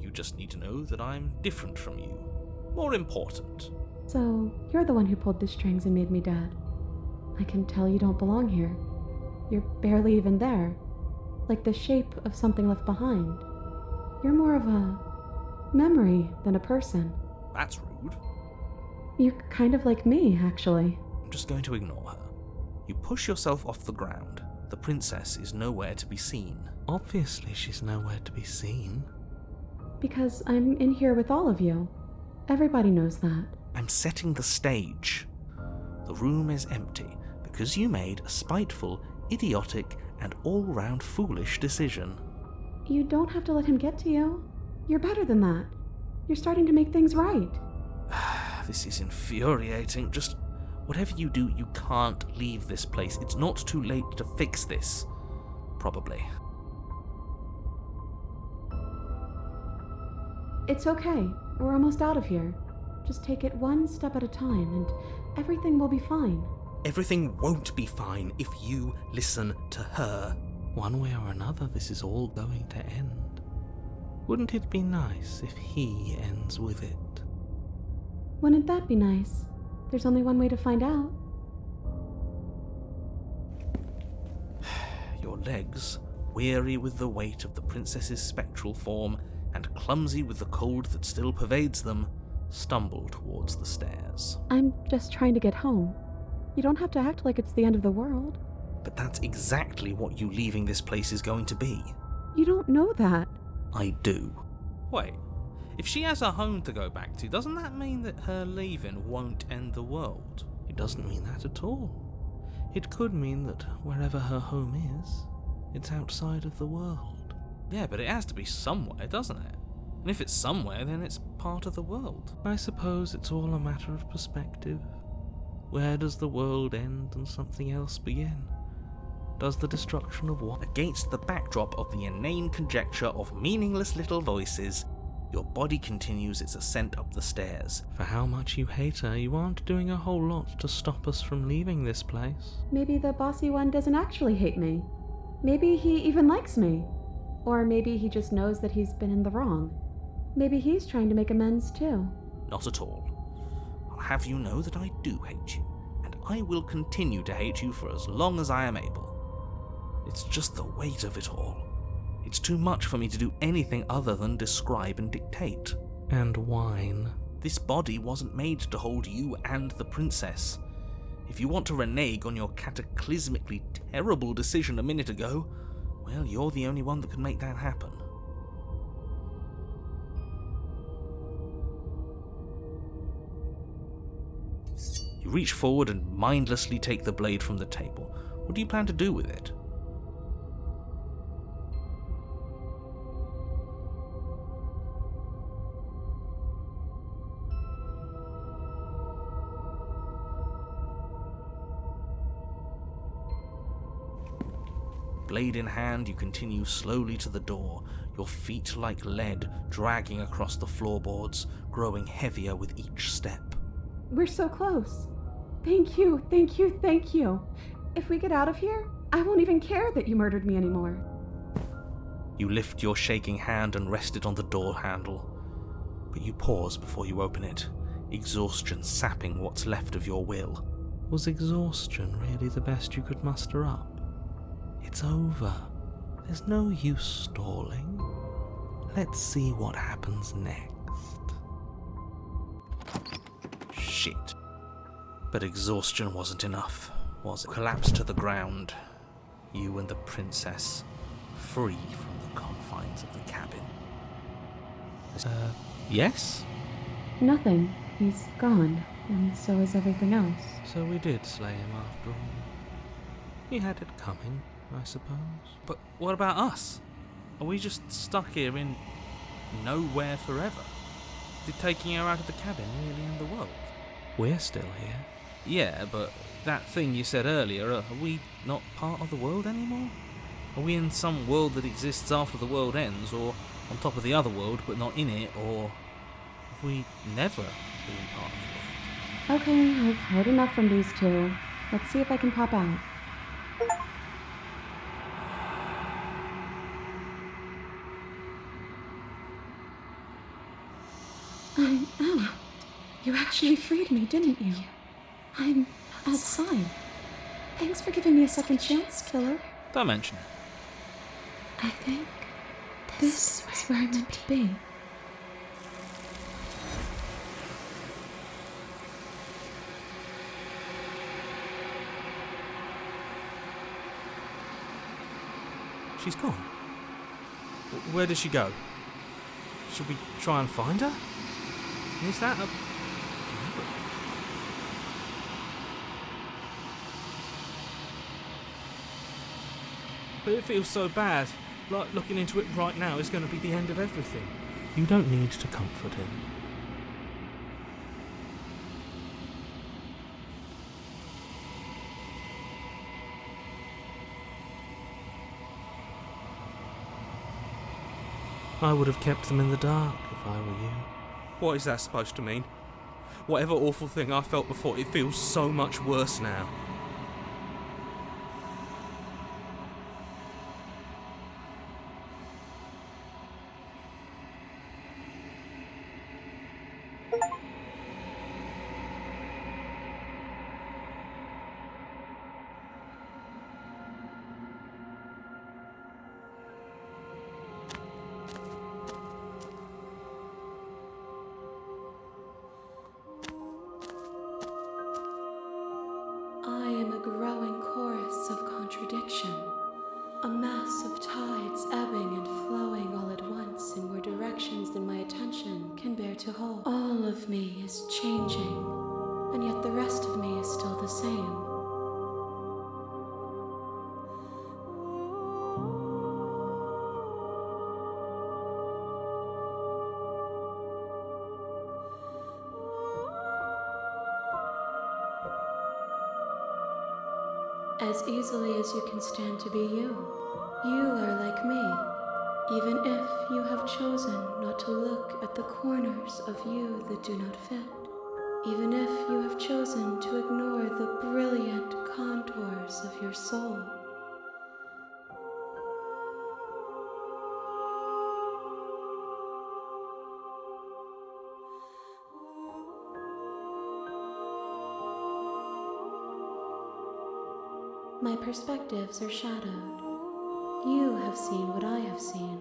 You just need to know that I'm different from you. More important. So, you're the one who pulled the strings and made me dead. I can tell you don't belong here. You're barely even there. Like the shape of something left behind. You're more of a memory than a person. That's rude. You're kind of like me, actually. I'm just going to ignore her. You push yourself off the ground. The princess is nowhere to be seen. Obviously she's nowhere to be seen. Because I'm in here with all of you. Everybody knows that. I'm setting the stage. The room is empty because you made a spiteful, idiotic, and all-round foolish decision. You don't have to let him get to you. You're better than that. You're starting to make things right. This is infuriating. Just whatever you do, you can't leave this place. It's not too late to fix this. Probably. It's okay. We're almost out of here. Just take it one step at a time, and everything will be fine. Everything won't be fine if you listen to her. One way or another, this is all going to end. Wouldn't it be nice if he ends with it? Wouldn't that be nice? There's only one way to find out. Your legs, weary with the weight of the princess's spectral form and clumsy with the cold that still pervades them, stumble towards the stairs. I'm just trying to get home. You don't have to act like it's the end of the world. But that's exactly what you leaving this place is going to be. You don't know that. I do. Wait, if she has a home to go back to, doesn't that mean that her leaving won't end the world? It doesn't mean that at all. It could mean that wherever her home is, it's outside of the world. Yeah, but it has to be somewhere, doesn't it? And if it's somewhere, then it's part of the world. I suppose it's all a matter of perspective. Where does the world end and something else begin? Does the destruction of what? Against the backdrop of the inane conjecture of meaningless little voices, your body continues its ascent up the stairs. For how much you hate her, you aren't doing a whole lot to stop us from leaving this place. Maybe the bossy one doesn't actually hate me. Maybe he even likes me. Or maybe he just knows that he's been in the wrong. Maybe he's trying to make amends too. Not at all. I'll have you know that I do hate you, and I will continue to hate you for as long as I am able. It's just the weight of it all. It's too much for me to do anything other than describe and dictate. And whine. This body wasn't made to hold you and the princess. If you want to renege on your cataclysmically terrible decision a minute ago, well, you're the only one that can make that happen. You reach forward and mindlessly take the blade from the table. What do you plan to do with it? Blade in hand, you continue slowly to the door, your feet like lead dragging across the floorboards, growing heavier with each step. We're so close. Thank you, thank you, thank you. If we get out of here, I won't even care that you murdered me anymore. You lift your shaking hand and rest it on the door handle, but you pause before you open it, exhaustion sapping what's left of your will. Was exhaustion really the best you could muster up? It's over. There's no use stalling. Let's see what happens next. Shit. But exhaustion wasn't enough, was it? Collapsed to the ground. You and the princess, free from the confines of the cabin. Yes? Nothing. He's gone, and so is everything else. So we did slay him after all. He had it coming, I suppose. But what about us? Are we just stuck here in nowhere forever? Did taking her out of the cabin really end the world? We're still here. Yeah, but that thing you said earlier, are we not part of the world anymore? Are we in some world that exists after the world ends, or on top of the other world but not in it, or have we never been part of the world? Okay, I've heard enough from these two. Let's see if I can pop out. I'm out. You actually freed me, didn't you? I'm outside. Thanks for giving me a second chance, killer. Don't mention it. I think this is where I'm meant to be. She's gone. Where did she go? Should we try and find her? Is that a... But it feels so bad. Like looking into it right now is going to be the end of everything. You don't need to comfort him. I would have kept them in the dark if I were you. What is that supposed to mean? Whatever awful thing I felt before, it feels so much worse now. I am a growing chorus of contradiction, a mass of tides ebbing and flowing all at once in more directions than my attention can bear to hold. All of me is changing, and yet the rest of me is still the same. As easily as you can stand to be you. You are like me, even if you have chosen not to look at the corners of you that do not fit, even if you have chosen to ignore the brilliant contours of your soul. My perspectives are shadowed. You have seen what I have seen,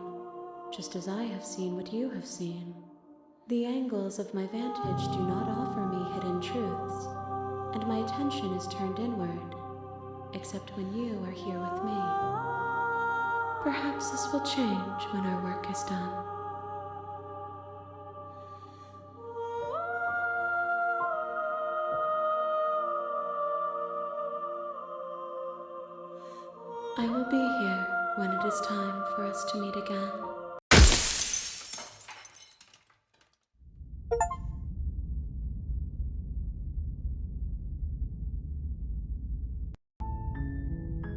just as I have seen what you have seen. The angles of my vantage do not offer me hidden truths, and my attention is turned inward, except when you are here with me. Perhaps this will change when our work is done. I will be here when it is time for us to meet again.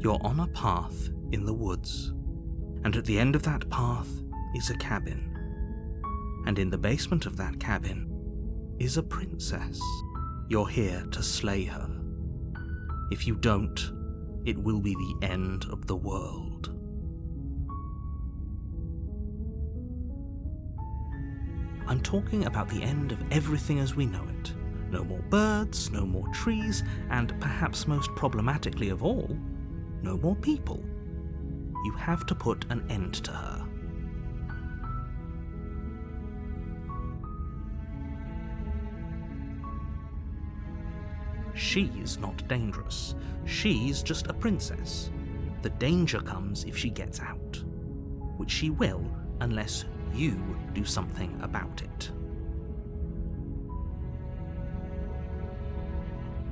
You're on a path in the woods, and at the end of that path is a cabin. And in the basement of that cabin is a princess. You're here to slay her. If you don't, it will be the end of the world. I'm talking about the end of everything as we know it. No more birds, no more trees, and perhaps most problematically of all, no more people. You have to put an end to her. She's not dangerous. She's just a princess. The danger comes if she gets out, which she will unless you do something about it.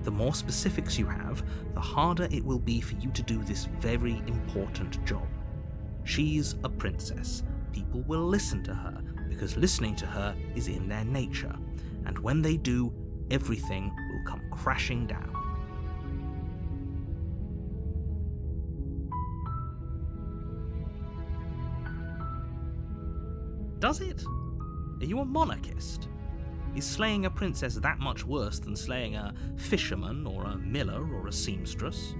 The more specifics you have, the harder it will be for you to do this very important job. She's a princess. People will listen to her because listening to her is in their nature, and when they do, everything will come crashing down. Does it? Are you a monarchist? Is slaying a princess that much worse than slaying a fisherman or a miller or a seamstress?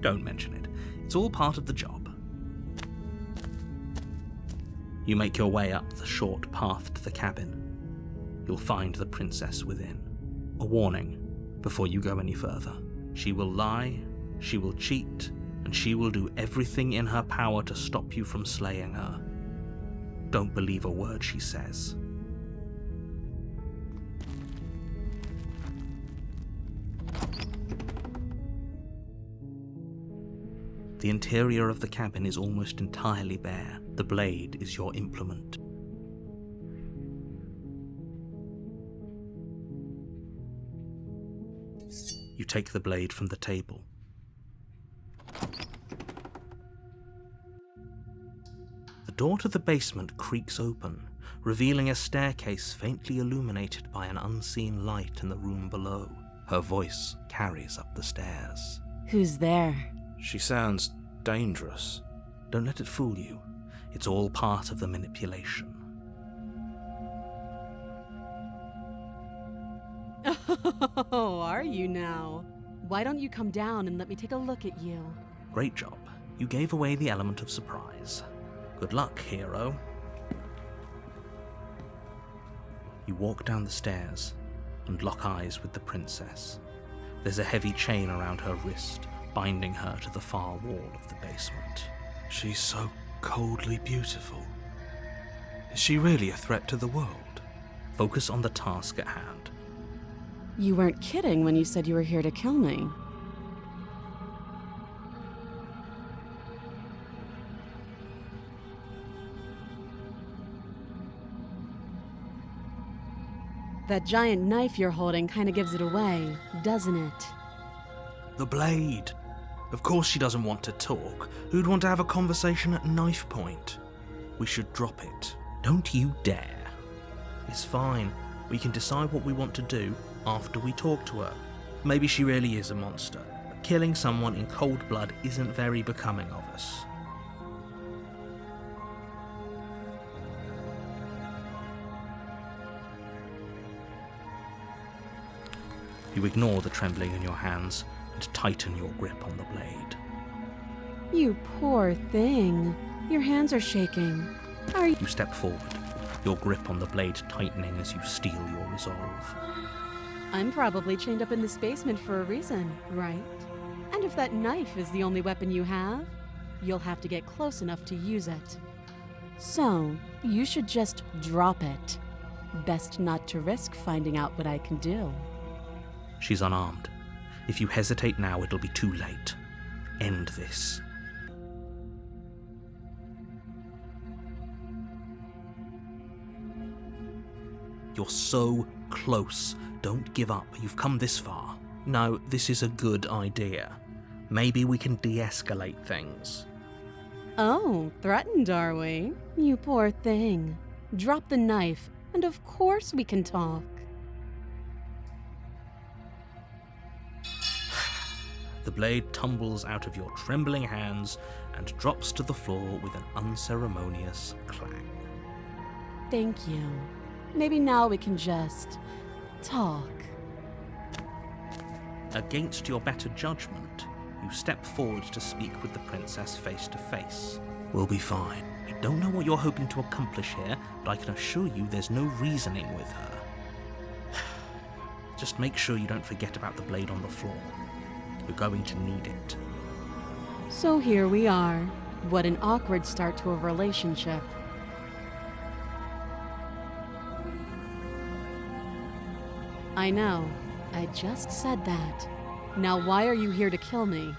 Don't mention it. It's all part of the job. You make your way up the short path to the cabin. You'll find the princess within. A warning before you go any further. She will lie, she will cheat, and she will do everything in her power to stop you from slaying her. Don't believe a word she says. The interior of the cabin is almost entirely bare. The blade is your implement. You take the blade from the table. The door to the basement creaks open, revealing a staircase faintly illuminated by an unseen light in the room below. Her voice carries up the stairs. Who's there? She sounds dangerous. Don't let it fool you. It's all part of the manipulation. Oh, are you now? Why don't you come down and let me take a look at you? Great job. You gave away the element of surprise. Good luck, hero. You walk down the stairs and lock eyes with the princess. There's a heavy chain around her wrist, binding her to the far wall of the basement. She's so coldly beautiful. Is she really a threat to the world? Focus on the task at hand. You weren't kidding when you said you were here to kill me. That giant knife you're holding kind of gives it away, doesn't it? The blade. Of course she doesn't want to talk. Who'd want to have a conversation at knife point? We should drop it. Don't you dare. It's fine. We can decide what we want to do after we talk to her. Maybe she really is a monster. Killing someone in cold blood isn't very becoming of us. You ignore the trembling in your hands and tighten your grip on the blade. You poor thing. Your hands are shaking. Are you... You step forward, your grip on the blade tightening as you steel your resolve. I'm probably chained up in this basement for a reason, right? And if that knife is the only weapon you have, you'll have to get close enough to use it. So, you should just drop it. Best not to risk finding out what I can do. She's unarmed. If you hesitate now, it'll be too late. End this. You're so close. Don't give up. You've come this far. No, this is a good idea. Maybe we can de-escalate things. Oh, threatened, are we? You poor thing. Drop the knife, and of course we can talk. The blade tumbles out of your trembling hands and drops to the floor with an unceremonious clang. Thank you. Maybe now we can just... talk. Against your better judgment, you step forward to speak with the princess face to face. We'll be fine. I don't know what you're hoping to accomplish here, but I can assure you there's no reasoning with her. Just make sure you don't forget about the blade on the floor. You're going to need it. So here we are. What an awkward start to a relationship. I know. I just said that. Now why are you here to kill me?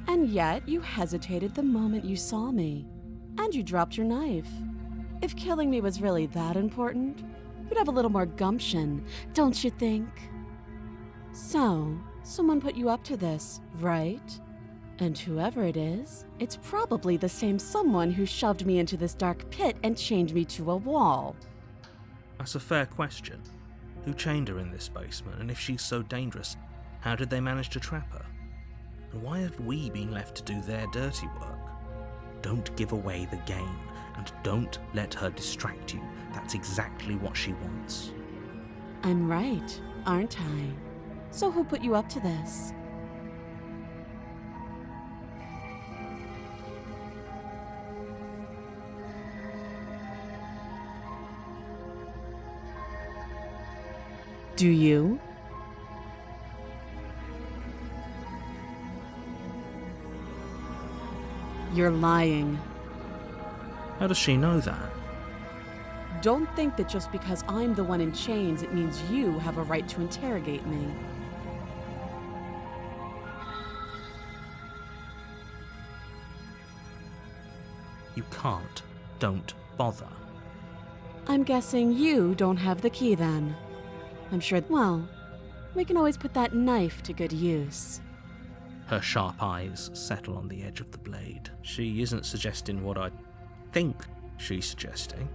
And yet you hesitated the moment you saw me. And you dropped your knife. If killing me was really that important, you'd have a little more gumption, don't you think? So, someone put you up to this, right? And whoever it is, it's probably the same someone who shoved me into this dark pit and chained me to a wall. That's a fair question. Who chained her in this basement, and if she's so dangerous, how did they manage to trap her? And why have we been left to do their dirty work? Don't give away the game, and don't let her distract you. That's exactly what she wants. I'm right, aren't I? So who put you up to this? Do you? You're lying. How does she know that? Don't think that just because I'm the one in chains, it means you have a right to interrogate me. You can't. Don't bother. I'm guessing you don't have the key then. I'm sure, well, we can always put that knife to good use. Her sharp eyes settle on the edge of the blade. She isn't suggesting what I think she's suggesting.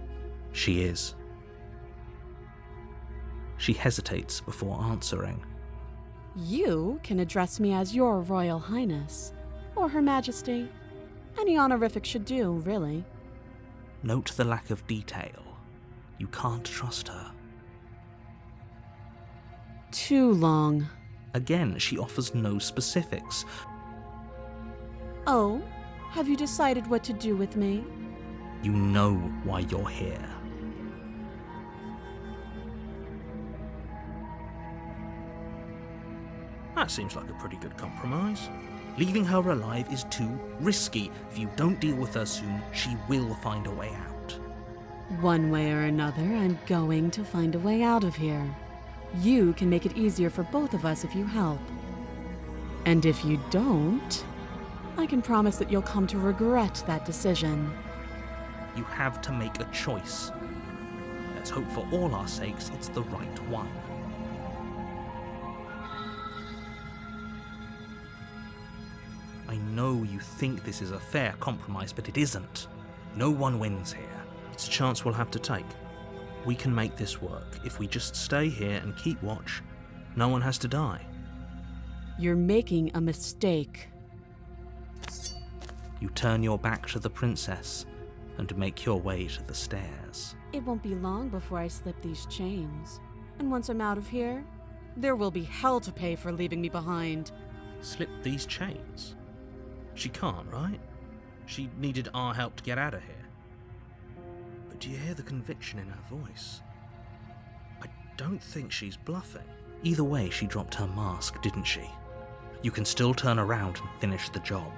She is. She hesitates before answering. You can address me as Your Royal Highness, or Her Majesty. Any honorific should do, really. Note the lack of detail. You can't trust her. Too long. Again, she offers no specifics. Oh, have you decided what to do with me? You know why you're here. That seems like a pretty good compromise. Leaving her alive is too risky. If you don't deal with her soon, she will find a way out. One way or another, I'm going to find a way out of here. You can make it easier for both of us if you help. And if you don't, I can promise that you'll come to regret that decision. You have to make a choice. Let's hope for all our sakes it's the right one. I know you think this is a fair compromise, but it isn't. No one wins here. It's a chance we'll have to take. We can make this work. If we just stay here and keep watch, no one has to die. You're making a mistake. You turn your back to the princess and make your way to the stairs. It won't be long before I slip these chains. And once I'm out of here, there will be hell to pay for leaving me behind. Slip these chains? She can't, right? She needed our help to get out of here. But do you hear the conviction in her voice? I don't think she's bluffing. Either way, she dropped her mask, didn't she? You can still turn around and finish the job.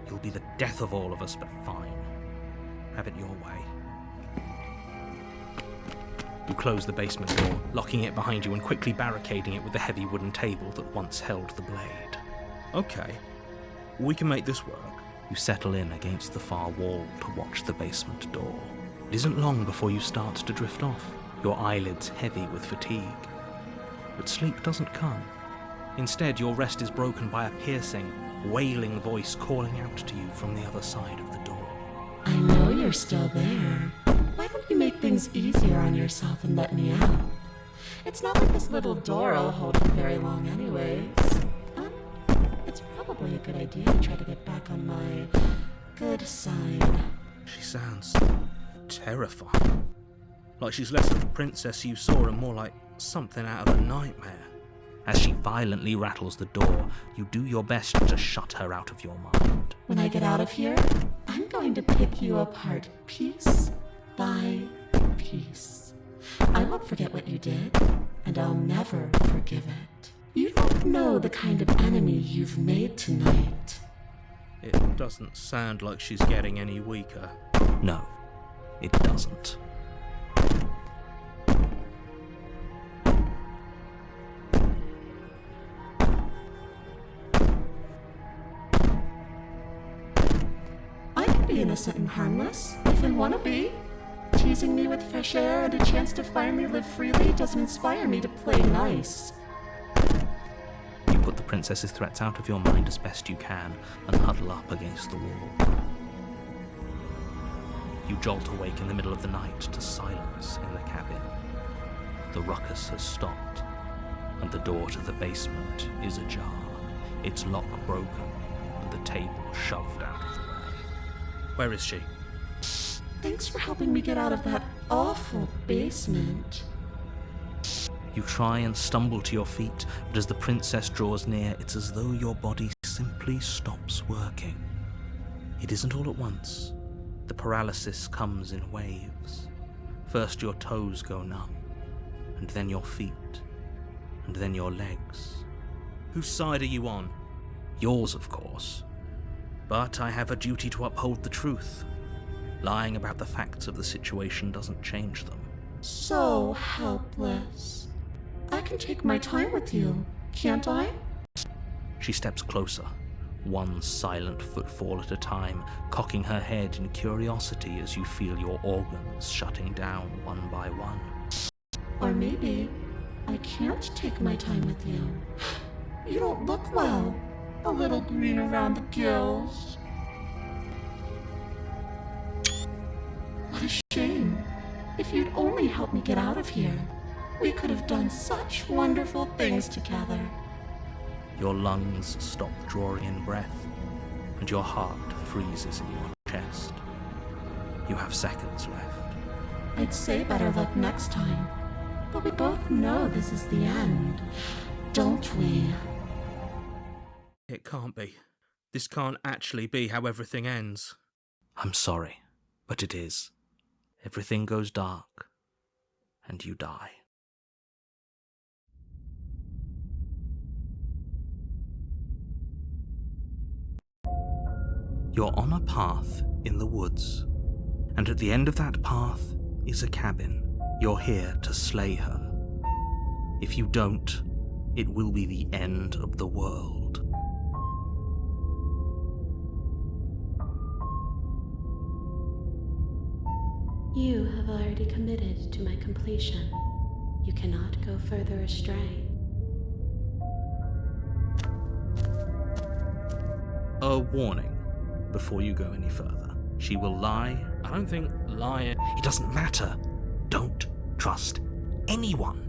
You'll be the death of all of us, but fine. Have it your way. You close the basement door, locking it behind you and quickly barricading it with the heavy wooden table that once held the blade. Okay, we can make this work. You settle in against the far wall to watch the basement door. It isn't long before you start to drift off, your eyelids heavy with fatigue. But sleep doesn't come. Instead, your rest is broken by a piercing, wailing voice calling out to you from the other side of the door. I know you're still there. Why don't you make things easier on yourself and let me out? It's not like this little door will hold you very long anyways. It's probably a good idea to try to get back on my good side. She sounds terrifying. Like she's less of the princess you saw and more like something out of a nightmare. As she violently rattles the door, you do your best to shut her out of your mind. When I get out of here, I'm going to pick you apart piece by piece. I won't forget what you did, and I'll never forgive it. You don't know the kind of enemy you've made tonight. It doesn't sound like she's getting any weaker. No, it doesn't. I can be innocent and harmless, if I want to be. Teasing me with fresh air and a chance to finally live freely doesn't inspire me to play nice. You put the princess's threats out of your mind as best you can and huddle up against the wall. You jolt awake in the middle of the night to silence in the cabin. The ruckus has stopped, and the door to the basement is ajar, its lock broken, and the table shoved out of the way. Where is she? Thanks for helping me get out of that awful basement. You try and stumble to your feet, but as the princess draws near, it's as though your body simply stops working. It isn't all at once. The paralysis comes in waves. First your toes go numb, and then your feet, and then your legs. Whose side are you on? Yours, of course. But I have a duty to uphold the truth. Lying about the facts of the situation doesn't change them. So helpless. I can take my time with you, can't I? She steps closer, one silent footfall at a time, cocking her head in curiosity as you feel your organs shutting down one by one. Or maybe I can't take my time with you. You don't look well. A little green around the gills. What a shame. If you'd only helped me get out of here, we could have done such wonderful things together. Your lungs stop drawing in breath, and your heart freezes in your chest. You have seconds left. I'd say better luck next time, but we both know this is the end, don't we? It can't be. This can't actually be how everything ends. I'm sorry, but it is. Everything goes dark, and you die. You're on a path in the woods, and at the end of that path is a cabin. You're here to slay her. If you don't, it will be the end of the world. You have already committed to my completion. You cannot go further astray. A warning before you go any further. She will lie. I don't think lying... It doesn't matter. Don't trust anyone.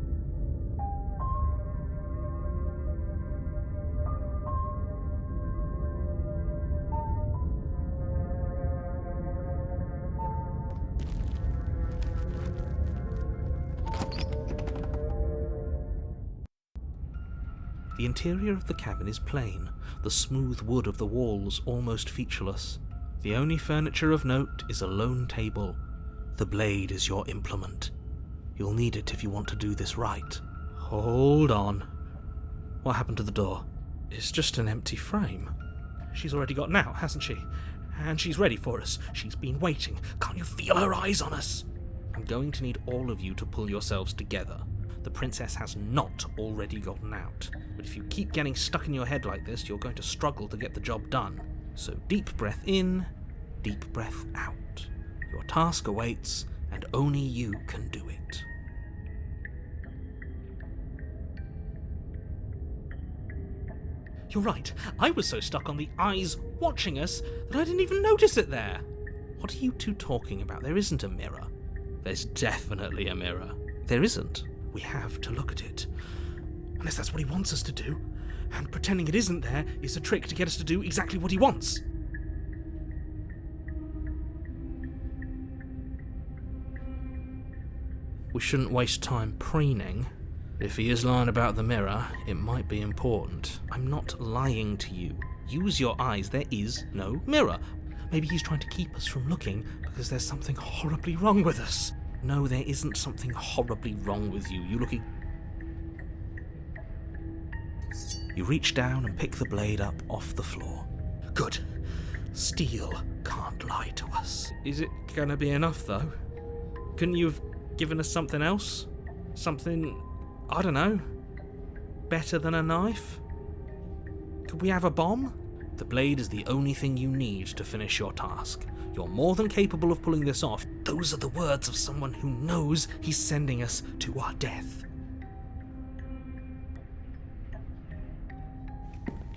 The interior of the cabin is plain, the smooth wood of the walls almost featureless. The only furniture of note is a lone table. The blade is your implement. You'll need it if you want to do this right. Hold on. What happened to the door? It's just an empty frame. She's already gotten out, hasn't she? And she's ready for us. She's been waiting. Can't you feel her eyes on us? I'm going to need all of you to pull yourselves together. The princess has not already gotten out. But if you keep getting stuck in your head like this, you're going to struggle to get the job done. So deep breath in, deep breath out. Your task awaits, and only you can do it. You're right. I was so stuck on the eyes watching us that I didn't even notice it there. What are you two talking about? There isn't a mirror. There's definitely a mirror. There isn't. We have to look at it. Unless that's what he wants us to do. And pretending it isn't there is a trick to get us to do exactly what he wants. We shouldn't waste time preening. If he is lying about the mirror, it might be important. I'm not lying to you. Use your eyes. There is no mirror. Maybe he's trying to keep us from looking because there's something horribly wrong with us. No, there isn't something horribly wrong with you. You reach down and pick the blade up off the floor. Good. Steel can't lie to us. Is it gonna be enough, though? Couldn't you have given us something else? Something, I don't know, better than a knife? Could we have a bomb? The blade is the only thing you need to finish your task. You're more than capable of pulling this off. Those are the words of someone who knows he's sending us to our death.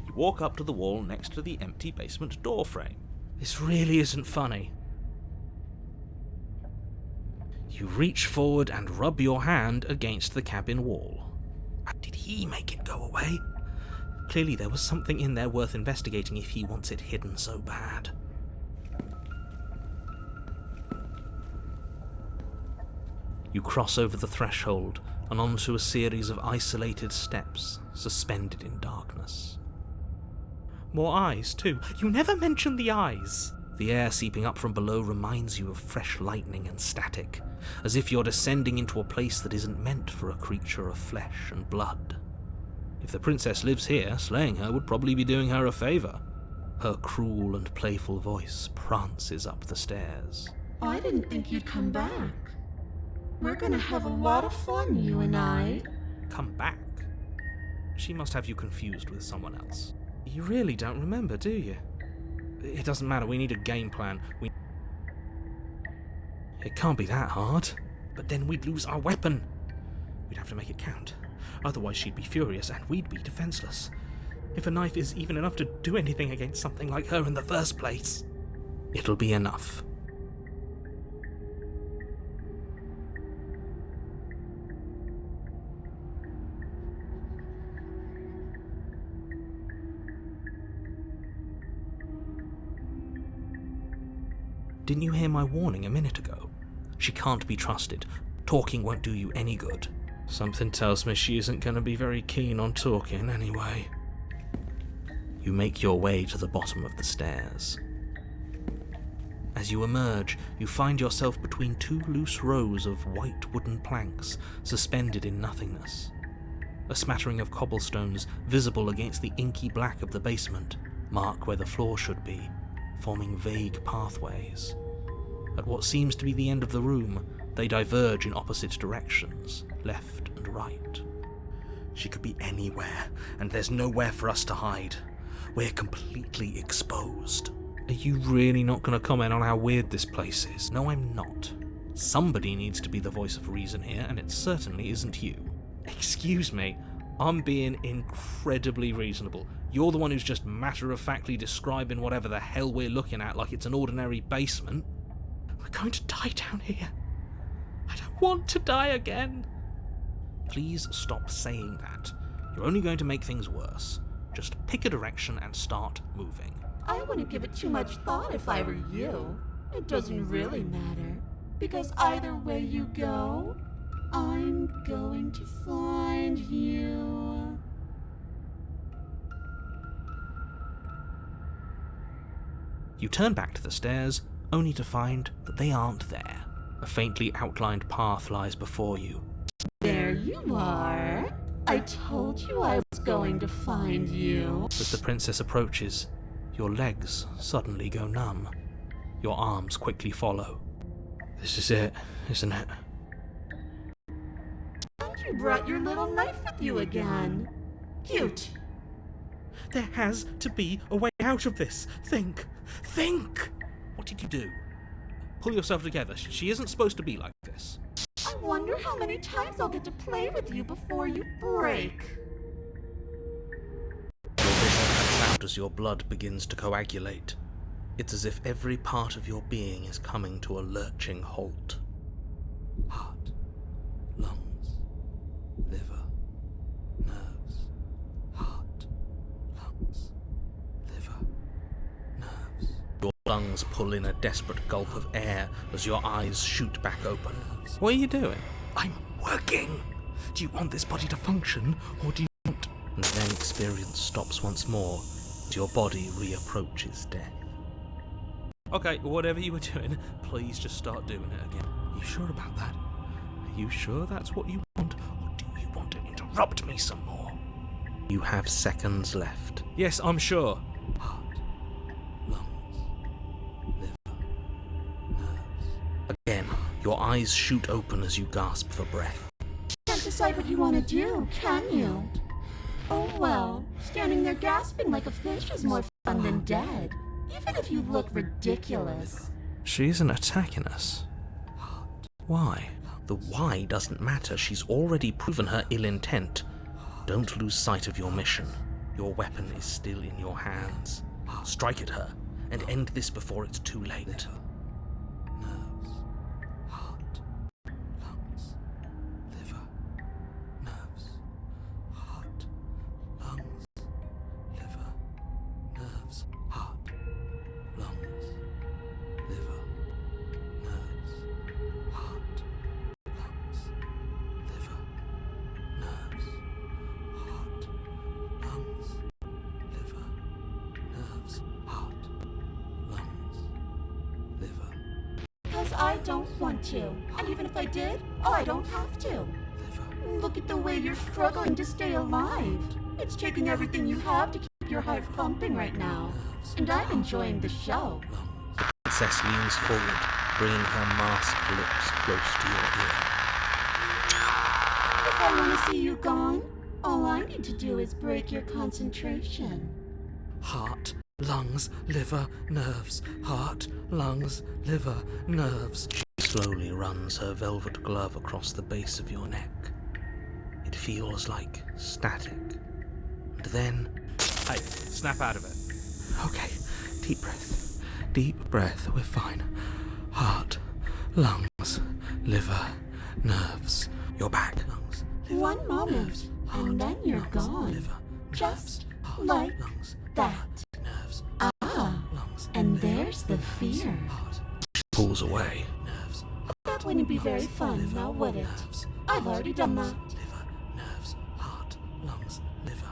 You walk up to the wall next to the empty basement door frame. This really isn't funny. You reach forward and rub your hand against the cabin wall. Did he make it go away? Clearly there was something in there worth investigating if he wants it hidden so bad. You cross over the threshold and onto a series of isolated steps, suspended in darkness. More eyes, too. You never mention the eyes. The air seeping up from below reminds you of fresh lightning and static, as if you're descending into a place that isn't meant for a creature of flesh and blood. If the princess lives here, slaying her would probably be doing her a favour. Her cruel and playful voice prances up the stairs. I didn't think you'd come back. We're gonna have a lot of fun, you and I. Come back? She must have you confused with someone else. You really don't remember, do you? It doesn't matter, we need a game plan. It can't be that hard. But then we'd lose our weapon. We'd have to make it count. Otherwise she'd be furious and we'd be defenseless. If a knife is even enough to do anything against something like her in the first place, it'll be enough. Didn't you hear my warning a minute ago? She can't be trusted. Talking won't do you any good. Something tells me she isn't going to be very keen on talking anyway. You make your way to the bottom of the stairs. As you emerge, you find yourself between two loose rows of white wooden planks suspended in nothingness. A smattering of cobblestones visible against the inky black of the basement mark where the floor should be, forming vague pathways. At what seems to be the end of the room, they diverge in opposite directions, left and right. She could be anywhere, and there's nowhere for us to hide. We're completely exposed. Are you really not going to comment on how weird this place is? No, I'm not. Somebody needs to be the voice of reason here, and it certainly isn't you. Excuse me, I'm being incredibly reasonable. You're the one who's just matter-of-factly describing whatever the hell we're looking at like it's an ordinary basement. We're going to die down here. I don't want to die again. Please stop saying that. You're only going to make things worse. Just pick a direction and start moving. I wouldn't give it too much thought if I were you. It doesn't really matter, because either way you go, I'm going to find you. You turn back to the stairs, only to find that they aren't there. A faintly outlined path lies before you. There you are. I told you I was going to find you. As the princess approaches, your legs suddenly go numb. Your arms quickly follow. This is it, isn't it? And you brought your little knife with you again. Cute. There has to be a way out of this. Think! Think! What did you do? Pull yourself together. She isn't supposed to be like this. I wonder how many times I'll get to play with you before you break. Your vision cuts out as your blood begins to coagulate. It's as if every part of your being is coming to a lurching halt. Heart, lungs, liver, nerves. Heart, lungs, liver, nerves. Your lungs pull in a desperate gulp of air as your eyes shoot back open. What are you doing? I'm working! Do you want this body to function, or do you want... And then experience stops once more as your body reapproaches death. Okay, whatever you were doing, please just start doing it again. Are you sure about that? Are you sure that's what you want, or do you want to interrupt me some more? You have seconds left. Yes, I'm sure. Heart, lungs, liver, nerves. Again, your eyes shoot open as you gasp for breath. Can't decide what you want to do, can you? Oh well, standing there gasping like a fish is more fun than dead, even if you look ridiculous. She isn't attacking us. Why? The why doesn't matter. She's already proven her ill intent. Don't lose sight of your mission. Your weapon is still in your hands. Strike at her and end this before it's too late. Nerves, heart, lungs, liver, nerves, heart, lungs, liver, nerves, heart, lungs, liver, nerves, heart, lungs, liver, nerves, heart, lungs, liver, nerves, heart, lungs, liver. Because I don't want to, and even if I did, I don't have to. Look at the way you're struggling to stay alive. It's taking everything you have to keep your heart pumping right now, and I'm enjoying the show. The princess leans forward, bringing her masked lips close to your ear. If I want to see you gone, all I need to do is break your concentration. heart, lungs, liver, nerves, heart, lungs, liver, nerves. She slowly runs her velvet glove across the base of your neck. It feels like static. And then... Hey, snap out of it. Okay, deep breath. Deep breath, we're fine. Heart, lungs, liver, nerves. You're back. Lungs, liver, One moment, nerves, and then you're lungs, gone. liver, Just heart, like lungs, that. nerves, Ah, lungs, and liver, there's the fear. heart. She pulls away. Nerves, That wouldn't be very fun, now would it? nerves, I've already done that. liver, nerves, heart, lungs, liver,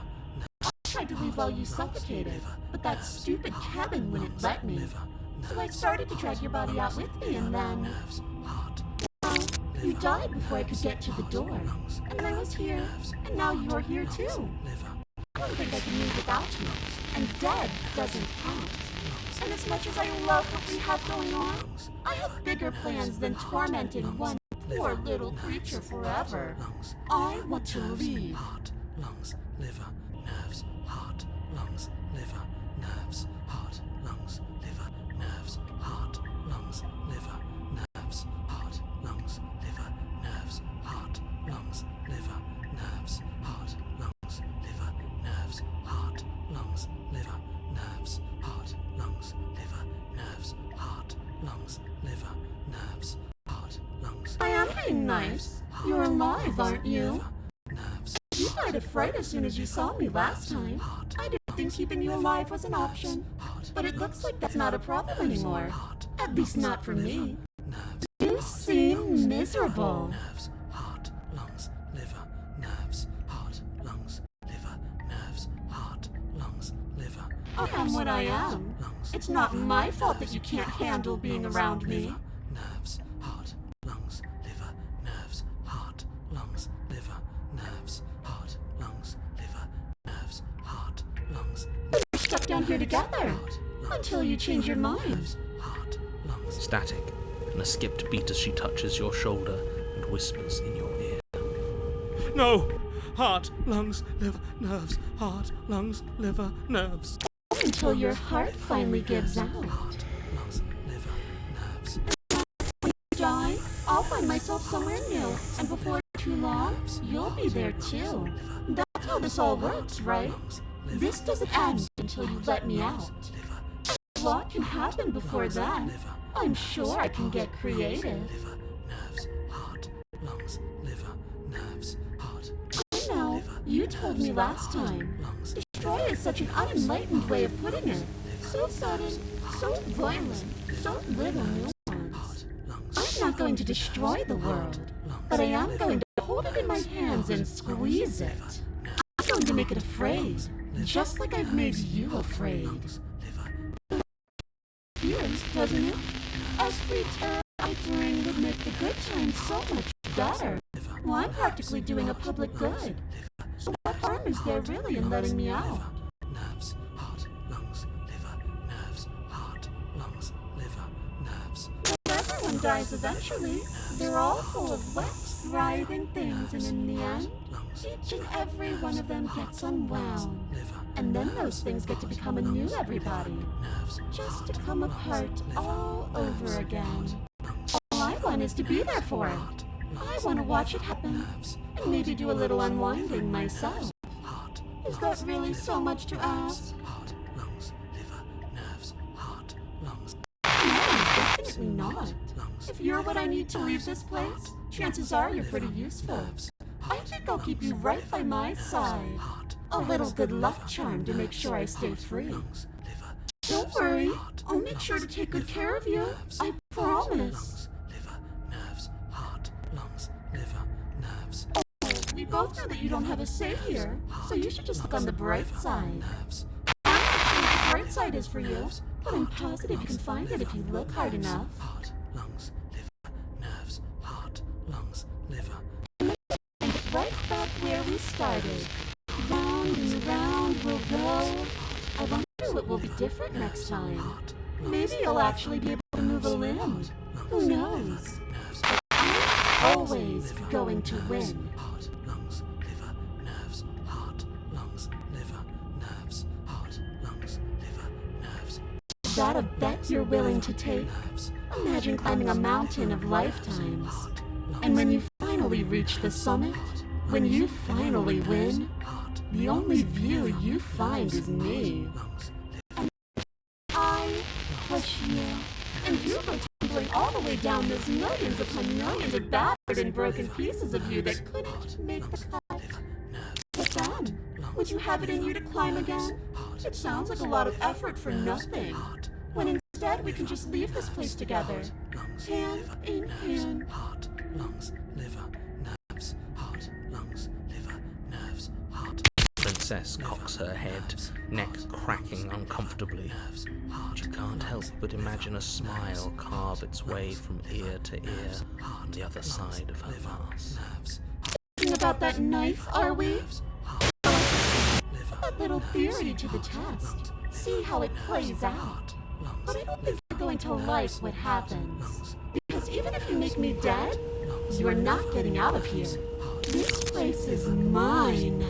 I tried to leave while you suffocated, but that stupid cabin wouldn't let me. So I started to drag your body out with me, and then... nerves, heart, Well, you died before I could get to the door. And then I was here, and now you're here too. liver, I don't think I can move without you. And dead doesn't count. And as much as I love what we have going on, I have bigger plans than tormenting one poor little creature forever. lungs, I want to leave. heart, lungs, liver, nerves, heart, lungs, liver, nerves, heart, lungs, liver, nerves, heart, lungs, liver, nerves, heart, lungs, liver, nerves, heart, lungs, liver, nerves, heart, lungs, liver, nerves, heart, lungs, liver, nerves, heart, lungs, liver, nerves, heart, lungs, liver, nerves, heart, lungs. I am being nice. You're alive, aren't you? Nerves, You died of fright as soon as you saw me last time. I didn't think keeping you alive was an option. But it looks like that's not a problem anymore. At least not for me. nerves, You seem miserable. nerves, heart, lungs, liver, nerves, heart, lungs, liver, nerves, heart, lungs, liver, I am what I am. lungs, It's not my fault that you can't handle being around me. nerves, heart, lungs, liver, nerves, heart, lungs, liver, nerves, heart, lungs, liver, nerves, heart, lungs, We're stuck down here together. Until you change your mind. heart, lungs. Static, and a skipped beat as she touches your shoulder and whispers in your ear. No! Heart, lungs, liver, nerves, heart, lungs, liver, nerves. Until your heart finally gives out. Heart, lungs, liver, nerves. Die, I'll find myself somewhere new. And before too long, you'll be there too. That's how this all works, right? This doesn't end until you let me out. A lot can happen before then. I'm sure I can get creative. Liver, nerves, heart, lungs, liver, nerves, heart, I know, you told me last time. lungs, Destroy is such an unenlightened way of putting it. So sudden, so violent, so little nuance. lungs, I'm not going to destroy the world, but I am going to hold it in my hands and squeeze it. I'm going to make it afraid, just like I've made you afraid. liver, Feels, doesn't it? Every terror I bring would make the good times so much better. Well, I'm practically doing a public good. So what harm is there really in letting me out? nerves, heart, lungs, liver, nerves, heart, lungs, liver, nerves. Everyone dies eventually. They're all full of wet, writhing things, and in the end, each and every one of them gets unwound. And then those things get to become a new everybody. Just to come apart all over again. All I want is to be there for it. I want to watch it happen. And maybe do a little unwinding myself. Is that really so much to ask? Heart, lungs, liver, nerves, heart, lungs, No, definitely not. If you're what I need to leave this place, chances are you're pretty useful. I think I'll keep you right by my side. A little good luck charm to make sure I stay free. liver, Don't worry, I'll make sure to take good care of you. I promise. liver, nerves, heart, lungs, liver, nerves, We both know that you don't have a say here, so you should just look on the bright side. nerves, I'm not sure what the bright side is for you, but I'm positive you can find it if you look hard enough. heart, lungs, liver, nerves, heart, lungs, liver. And right back where we started. Round and round we'll go. I wonder what will be different next time. Maybe you'll actually be able to move a limb. Who knows? But I'm always going to win. Heart, lungs, liver, nerves, heart, lungs, liver, nerves, heart, lungs, Is that a bet you're willing to take? Imagine climbing a mountain of lifetimes. And when you finally reach the summit, when you finally win, the only view you find is me. And I push you, and you go tumbling all the way down those millions upon millions of battered and broken pieces of you that couldn't make the cut. But then, would you have it in you to climb again? It sounds like a lot of effort for nothing. When instead we can just leave this place together, hand in hand. Heart, lungs, liver, nerves, heart, lungs, liver, nerves, heart. Princess cocks her head, neck cracking uncomfortably. And you can't help but imagine a smile carve its way from ear to ear on the other side of her mask. Thinking about that knife, are we? Put that little theory to the test. See how it plays out. But I don't think you're going to like what happens. Because even if you make me dead, you're not getting out of here. This place is mine.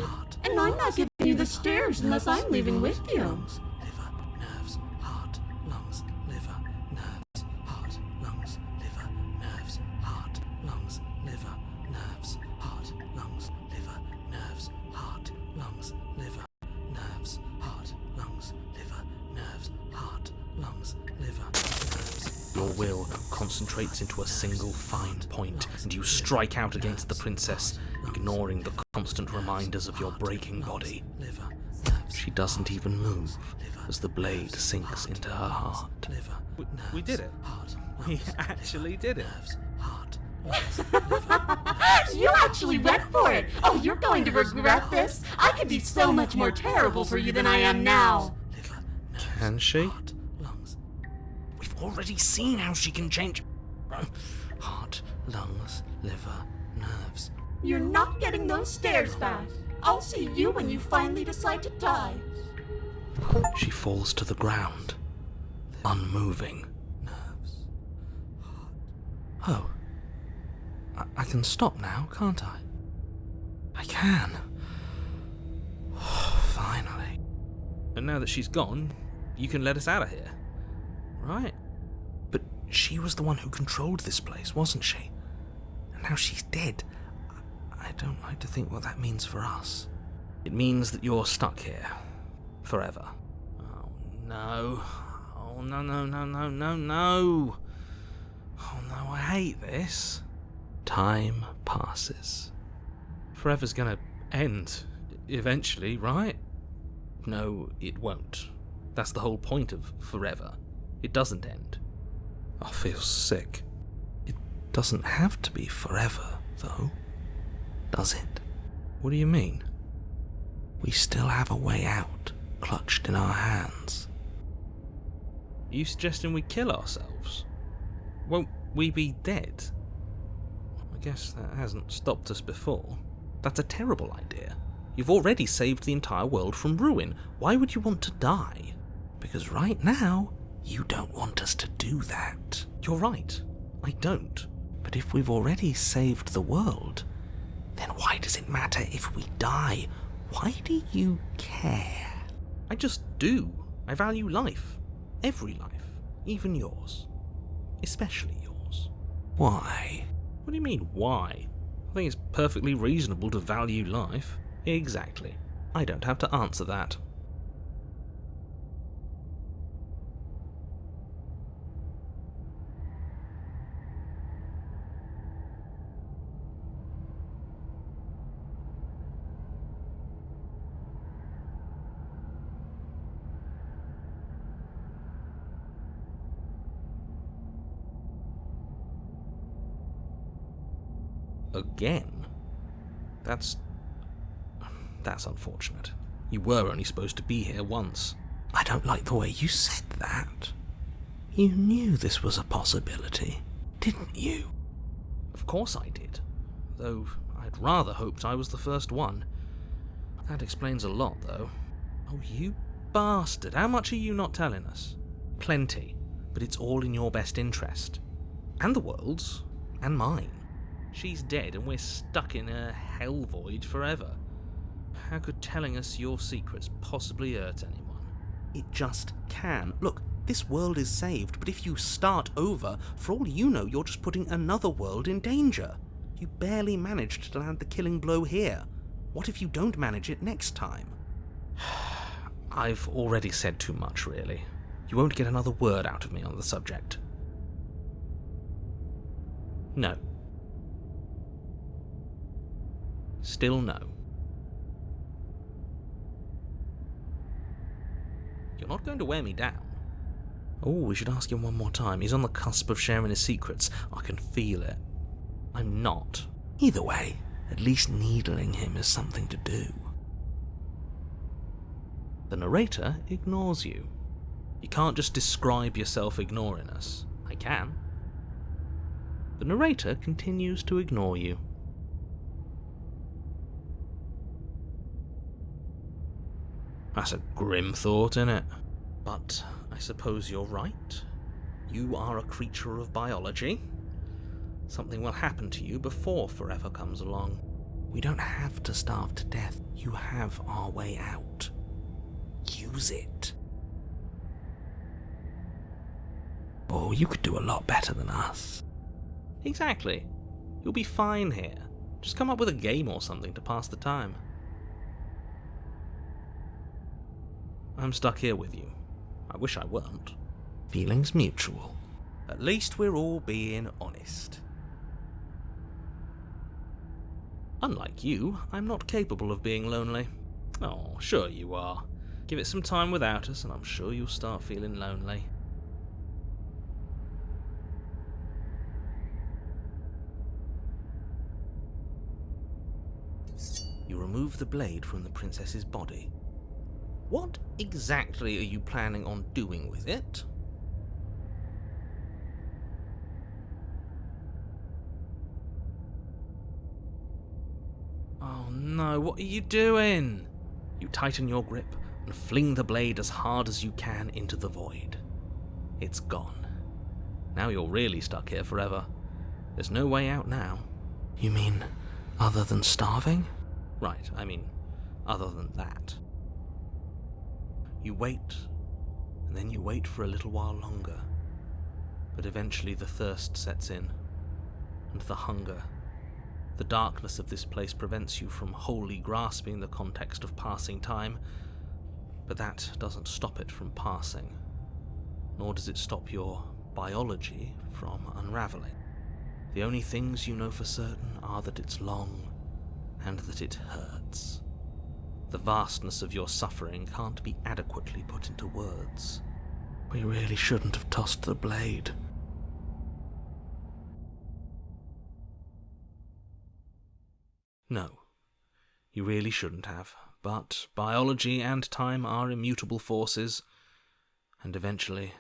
And I'm not giving you the stairs unless I'm leaving with you. Liver, nerves, heart, lungs, liver, nerves, heart, lungs, liver, nerves, heart, lungs, liver, nerves, heart, lungs, liver, nerves, heart, lungs, liver, nerves, heart, lungs, liver, nerves, heart, lungs, liver, nerves. Your will concentrates into a single fine point, and you strike out against the princess, ignoring the constant reminders of your breaking body. She doesn't even move as the blade sinks into her heart. We did it. We actually did it. You actually went for it! Oh, you're going to regret this? I could be so much more terrible for you than I am now! Can she? We've already seen how she can change. Heart, lungs, liver, nerves. You're not getting those stairs back. I'll see you when you finally decide to die. She falls to the ground, unmoving. Oh. I can stop now, can't I? I can. Finally. And now that she's gone, you can let us out of here. Right? But she was the one who controlled this place, wasn't she? And now she's dead. I don't like to think what that means for us. It means that you're stuck here. Forever. Oh no. Oh no, no, no, no, no, no. Oh no, I hate this. Time passes. Forever's gonna end. Eventually, right? No, it won't. That's the whole point of forever. It doesn't end. I feel sick. It doesn't have to be forever, though. Does it? What do you mean? We still have a way out, clutched in our hands. Are you suggesting we kill ourselves? Won't we be dead? I guess that hasn't stopped us before. That's a terrible idea. You've already saved the entire world from ruin. Why would you want to die? Because right now, you don't want us to do that. You're right. I don't. But if we've already saved the world, then why does it matter if we die? Why do you care? I just do. I value life. Every life. Even yours. Especially yours. Why? What do you mean, why? I think it's perfectly reasonable to value life. Exactly. I don't have to answer that. Again? That's unfortunate. You were only supposed to be here once. I don't like the way you said that. You knew this was a possibility, didn't you? Of course I did. Though I'd rather hoped I was the first one. That explains a lot, though. Oh, you bastard. How much are you not telling us? Plenty, but it's all in your best interest. And the world's, and mine. She's dead and we're stuck in a hell void forever. How could telling us your secrets possibly hurt anyone? It just can. Look, This world is saved, but if you start over, for all you know, you're just putting another world in danger. You barely managed to land the killing blow here. What if you don't manage it next time? I've already said too much, really. You won't get another word out of me on the subject. No. Still no. You're not going to wear me down. Oh, we should ask him one more time. He's on the cusp of sharing his secrets. I can feel it. I'm not. Either way, at least needling him is something to do. The narrator ignores you. You can't just describe yourself ignoring us. I can. The narrator continues to ignore you. That's a grim thought, innit? But I suppose you're right. You are a creature of biology. Something will happen to you before forever comes along. We don't have to starve to death. You have our way out. Use it. Oh, you could do a lot better than us. Exactly. You'll be fine here. Just come up with a game or something to pass the time. I'm stuck here with you. I wish I weren't. Feelings mutual. At least we're all being honest. Unlike you, I'm not capable of being lonely. Oh, sure you are. Give it some time without us and I'm sure you'll start feeling lonely. You remove the blade from the princess's body. What exactly are you planning on doing with it? Oh no, what are you doing? You tighten your grip and fling the blade as hard as you can into the void. It's gone. Now you're really stuck here forever. There's no way out now. You mean other than starving? Right, I mean other than that. You wait, and then you wait for a little while longer. But eventually the thirst sets in, and the hunger. The darkness of this place prevents you from wholly grasping the context of passing time, but that doesn't stop it from passing, nor does it stop your biology from unraveling. The only things you know for certain are that it's long, and that it hurts. The vastness of your suffering can't be adequately put into words. We really shouldn't have tossed the blade. No, you really shouldn't have, but biology and time are immutable forces, and eventually,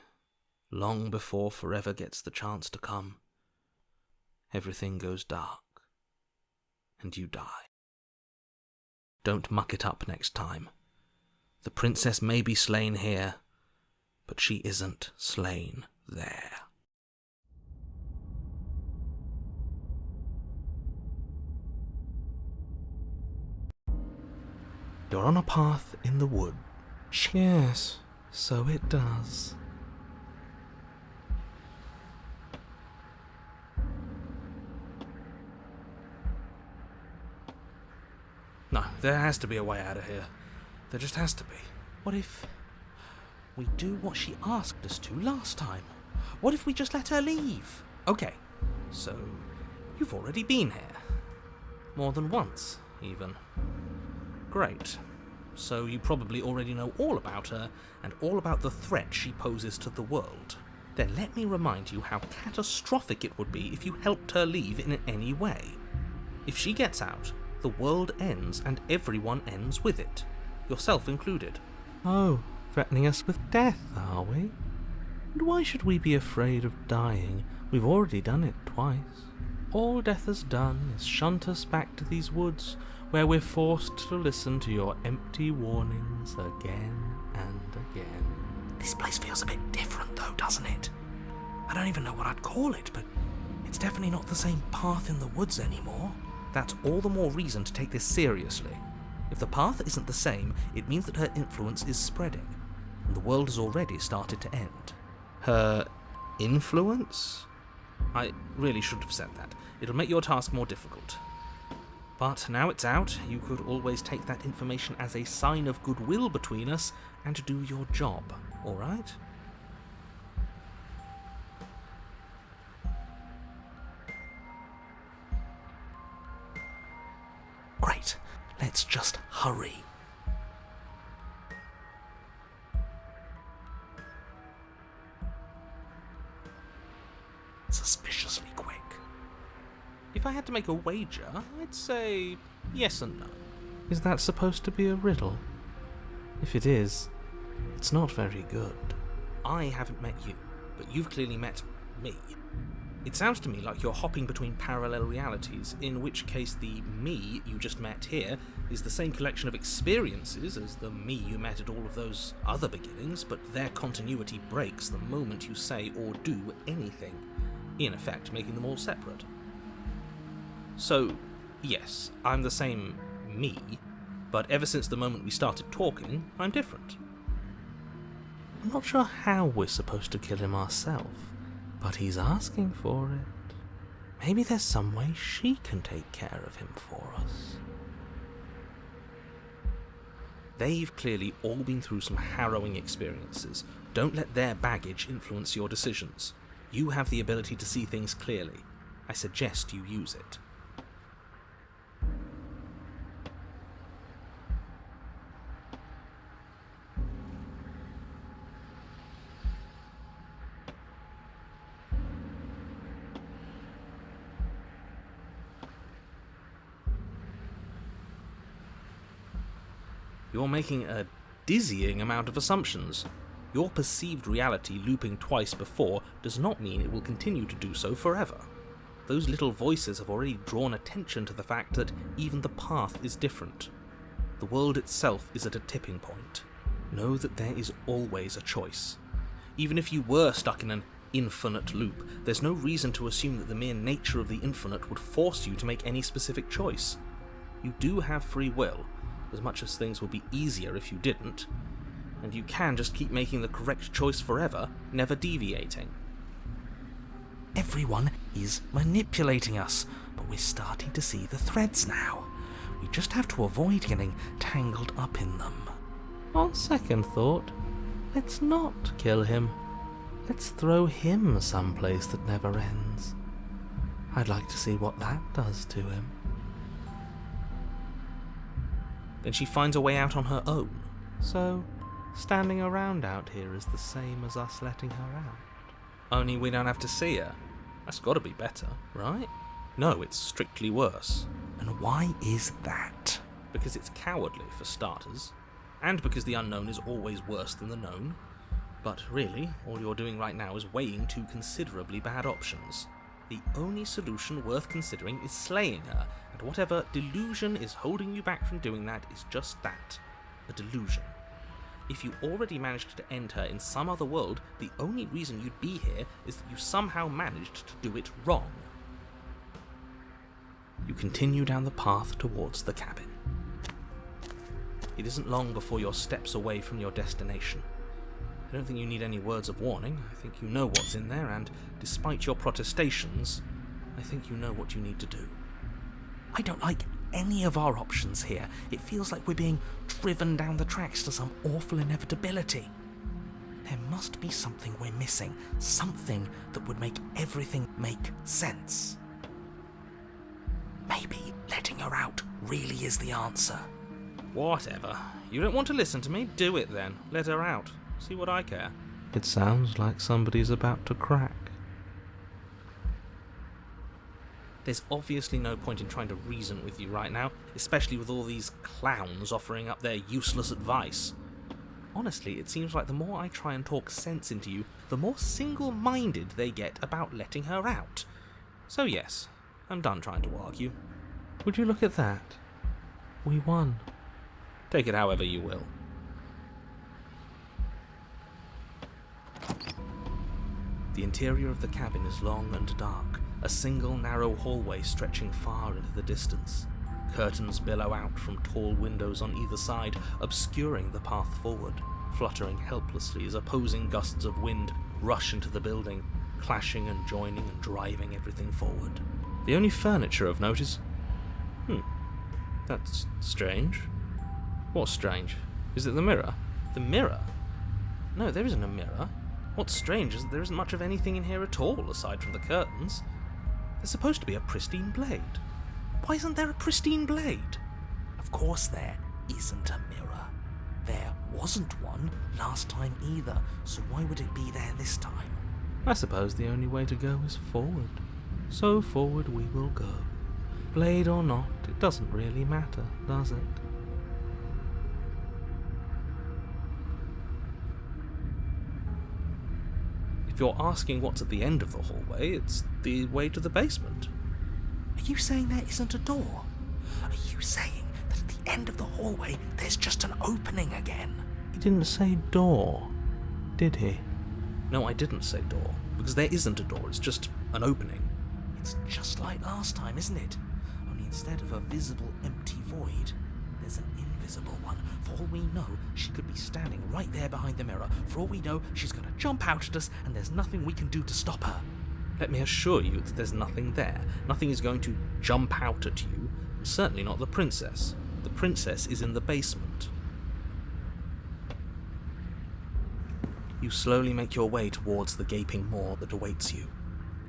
long before forever gets the chance to come, everything goes dark, and you die. Don't muck it up next time. The princess may be slain here, but she isn't slain there. You're on a path in the wood. Yes, so it does. No, there has to be a way out of here. There just has to be. What if we do what she asked us to last time? What if we just let her leave? Okay, so you've already been here. More than once, even. Great. So you probably already know all about her and all about the threat she poses to the world. Then let me remind you how catastrophic it would be if you helped her leave in any way. If she gets out, the world ends and everyone ends with it, yourself included. Oh, threatening us with death, are we? And why should we be afraid of dying? We've already done it twice. All death has done is shunt us back to these woods, where we're forced to listen to your empty warnings again and again. This place feels a bit different though, doesn't it? I don't even know what I'd call it, but it's definitely not the same path in the woods anymore. That's all the more reason to take this seriously. If the path isn't the same, it means that her influence is spreading. and the world has already started to end. Her influence? I really shouldn't have said that. It'll make your task more difficult. But now it's out, you could always take that information as a sign of goodwill between us and do your job, alright? Great. Let's just hurry. Suspiciously quick. If I had to make a wager, I'd say yes and no. Is that supposed to be a riddle? If it is, it's not very good. I haven't met you, but you've clearly met me. It sounds to me like you're hopping between parallel realities, in which case the me you just met here is the same collection of experiences as the me you met at all of those other beginnings, but their continuity breaks the moment you say or do anything, in effect making them all separate. So, yes, I'm the same me, but ever since the moment we started talking, I'm different. I'm not sure how we're supposed to kill him ourselves, but he's asking for it. Maybe there's some way she can take care of him for us. They've clearly all been through some harrowing experiences. Don't let their baggage influence your decisions. You have the ability to see things clearly. I suggest you use it. You're making a dizzying amount of assumptions. Your perceived reality looping twice before does not mean it will continue to do so forever. Those little voices have already drawn attention to the fact that even the path is different. The world itself is at a tipping point. Know that there is always a choice. Even if you were stuck in an infinite loop, there's no reason to assume that the mere nature of the infinite would force you to make any specific choice. You do have free will, as much as things would be easier if you didn't, and you can just keep making the correct choice forever, never deviating. Everyone is manipulating us, but we're starting to see the threads now. We just have to avoid getting tangled up in them. On second thought, let's not kill him. Let's throw him someplace that never ends. I'd like to see what that does to him. Then she finds a way out on her own. So, standing around out here is the same as us letting her out. Only we don't have to see her. That's gotta be better, right? No, it's strictly worse. And why is that? Because it's cowardly, for starters. And because the unknown is always worse than the known. But really, all you're doing right now is weighing two considerably bad options. The only solution worth considering is slaying her, and whatever delusion is holding you back from doing that is just that, a delusion. If you already managed to end her in some other world, the only reason you'd be here is that you somehow managed to do it wrong. You continue down the path towards the cabin. It isn't long before you're steps away from your destination. I don't think you need any words of warning. I think you know what's in there, and despite your protestations, I think you know what you need to do. I don't like any of our options here. It feels like we're being driven down the tracks to some awful inevitability. There must be something we're missing, something that would make everything make sense. Maybe letting her out really is the answer. Whatever. You don't want to listen to me? Do it then. Let her out. See what I care. It sounds like somebody's about to crack. There's obviously no point in trying to reason with you right now, especially with all these clowns offering up their useless advice. Honestly, it seems like the more I try and talk sense into you, the more single-minded they get about letting her out. So yes, I'm done trying to argue. Would you look at that? We won. Take it however you will. The interior of the cabin is long and dark, a single narrow hallway stretching far into the distance. Curtains billow out from tall windows on either side, obscuring the path forward. fluttering helplessly as opposing gusts of wind rush into the building, clashing and joining and driving everything forward. The only furniture of note is... that's strange. What's strange? Is it the mirror? The mirror? No, there isn't a mirror. What's strange is that there isn't much of anything in here at all, aside from the curtains. There's supposed to be a pristine blade. Why isn't there a pristine blade? Of course there isn't a mirror. There wasn't one last time either, so why would it be there this time? I suppose the only way to go is forward. So forward we will go. Blade or not, it doesn't really matter, does it? If you're asking what's at the end of the hallway, it's the way to the basement. Are you saying there isn't a door? Are you saying that at the end of the hallway there's just an opening again? He didn't say door, did he? No, I didn't say door, because there isn't a door, it's just an opening. It's just like last time, isn't it? Only instead of a visible empty void, there's an invisible one. For all we know, she could be standing right there behind the mirror. For all we know, she's going to jump out at us, and there's nothing we can do to stop her. Let me assure you that there's nothing there. Nothing is going to jump out at you, and certainly not the princess. The princess is in the basement. You slowly make your way towards the gaping maw that awaits you.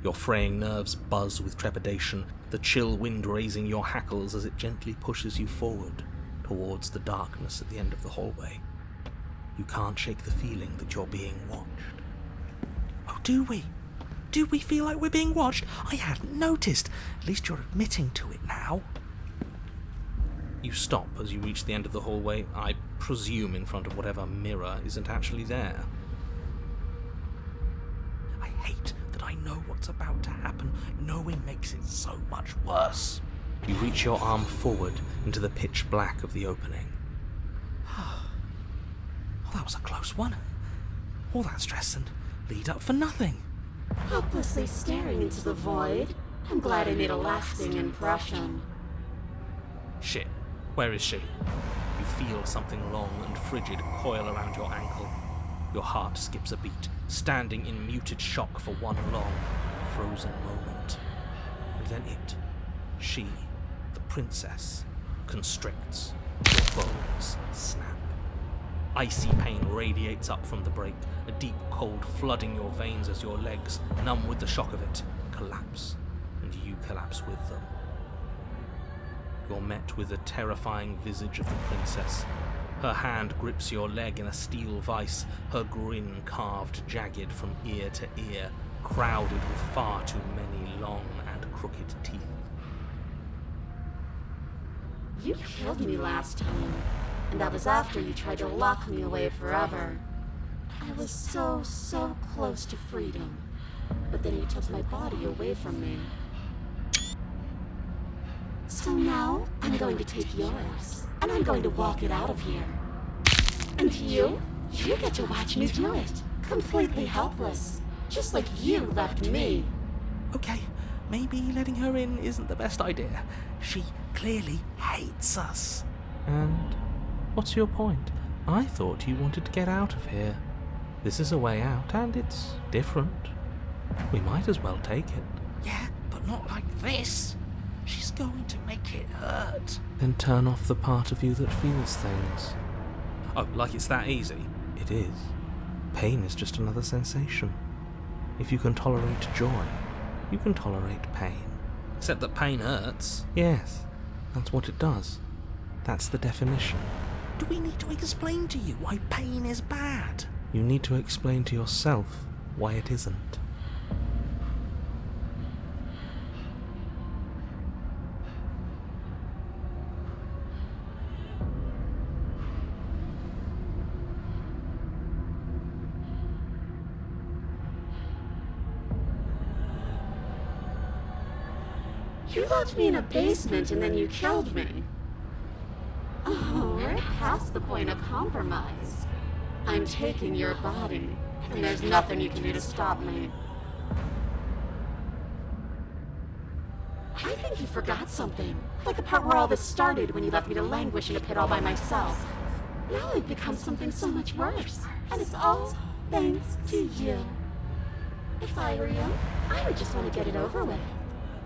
Your fraying nerves buzz with trepidation, the chill wind raising your hackles as it gently pushes you forward, towards the darkness at the end of the hallway. You can't shake the feeling that you're being watched. Oh, do we? Do we feel like we're being watched? I hadn't noticed. At least you're admitting to it now. You stop as you reach the end of the hallway, I presume in front of whatever mirror isn't actually there. I hate that I know what's about to happen. Knowing makes it so much worse. You reach your arm forward into the pitch black of the opening. Oh, that was a close one. All that stress and lead up for nothing. Helplessly staring into the void. I'm glad I made a lasting impression. Shit, where is she? You feel something long and frigid coil around your ankle. Your heart skips a beat, standing in muted shock for one long, frozen moment. And then she, the princess, constricts. Your bones snap. Icy pain radiates up from the break, a deep cold flooding your veins as your legs, numb with the shock of it, collapse, and you collapse with them. You're met with the terrifying visage of the princess. Her hand grips your leg in a steel vice, her grin carved jagged from ear to ear, crowded with far too many long and crooked teeth. You killed me last time, and that was after you tried to lock me away forever. I was so close to freedom, but then you took my body away from me. So now, I'm going to take yours, and I'm going to walk it out of here. And you get to watch me do it, completely helpless, just like you left me. Okay, maybe letting her in isn't the best idea. She clearly hates us. And what's your point? I thought you wanted to get out of here. This is a way out, and it's different. We might as well take it. Yeah, but not like this. She's going to make it hurt. Then turn off the part of you that feels things. Oh, like it's that easy? It is. Pain is just another sensation. If you can tolerate joy, you can tolerate pain. Except that pain hurts. Yes, that's what it does. That's the definition. Do we need to explain to you why pain is bad? You need to explain to yourself why it isn't. You locked me in a basement and then you killed me. Oh, we're past the point of compromise. I'm taking your body, and there's nothing you can do to stop me. I think you forgot something. Like the part where all this started when you left me to languish in a pit all by myself. Now I've become something so much worse, and it's all thanks to you. If I were you, I would just want to get it over with.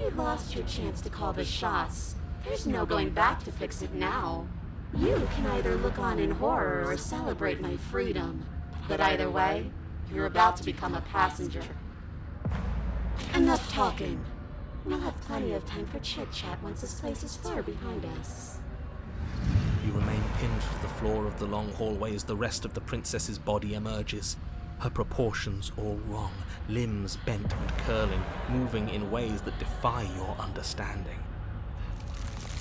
You lost your chance to call the shots. There's no going back to fix it now. You can either look on in horror or celebrate my freedom. But either way, you're about to become a passenger. Enough talking. We'll have plenty of time for chit-chat once this place is far behind us. You remain pinned to the floor of the long hallway as the rest of the princess's body emerges. Her proportions all wrong, limbs bent and curling, moving in ways that defy your understanding.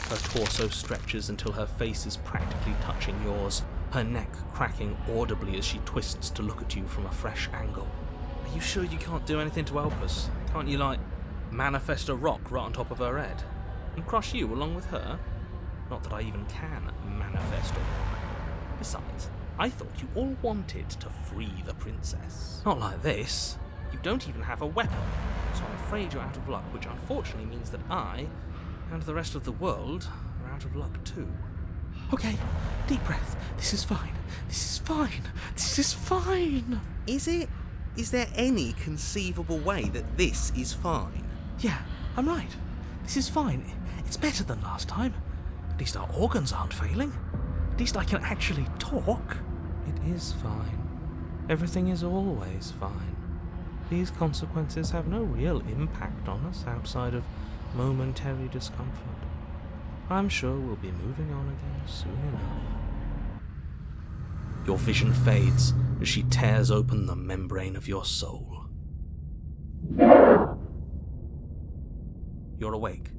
Her torso stretches until her face is practically touching yours, her neck cracking audibly as she twists to look at you from a fresh angle. Are you sure you can't do anything to help us? Can't you, manifest a rock right on top of her head? And crush you along with her? Not that I even can manifest a rock. Besides, I thought you all wanted to free the princess. Not like this. You don't even have a weapon, so I'm afraid you're out of luck, which unfortunately means that I, and the rest of the world, are out of luck too. Okay, deep breath. This is fine. This is fine. This is fine. Is it? Is there any conceivable way that this is fine? Yeah, I'm right. This is fine. It's better than last time. At least our organs aren't failing. At least I can actually talk. It is fine. Everything is always fine. These consequences have no real impact on us outside of momentary discomfort. I'm sure we'll be moving on again soon enough. Your vision fades as she tears open the membrane of your soul. You're awake.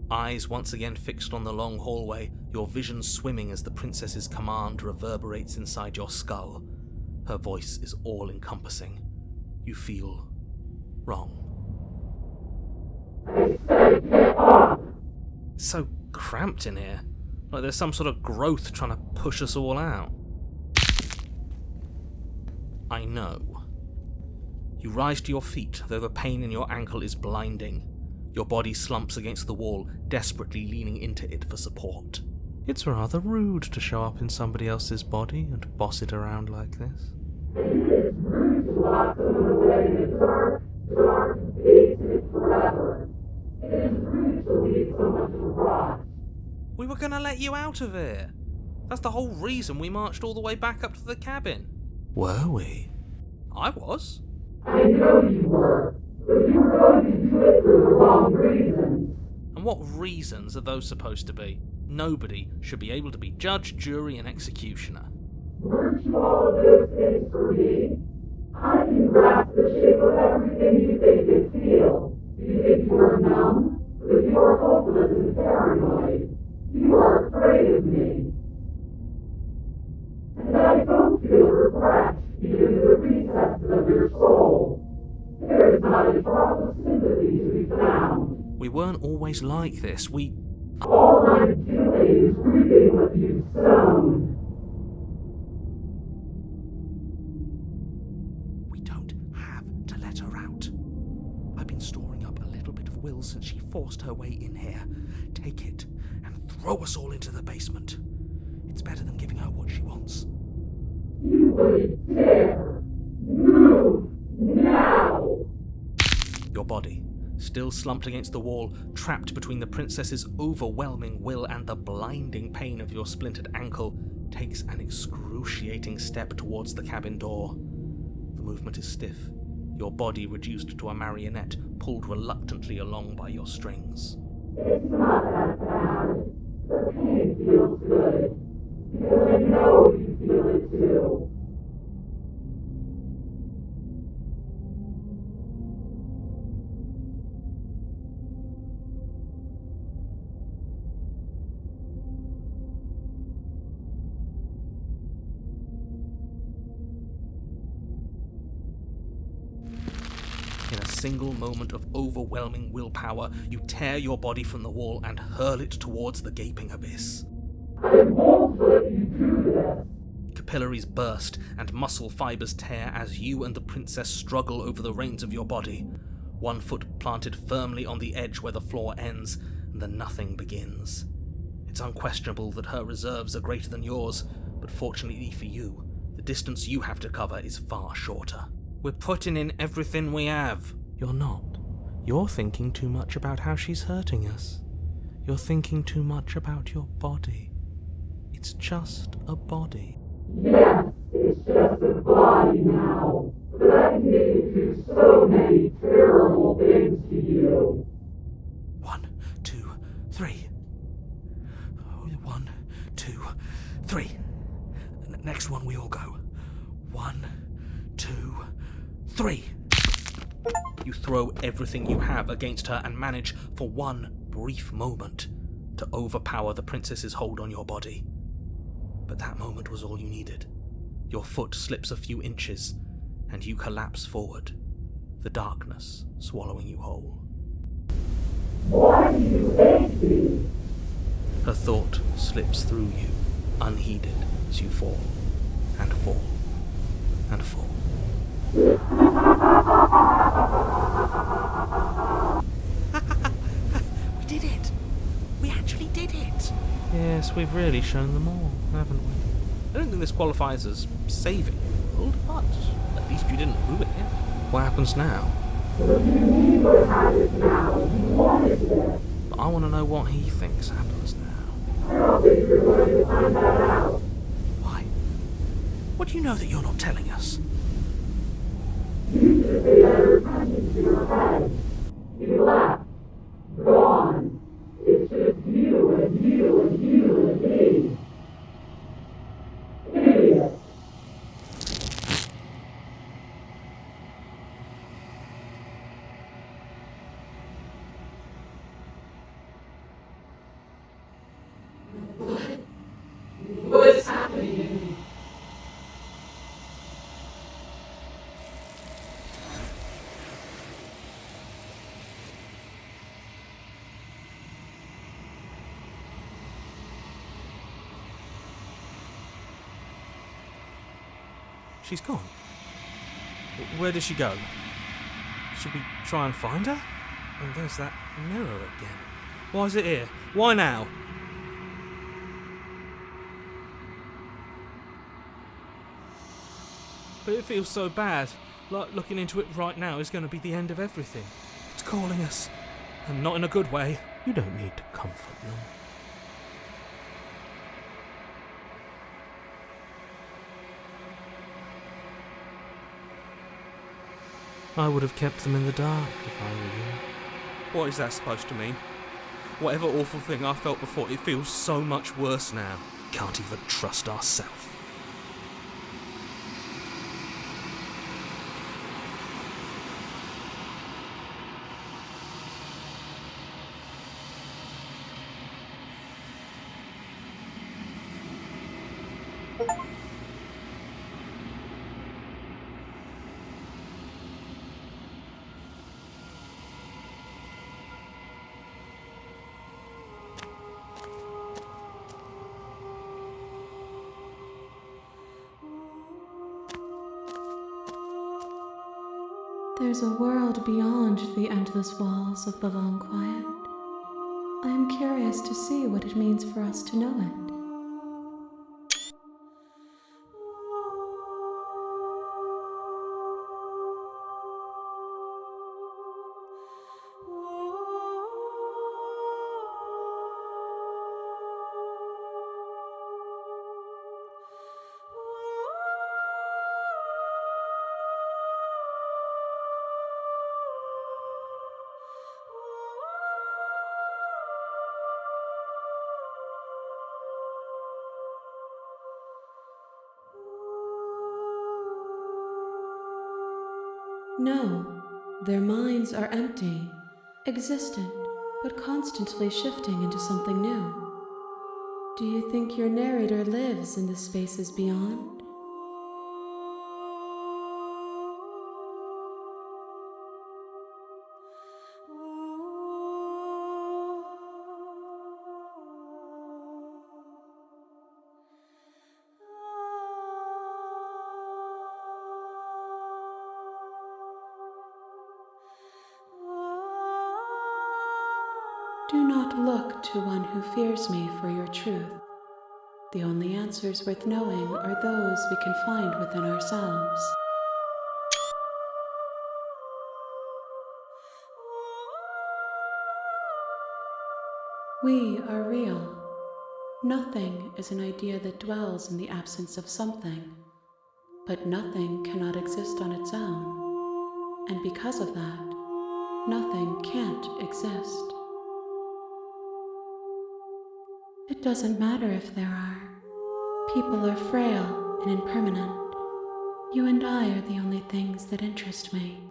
Eyes once again fixed on the long hallway, your vision swimming as the princess's command reverberates inside your skull. Her voice is all-encompassing. You feel wrong. It's so cramped in here. Like there's some sort of growth trying to push us all out. I know. You rise to your feet, though the pain in your ankle is blinding. Your body slumps against the wall, desperately leaning into it for support. It's rather rude to show up in somebody else's body and boss it around like this. It's rude to lock someone away in a dark, basement forever. It is rude to leave someone to rot. We were gonna let you out of here. That's the whole reason we marched all the way back up to the cabin. Were we? I was. I know you were, but you were going to do it for the wrong reasons. And what reasons are those supposed to be? Nobody should be able to be judge, jury, and executioner. Weren't you all of those things for me? I can grasp the shape of everything you think and feel. You think you are numb, but you are hopeless and paranoid. You are afraid of me. And I don't feel regret, even in the recesses of your soul. There is not a drop of sympathy to be found. We weren't always like this. All I'm doing is reaping what you've sown. We don't have to let her out. I've been storing up a little bit of will since she forced her way in here. Take it and throw us all into the basement. It's better than giving her what she wants. You wouldn't dare. Move now. Your body, still slumped against the wall, trapped between the princess's overwhelming will and the blinding pain of your splintered ankle, takes an excruciating step towards the cabin door. The movement is stiff, your body reduced to a marionette, pulled reluctantly along by your strings. It's not that bad. The pain feels good. Because I know you feel it too. In a single moment of overwhelming willpower, you tear your body from the wall and hurl it towards the gaping abyss. I won't let you do this. Capillaries burst and muscle fibers tear as you and the princess struggle over the reins of your body. One foot planted firmly on the edge where the floor ends, and the nothing begins. It's unquestionable that her reserves are greater than yours, But fortunately for you, the distance you have to cover is far shorter. We're putting in everything we have. You're not. You're thinking too much about how she's hurting us. You're thinking too much about your body. It's just a body. Yes, it's just a body now, but I can make it do so many terrible things to you. 1, 2, 3. 1, 2, 3. Next one we all go. 1, 2, 3. You throw everything you have against her and manage, for one brief moment, to overpower the princess's hold on your body. But that moment was all you needed. Your foot slips a few inches, and you collapse forward, the darkness swallowing you whole. Why do you hate me? Her thought slips through you, unheeded, as you fall, and fall, and fall. We did it! We actually did it! Yes, we've really shown them all, haven't we? I don't think this qualifies as saving the world, but at least you didn't ruin it. What happens now? What do you mean what happens now? You wanted this. But I want to know what he thinks happens now. I don't think you're going to find that out. Why? What do you know that you're not telling us? You just pay better attention to your head. You left. Gone. It's just you and you and you and me. Idiot. What's happening? She's gone. Where did she go? Should we try and find her? And there's that mirror again. Why is it here? Why now? But it feels so bad. Like looking into it right now is going to be the end of everything. It's calling us. And not in a good way. You don't need to comfort them. I would have kept them in the dark if I were you. What is that supposed to mean? Whatever awful thing I felt before, it feels so much worse now. Can't even trust ourselves. There's a world beyond the endless walls of the long quiet. I am curious to see what it means for us to know it. No, their minds are empty, existent, but constantly shifting into something new. Do you think your narrator lives in the spaces beyond? Do not look to one who fears me for your truth. The only answers worth knowing are those we can find within ourselves. We are real. Nothing is an idea that dwells in the absence of something, but nothing cannot exist on its own, and because of that, nothing can't exist. It doesn't matter if there are. People are frail and impermanent. You and I are the only things that interest me.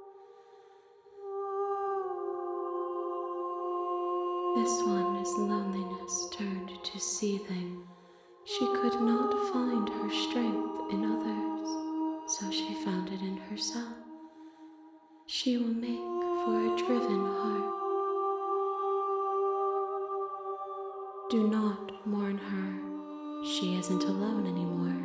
This one is loneliness turned to seething. She could not find her strength in others, so she found it in herself. She will make for a driven heart. Do not mourn her. She isn't alone anymore.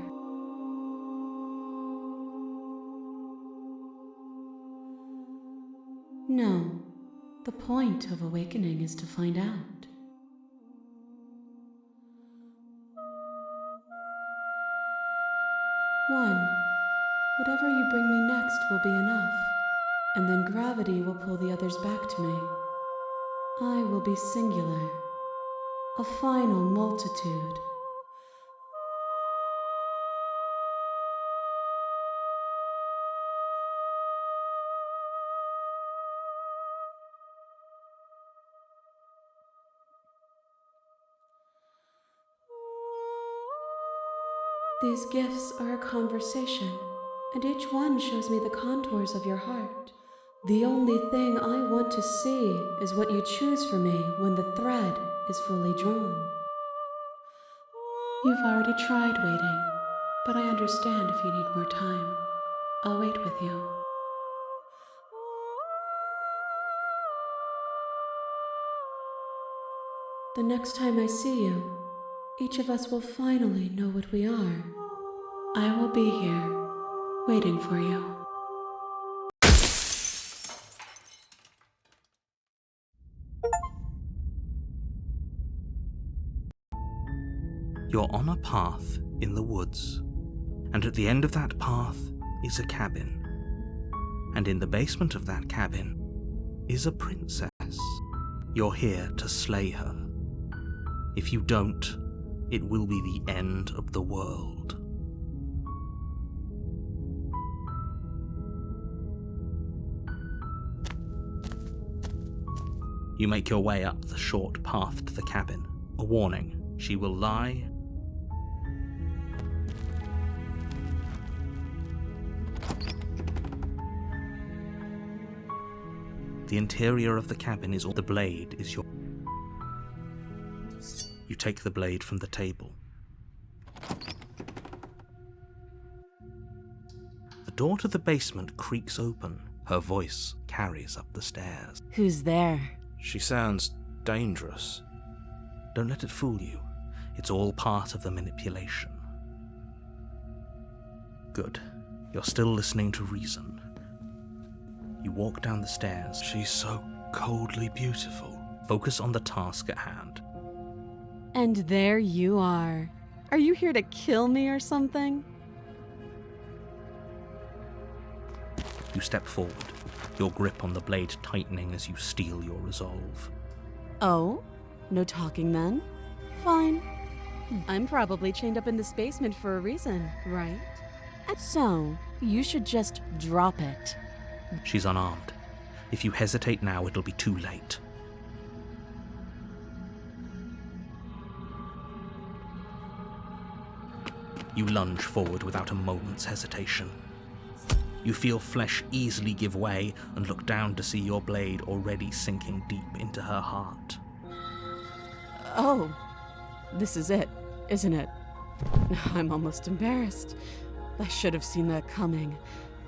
No, the point of awakening is to find out. One, whatever you bring me next will be enough, and then gravity will pull the others back to me. I will be singular, a final multitude. These gifts are a conversation, and each one shows me the contours of your heart. The only thing I want to see is what you choose for me when the thread is fully drawn. You've already tried waiting, but I understand if you need more time. I'll wait with you. The next time I see you, each of us will finally know what we are. I will be here, waiting for you. You're on a path in the woods, and at the end of that path is a cabin. And in the basement of that cabin is a princess. You're here to slay her. If you don't, it will be the end of the world. You make your way up the short path to the cabin. A warning, she will lie. The interior of the cabin is all. The blade is your. You take the blade from the table. The door to the basement creaks open. Her voice carries up the stairs. Who's there? She sounds dangerous. Don't let it fool you. It's all part of the manipulation. Good. You're still listening to reason. You walk down the stairs. She's so coldly beautiful. Focus on the task at hand. And there you are. Are you here to kill me or something? You step forward, your grip on the blade tightening as you steel your resolve. Oh? No talking then? Fine. I'm probably chained up in this basement for a reason, right? So, you should just drop it. She's unarmed. If you hesitate now, it'll be too late. You lunge forward without a moment's hesitation. You feel flesh easily give way and look down to see your blade already sinking deep into her heart. Oh, this is it, isn't it? I'm almost embarrassed. I should have seen that coming.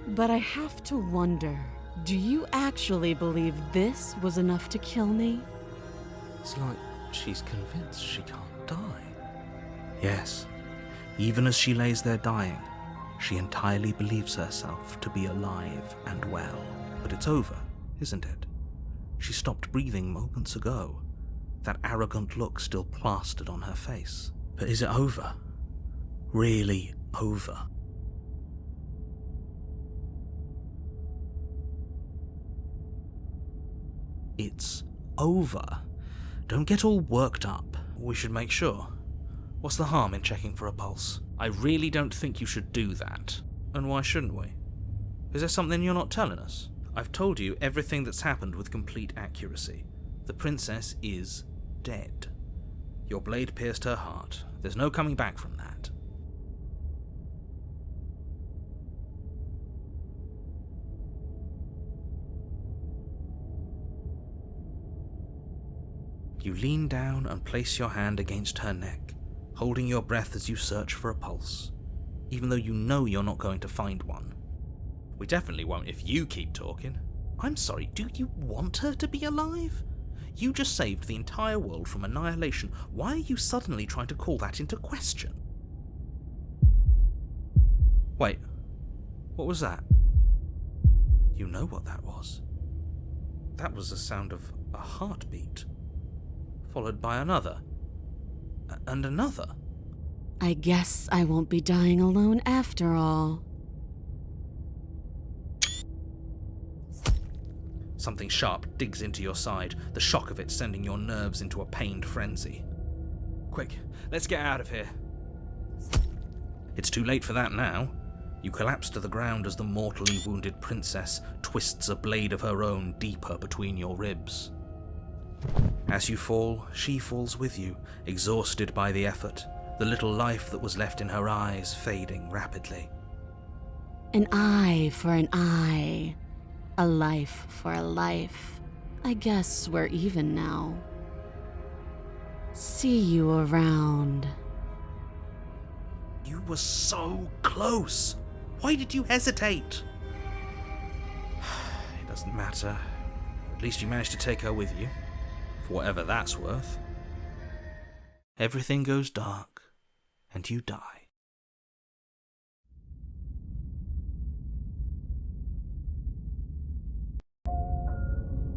But I have to wonder, do you actually believe this was enough to kill me? It's like she's convinced she can't die. Yes, even as she lays there dying, she entirely believes herself to be alive and well. But it's over, isn't it? She stopped breathing moments ago, that arrogant look still plastered on her face. But is it over? really over. It's over. Don't get all worked up. We should make sure. What's the harm in checking for a pulse? I really don't think you should do that. And why shouldn't we? Is there something you're not telling us? I've told you everything that's happened with complete accuracy. The princess is dead. Your blade pierced her heart. There's no coming back from that. You lean down and place your hand against her neck, holding your breath as you search for a pulse, even though you know you're not going to find one. We definitely won't if you keep talking. I'm sorry, do you want her to be alive? You just saved the entire world from annihilation. Why are you suddenly trying to call that into question? Wait, what was that? You know what that was. That was the sound of a heartbeat, followed by another, and another. I guess I won't be dying alone after all. Something sharp digs into your side, the shock of it sending your nerves into a pained frenzy. Quick, let's get out of here. It's too late for that now. You collapse to the ground as the mortally wounded princess twists a blade of her own deeper between your ribs. As you fall, she falls with you, exhausted by the effort, the little life that was left in her eyes fading rapidly. An eye for an eye. A life for a life. I guess we're even now. See you around. You were so close. Why did you hesitate? It doesn't matter. At least you managed to take her with you. For whatever that's worth. Everything goes dark, and you die.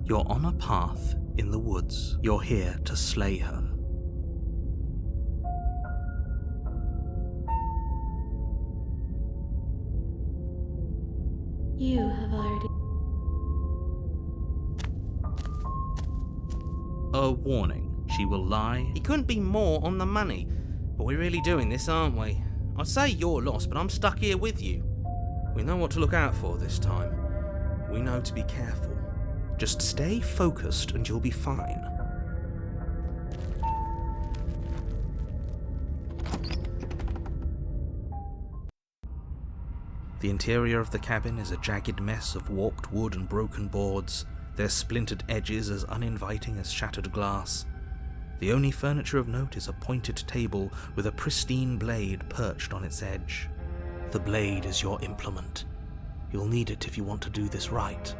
You're on a path in the woods. You're here to slay her. You have already... A warning, she will lie. He couldn't be more on the money. But we're really doing this, aren't we? I'd say you're lost, but I'm stuck here with you. We know what to look out for this time. We know to be careful. Just stay focused and you'll be fine. The interior of the cabin is a jagged mess of warped wood and broken boards, their splintered edges as uninviting as shattered glass. The only furniture of note is a pointed table with a pristine blade perched on its edge. The blade is your implement. You'll need it if you want to do this right.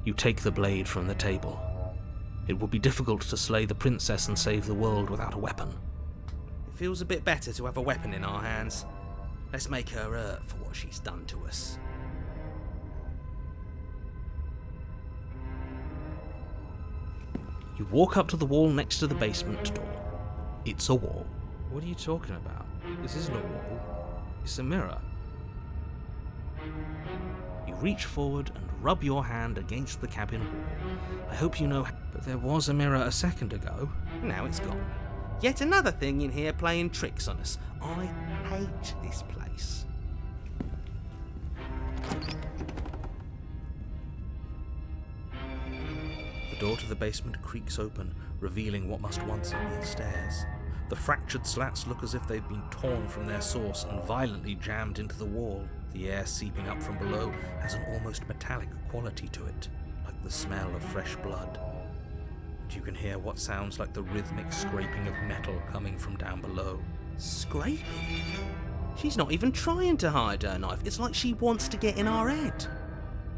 You take the blade from the table. It would be difficult to slay the princess and save the world without a weapon. It feels a bit better to have a weapon in our hands. Let's make her hurt for what she's done to us. You walk up to the wall next to the basement door. It's a wall. What are you talking about? This isn't a wall. It's a mirror. You reach forward and rub your hand against the cabin wall. I hope you know, but there was a mirror a second ago. Now it's gone. Yet another thing in here playing tricks on us. I hate this place. The door to the basement creaks open, revealing what must once have been stairs. The fractured slats look as if they've been torn from their source and violently jammed into the wall. The air seeping up from below has an almost metallic quality to it, like the smell of fresh blood. And you can hear what sounds like the rhythmic scraping of metal coming from down below. Scraping? She's not even trying to hide her knife. It's like she wants to get in our head.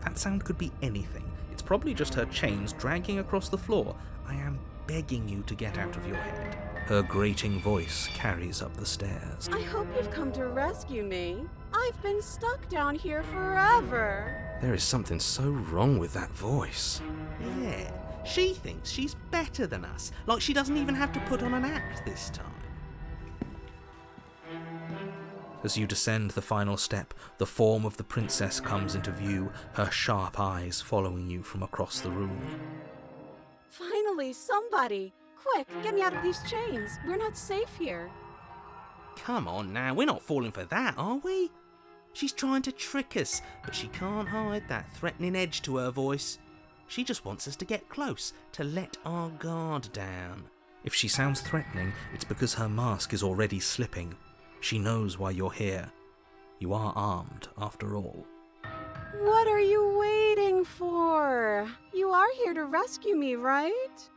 That sound could be anything. It's probably just her chains dragging across the floor. I am begging you to get out of your head. Her grating voice carries up the stairs. I hope you've come to rescue me. I've been stuck down here forever. There is something so wrong with that voice. Yeah, She thinks she's better than us, like she doesn't even have to put on an act this time. As you descend the final step, the form of the princess comes into view, her sharp eyes following you from across the room. Finally, somebody! Quick, get me out of these chains. We're not safe here. Come on now, we're not falling for that, are we? She's trying to trick us, but she can't hide that threatening edge to her voice. She just wants us to get close, to let our guard down. If she sounds threatening, it's because her mask is already slipping. She knows why you're here. You are armed, after all. What are you waiting for? You are here to rescue me, right?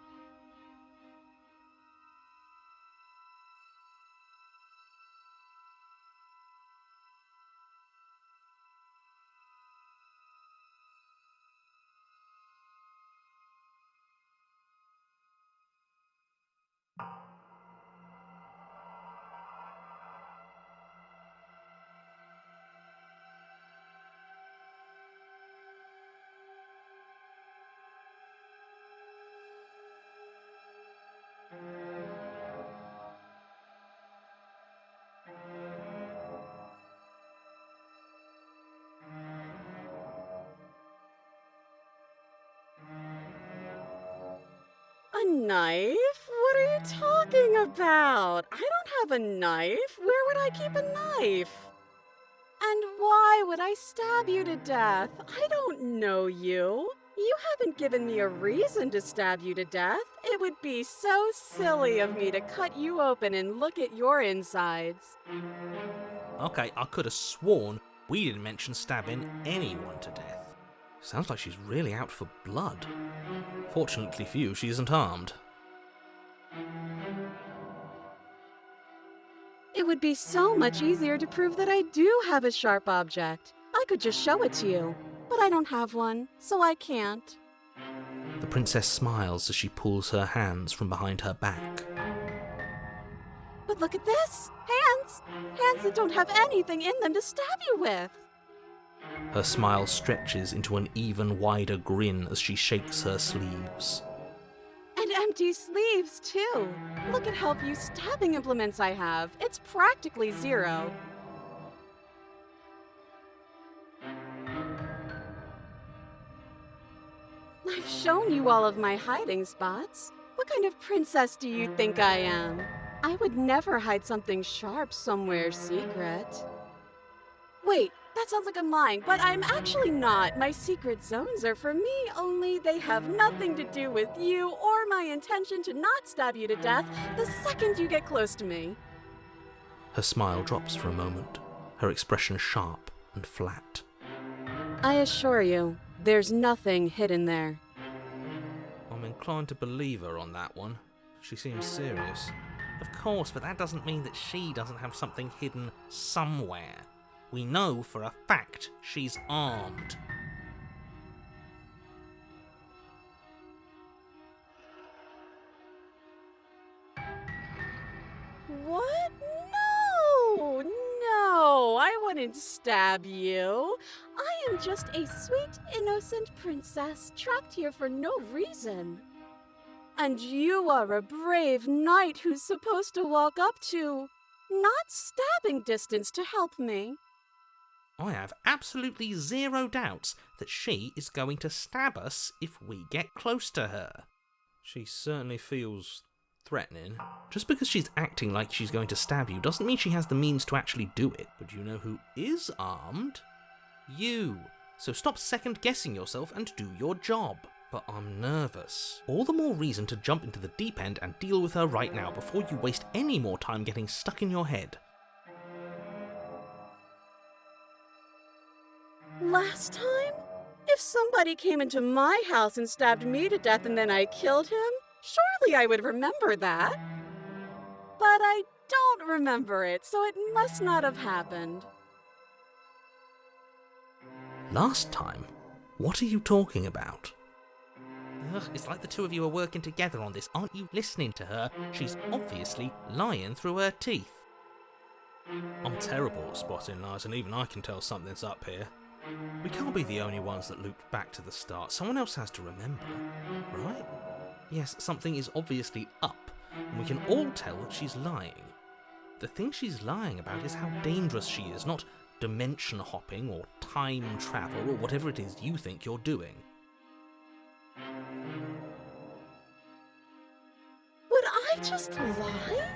A knife? What are you talking about? I don't have a knife. Where would I keep a knife? And why would I stab you to death? I don't know you. You haven't given me a reason to stab you to death. It would be so silly of me to cut you open and look at your insides. Okay, I could have sworn we didn't mention stabbing anyone to death. Sounds like she's really out for blood. Fortunately for you, she isn't armed. It would be so much easier to prove that I do have a sharp object. I could just show it to you, but I don't have one, so I can't. The princess smiles as she pulls her hands from behind her back. But look at this! Hands! Hands that don't have anything in them to stab you with! Her smile stretches into an even wider grin as she shakes her sleeves. And empty sleeves, too! Look at how few stabbing implements I have. It's practically zero. I've shown you all of my hiding spots. What kind of princess do you think I am? I would never hide something sharp somewhere secret. Wait, that sounds like I'm lying, but I'm actually not. My secret zones are for me, only they have nothing to do with you or my intention to not stab you to death the second you get close to me. Her smile drops for a moment, her expression sharp and flat. I assure you, there's nothing hidden there. I'm inclined to believe her on that one. She seems serious. Of course, but that doesn't mean that she doesn't have something hidden somewhere. We know for a fact she's armed. What? No, I wouldn't stab you. I am just a sweet, innocent princess trapped here for no reason. And you are a brave knight who's supposed to walk up to, not stabbing distance to help me. I have absolutely zero doubts that she is going to stab us if we get close to her. She certainly feels threatening. Just because she's acting like she's going to stab you doesn't mean she has the means to actually do it. But you know who is armed? You. So stop second-guessing yourself and do your job. But I'm nervous. All the more reason to jump into the deep end and deal with her right now before you waste any more time getting stuck in your head. Last time? If somebody came into my house and stabbed me to death and then I killed him, surely I would remember that. But I don't remember it, so it must not have happened. Last time? What are you talking about? Ugh, it's like the two of you are working together on this. Aren't you listening to her? She's obviously lying through her teeth. I'm terrible at spotting lies, and even I can tell something's up here. We can't be the only ones that looped back to the start. Someone else has to remember, right? Yes, something is obviously up, and we can all tell that she's lying. The thing she's lying about is how dangerous she is, not dimension hopping or time travel or whatever it is you think you're doing. Would I just lie?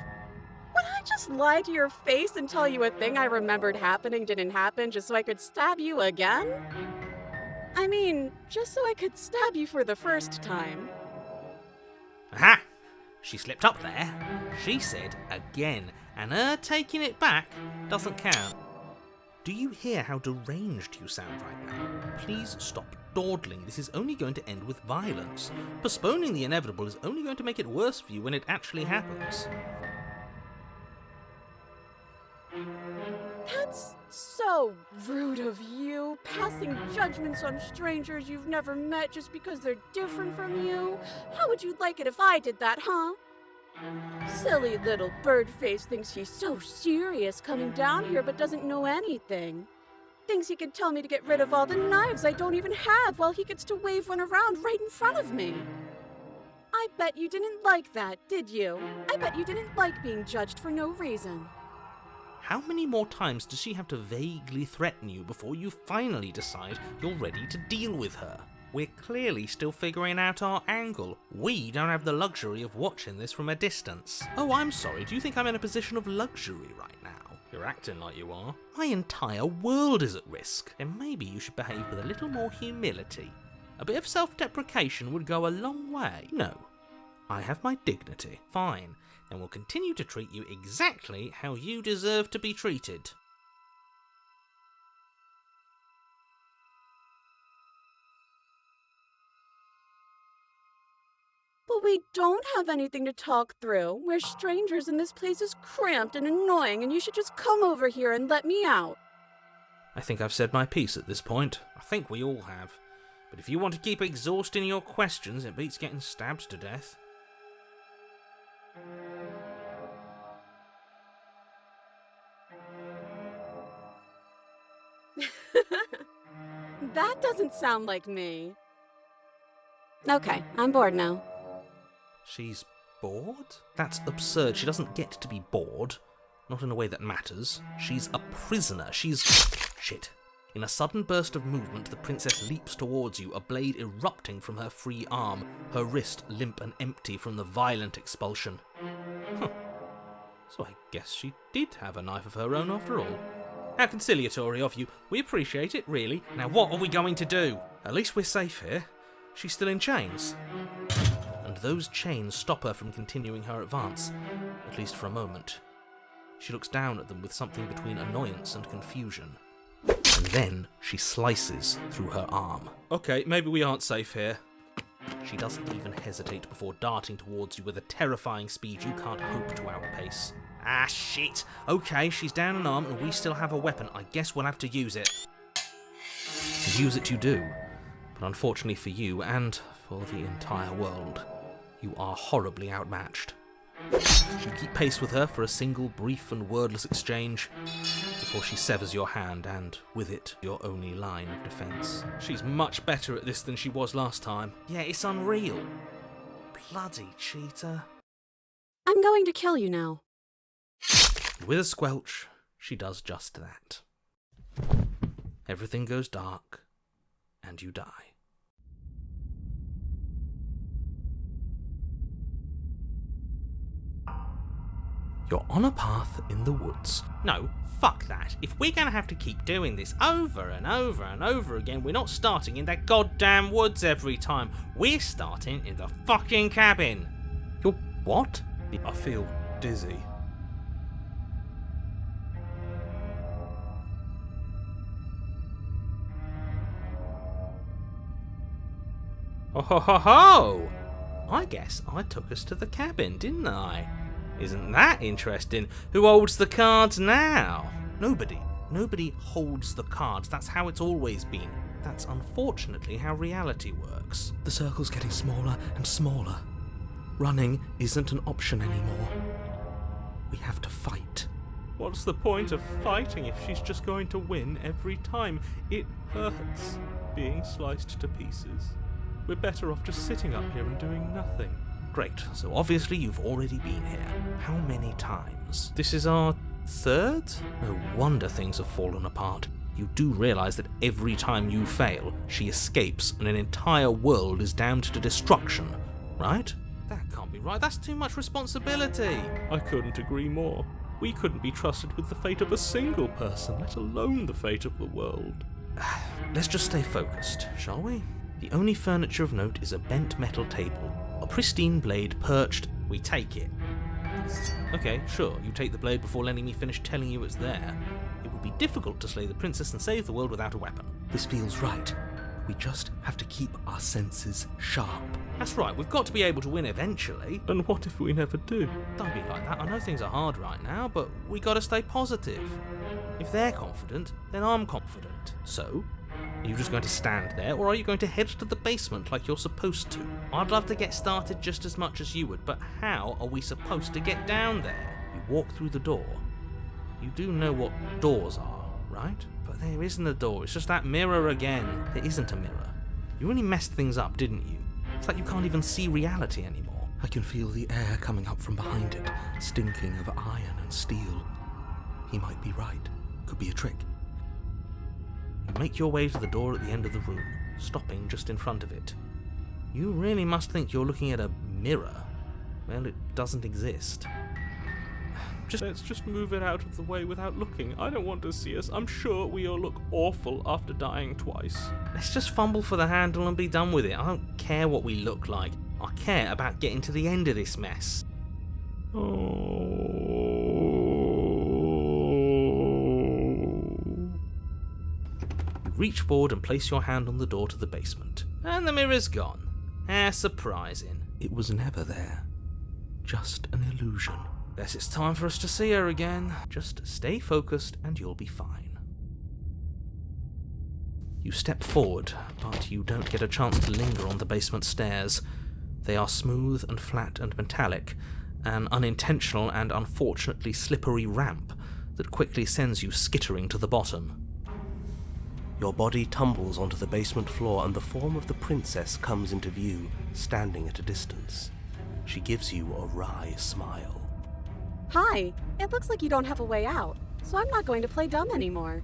Would I just lie to your face and tell you a thing I remembered happening didn't happen just so I could stab you again? I mean, just so I could stab you for the first time. Aha! She slipped up there. She said again, and her taking it back doesn't count. Do you hear how deranged you sound right now? Please stop dawdling. This is only going to end with violence. Postponing the inevitable is only going to make it worse for you when it actually happens. That's so rude of you, passing judgments on strangers you've never met just because they're different from you. How would you like it if I did that, huh? Silly little bird-face thinks he's so serious coming down here but doesn't know anything. Thinks he can tell me to get rid of all the knives I don't even have while he gets to wave one around right in front of me. I bet you didn't like that, did you? I bet you didn't like being judged for no reason. How many more times does she have to vaguely threaten you before you finally decide you're ready to deal with her? We're clearly still figuring out our angle. We don't have the luxury of watching this from a distance. Oh, I'm sorry, do you think I'm in a position of luxury right now? You're acting like you are. My entire world is at risk, and maybe you should behave with a little more humility. A bit of self-deprecation would go a long way. No, I have my dignity. Fine, and will continue to treat you exactly how you deserve to be treated. But we don't have anything to talk through. We're strangers and this place is cramped and annoying and you should just come over here and let me out. I think I've said my piece at this point. I think we all have. But if you want to keep exhausting your questions, it beats getting stabbed to death. That doesn't sound like me. Okay, I'm bored now. She's bored? That's absurd. She doesn't get to be bored. Not in a way that matters. She's a prisoner. She's... Shit. In a sudden burst of movement, the princess leaps towards you, a blade erupting from her free arm, her wrist limp and empty from the violent expulsion. Huh. So I guess she did have a knife of her own after all. How conciliatory of you. We appreciate it, really. Now what are we going to do? At least we're safe here. She's still in chains. And those chains stop her from continuing her advance, at least for a moment. She looks down at them with something between annoyance and confusion. And then she slices through her arm. Okay, maybe we aren't safe here. She doesn't even hesitate before darting towards you with a terrifying speed you can't hope to outpace. Ah, shit! Okay, she's down an arm and we still have a weapon. I guess we'll have to use it. And use it you do. But unfortunately for you, and for the entire world, you are horribly outmatched. You keep pace with her for a single brief and wordless exchange before she severs your hand and, with it, your only line of defence. She's much better at this than she was last time. Yeah, it's unreal. Bloody cheater. I'm going to kill you now. With a squelch, she does just that. Everything goes dark, and you die. You're on a path in the woods. No, fuck that. If we're gonna have to keep doing this over and over and over again, we're not starting in that goddamn woods every time. We're starting in the fucking cabin. You're what? I feel dizzy. Oh ho ho ho! I guess I took us to the cabin, didn't I? Isn't that interesting? Who holds the cards now? Nobody. Nobody holds the cards. That's how it's always been. That's unfortunately how reality works. The circle's getting smaller and smaller. Running isn't an option anymore. We have to fight. What's the point of fighting if she's just going to win every time? It hurts being sliced to pieces. We're better off just sitting up here and doing nothing. Great, so obviously you've already been here. How many times? This is our third? No wonder things have fallen apart. You do realise that every time you fail, she escapes and an entire world is damned to destruction, right? That can't be right. That's too much responsibility. I couldn't agree more. We couldn't be trusted with the fate of a single person, let alone the fate of the world. Let's just stay focused, shall we? The only furniture of note is a bent metal table. A pristine blade perched. We take it. Okay, sure, you take the blade before letting me finish telling you it's there. It would be difficult to slay the princess and save the world without a weapon. This feels right. We just have to keep our senses sharp. That's right, we've got to be able to win eventually. And what if we never do? Don't be like that. I know things are hard right now, but we gotta stay positive. If they're confident, then I'm confident. So, are you just going to stand there, or are you going to head to the basement like you're supposed to? I'd love to get started just as much as you would, but how are we supposed to get down there? You walk through the door. You do know what doors are, right? But there isn't a door, it's just that mirror again. There isn't a mirror. You really messed things up, didn't you? It's like you can't even see reality anymore. I can feel the air coming up from behind it, stinking of iron and steel. He might be right. Could be a trick. You make your way to the door at the end of the room, stopping just in front of it. You really must think you're looking at a mirror. Well, it doesn't exist. Let's just move it out of the way without looking. I don't want to see us. I'm sure we all look awful after dying twice. Let's just fumble for the handle and be done with it. I don't care what we look like. I care about getting to the end of this mess. Oh. You reach forward and place your hand on the door to the basement. And the mirror's gone. How surprising. It was never there. Just an illusion. Guess it's time for us to see her again. Just stay focused and you'll be fine. You step forward, but you don't get a chance to linger on the basement stairs. They are smooth and flat and metallic, an unintentional and unfortunately slippery ramp that quickly sends you skittering to the bottom. Your body tumbles onto the basement floor and the form of the princess comes into view, standing at a distance. She gives you a wry smile. Hi, it looks like you don't have a way out, so I'm not going to play dumb anymore.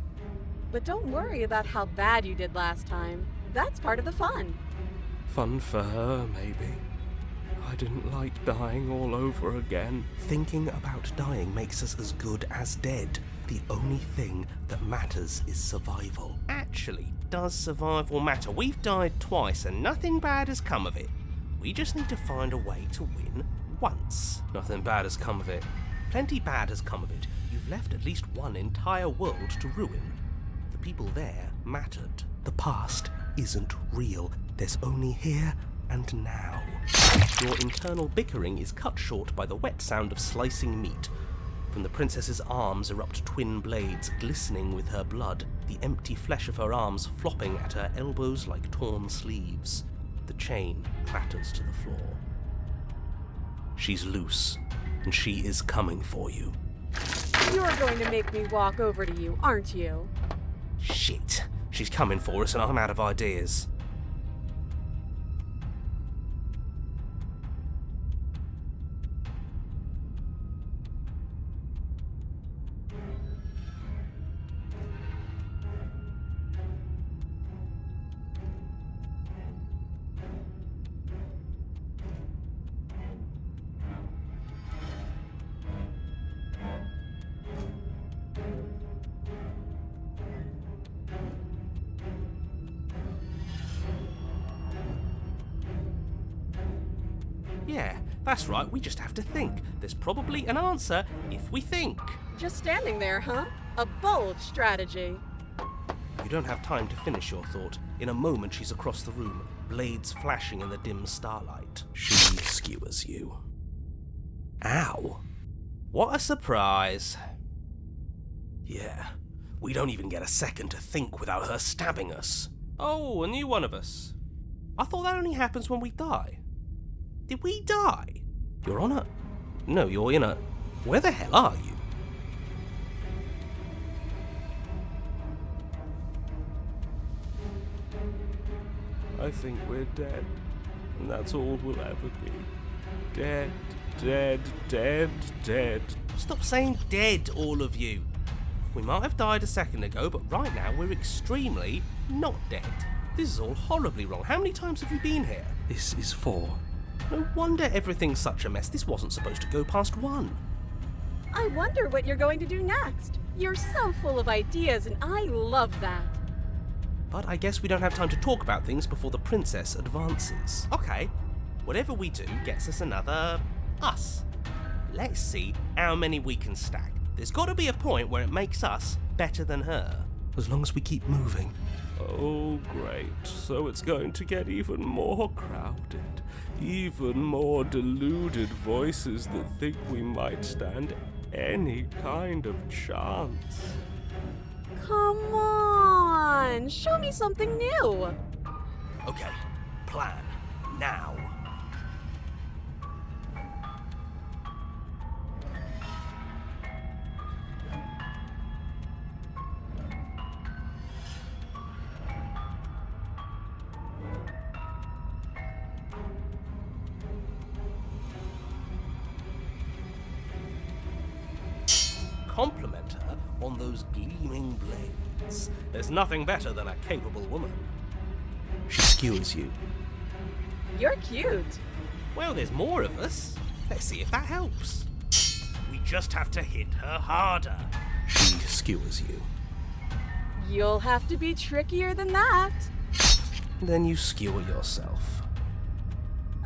But don't worry about how bad you did last time. That's part of the fun. Fun for her, maybe. I didn't like dying all over again. Thinking about dying makes us as good as dead. The only thing that matters is survival. Actually, does survival matter? We've died twice and nothing bad has come of it. We just need to find a way to win once. Nothing bad has come of it. Plenty bad has come of it. You've left at least one entire world to ruin. The people there mattered. The past isn't real. There's only here and now. Your internal bickering is cut short by the wet sound of slicing meat. From the princess's arms erupt twin blades glistening with her blood, the empty flesh of her arms flopping at her elbows like torn sleeves. The chain clatters to the floor. She's loose, and she is coming for you. You're going to make me walk over to you, aren't you? Shit. She's coming for us and I'm out of ideas. Yeah, that's right, we just have to think. There's probably an answer if we think. Just standing there, huh? A bold strategy. You don't have time to finish your thought. In a moment she's across the room, blades flashing in the dim starlight. She skewers you. Ow. What a surprise. Yeah, we don't even get a second to think without her stabbing us. Oh, a new one of us. I thought that only happens when we die. Did we die? You're on a... No, you're in a... Where the hell are you? I think we're dead. And that's all we'll ever be. Dead, dead, dead, dead. Stop saying dead, all of you. We might have died a second ago, but right now we're extremely not dead. This is all horribly wrong. How many times have you been here? This is 4. No wonder everything's such a mess. This wasn't supposed to go past 1. I wonder what you're going to do next. You're so full of ideas, and I love that. But I guess we don't have time to talk about things before the princess advances. Okay, whatever we do gets us another us. Let's see how many we can stack. There's got to be a point where it makes us better than her. As long as we keep moving. Oh, great. So it's going to get even more crowded. Even more deluded voices that think we might stand any kind of chance. Come on, show me something new. Okay, plan. Now. Compliment her on those gleaming blades. There's nothing better than a capable woman. She skewers you. You're cute. Well, there's more of us. Let's see if that helps. We just have to hit her harder. She skewers you. You'll have to be trickier than that. Then you skewer yourself.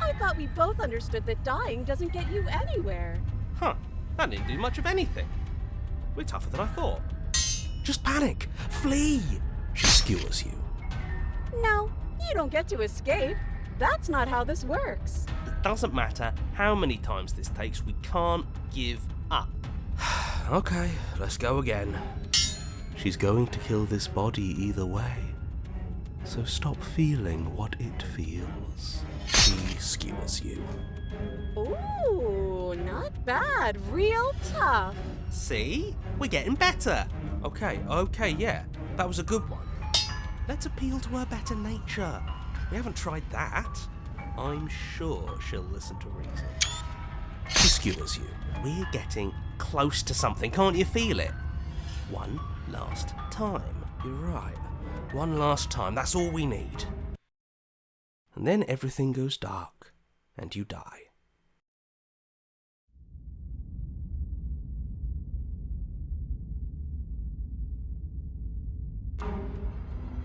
I thought we both understood that dying doesn't get you anywhere. Huh, that didn't do much of anything. We're tougher than I thought. Just panic! Flee! She skewers you. No, you don't get to escape. That's not how this works. It doesn't matter how many times this takes, we can't give up. Okay, let's go again. She's going to kill this body either way. So stop feeling what it feels. She skewers you. Ooh, not bad. Real tough. See? We're getting better. Okay, yeah. That was a good one. Let's appeal to her better nature. We haven't tried that. I'm sure she'll listen to reason. She skewers you. We're getting close to something. Can't you feel it? One last time. You're right. One last time. That's all we need. And then everything goes dark, and you die.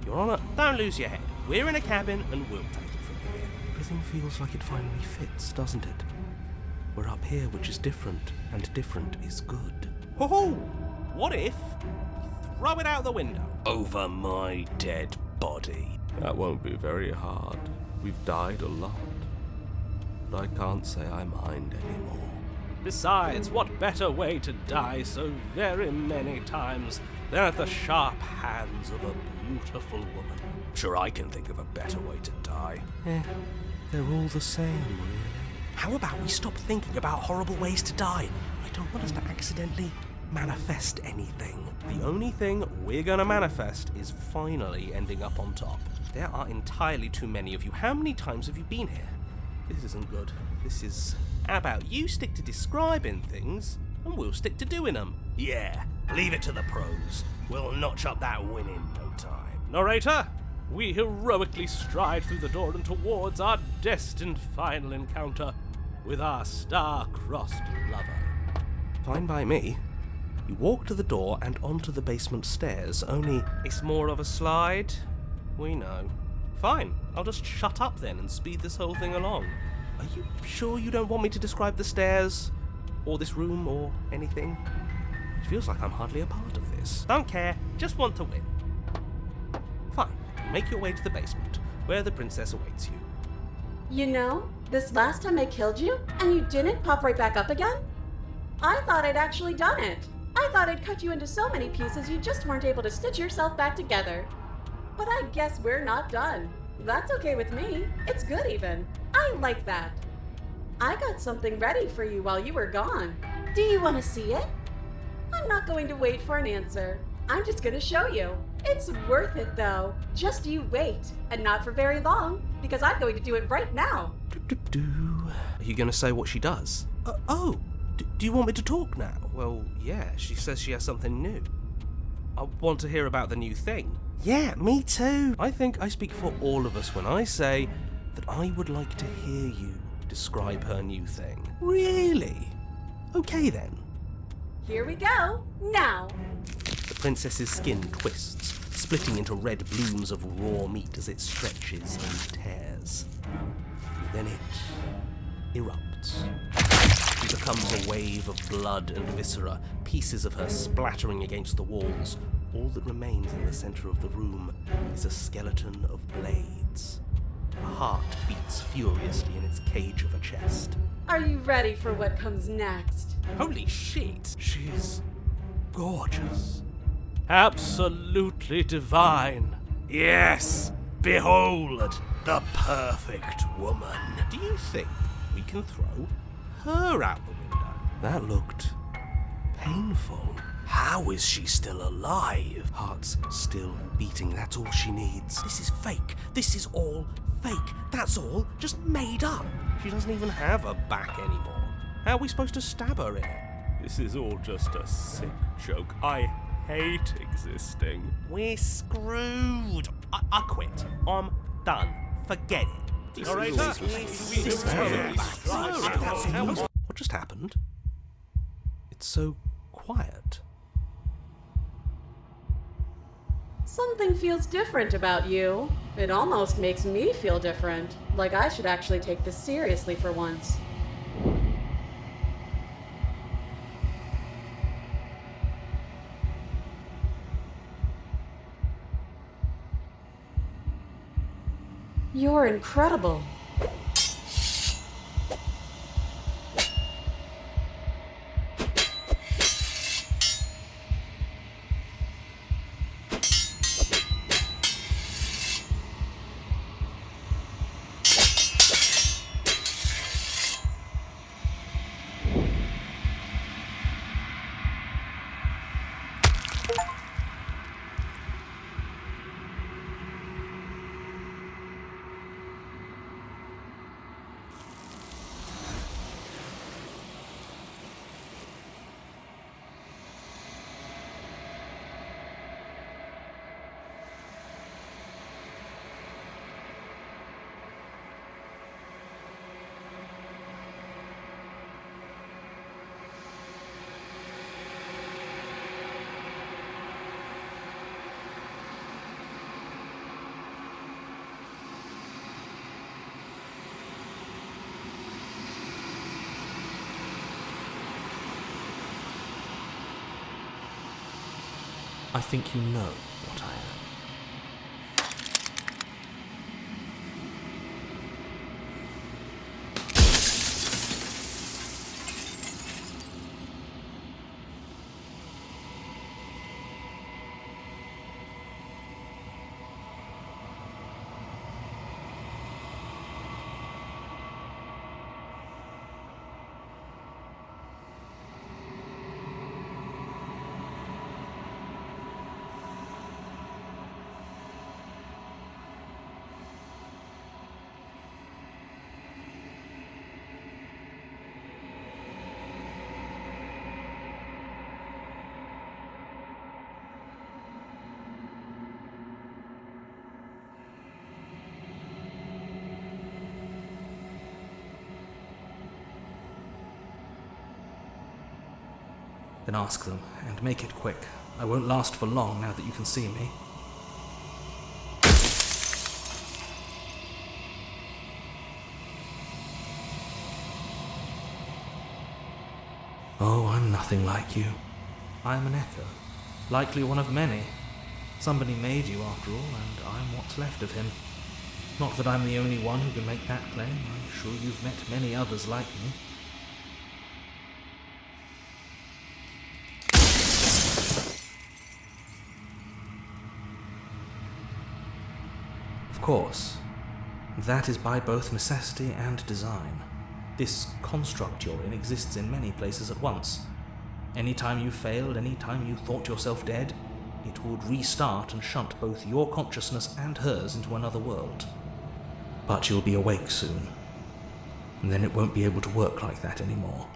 Your Honor, don't lose your head. We're in a cabin and we'll take it from here. Everything feels like it finally fits, doesn't it? We're up here, which is different, and different is good. Ho-ho! What if you throw it out the window? Over my dead body. That won't be very hard. We've died a lot. But I can't say I mind anymore. Besides, what better way to die so very many times than at the sharp hands of a beautiful woman? Sure, I can think of a better way to die. They're all the same, really. How about we stop thinking about horrible ways to die? I don't want us to accidentally manifest anything. The only thing we're gonna manifest is finally ending up on top. There are entirely too many of you. How many times have you been here? This isn't good. This is... How about you stick to describing things, and we'll stick to doing them? Yeah, leave it to the pros. We'll notch up that win in no time. Narrator, we heroically stride through the door and towards our destined final encounter with our star-crossed lover. Fine by me. You walk to the door and onto the basement stairs, only... It's more of a slide. We know. Fine, I'll just shut up then and speed this whole thing along. Are you sure you don't want me to describe the stairs, or this room, or anything? It feels like I'm hardly a part of this. Don't care, just want to win. Fine, make your way to the basement, where the princess awaits you. You know, this last time I killed you, and you didn't pop right back up again? I thought I'd actually done it. I thought I'd cut you into so many pieces you just weren't able to stitch yourself back together. But I guess we're not done. That's okay with me. It's good even. I like that. I got something ready for you while you were gone. Do you want to see it? I'm not going to wait for an answer. I'm just going to show you. It's worth it, though. Just you wait. And not for very long, because I'm going to do it right now. Are you going to say what she does? Do you want me to talk now? Well, yeah, she says she has something new. I want to hear about the new thing. Yeah, me too. I think I speak for all of us when I say that I would like to hear you describe her new thing. Really? Okay then. Here we go. Now. The princess's skin twists, splitting into red blooms of raw meat as it stretches and tears. Then it erupts. She becomes a wave of blood and viscera, pieces of her splattering against the walls. All that remains in the center of the room is a skeleton of blades. A heart beats furiously in its cage of a chest. Are you ready for what comes next? Holy shit! She's gorgeous. Absolutely divine. Yes! Behold, the perfect woman. Do you think we can throw her out the window? That looked painful. How is she still alive? Heart's still beating, that's all she needs. This is fake. This is all fake. That's all just made up. She doesn't even have a back anymore. How are we supposed to stab her in it? This is all just a sick joke. I hate existing. We're screwed. I quit. I'm done. Forget it. Narrator! What just happened? It's so quiet. Something feels different about you. It almost makes me feel different. Like I should actually take this seriously for once. You're incredible. I think you know what I am. Then ask them, and make it quick. I won't last for long now that you can see me. Oh, I'm nothing like you. I am an echo, likely one of many. Somebody made you after all, and I'm what's left of him. Not that I'm the only one who can make that claim. I'm sure you've met many others like me. Of course, that is by both necessity and design. This construct you're in exists in many places at once. Any time you failed, any time you thought yourself dead, it would restart and shunt both your consciousness and hers into another world. But you'll be awake soon, and then it won't be able to work like that anymore.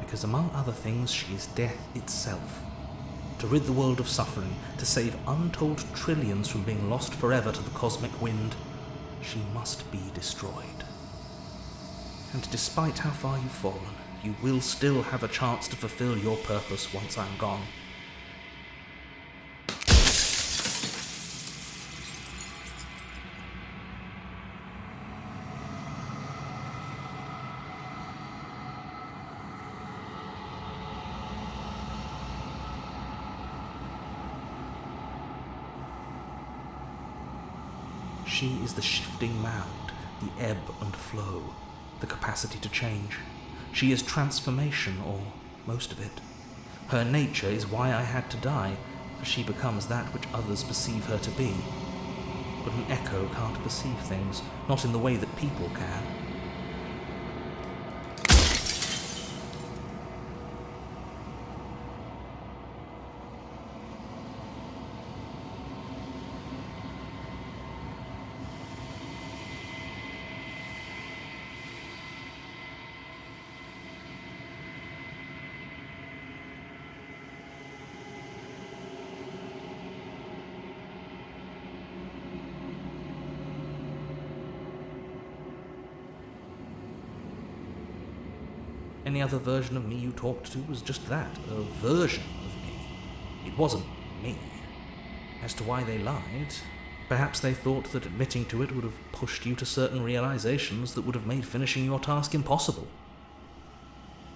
Because among other things, she is death itself. To rid the world of suffering, to save untold trillions from being lost forever to the cosmic wind, she must be destroyed. And despite how far you've fallen, you will still have a chance to fulfill your purpose once I'm gone. She is the shifting mound, the ebb and flow, the capacity to change. She is transformation, or most of it. Her nature is why I had to die, for she becomes that which others perceive her to be. But an echo can't perceive things, not in the way that people can. Any other version of me you talked to was just that, a version of me. It wasn't me. As to why they lied, perhaps they thought that admitting to it would have pushed you to certain realizations that would have made finishing your task impossible.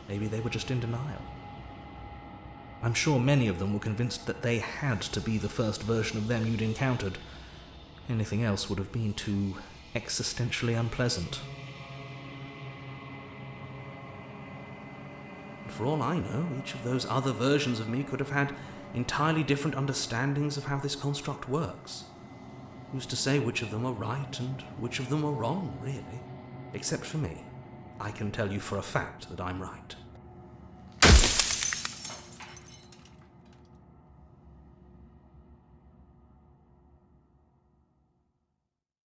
Maybe they were just in denial. I'm sure many of them were convinced that they had to be the first version of them you'd encountered. Anything else would have been too existentially unpleasant. For all I know, each of those other versions of me could have had entirely different understandings of how this construct works. Who's to say which of them are right and which of them are wrong, really? Except for me. I can tell you for a fact that I'm right.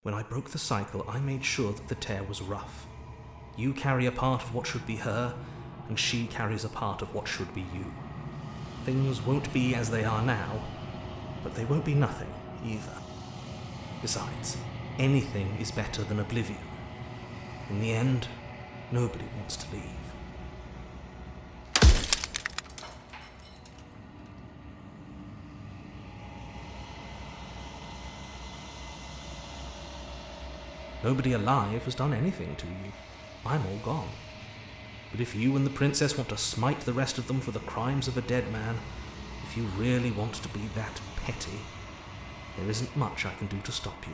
When I broke the cycle, I made sure that the tear was rough. You carry a part of what should be her, and she carries a part of what should be you. Things won't be as they are now, but they won't be nothing either. Besides, anything is better than oblivion. In the end, nobody wants to leave. Nobody alive has done anything to you. I'm all gone. But if you and the princess want to smite the rest of them for the crimes of a dead man, if you really want to be that petty, there isn't much I can do to stop you.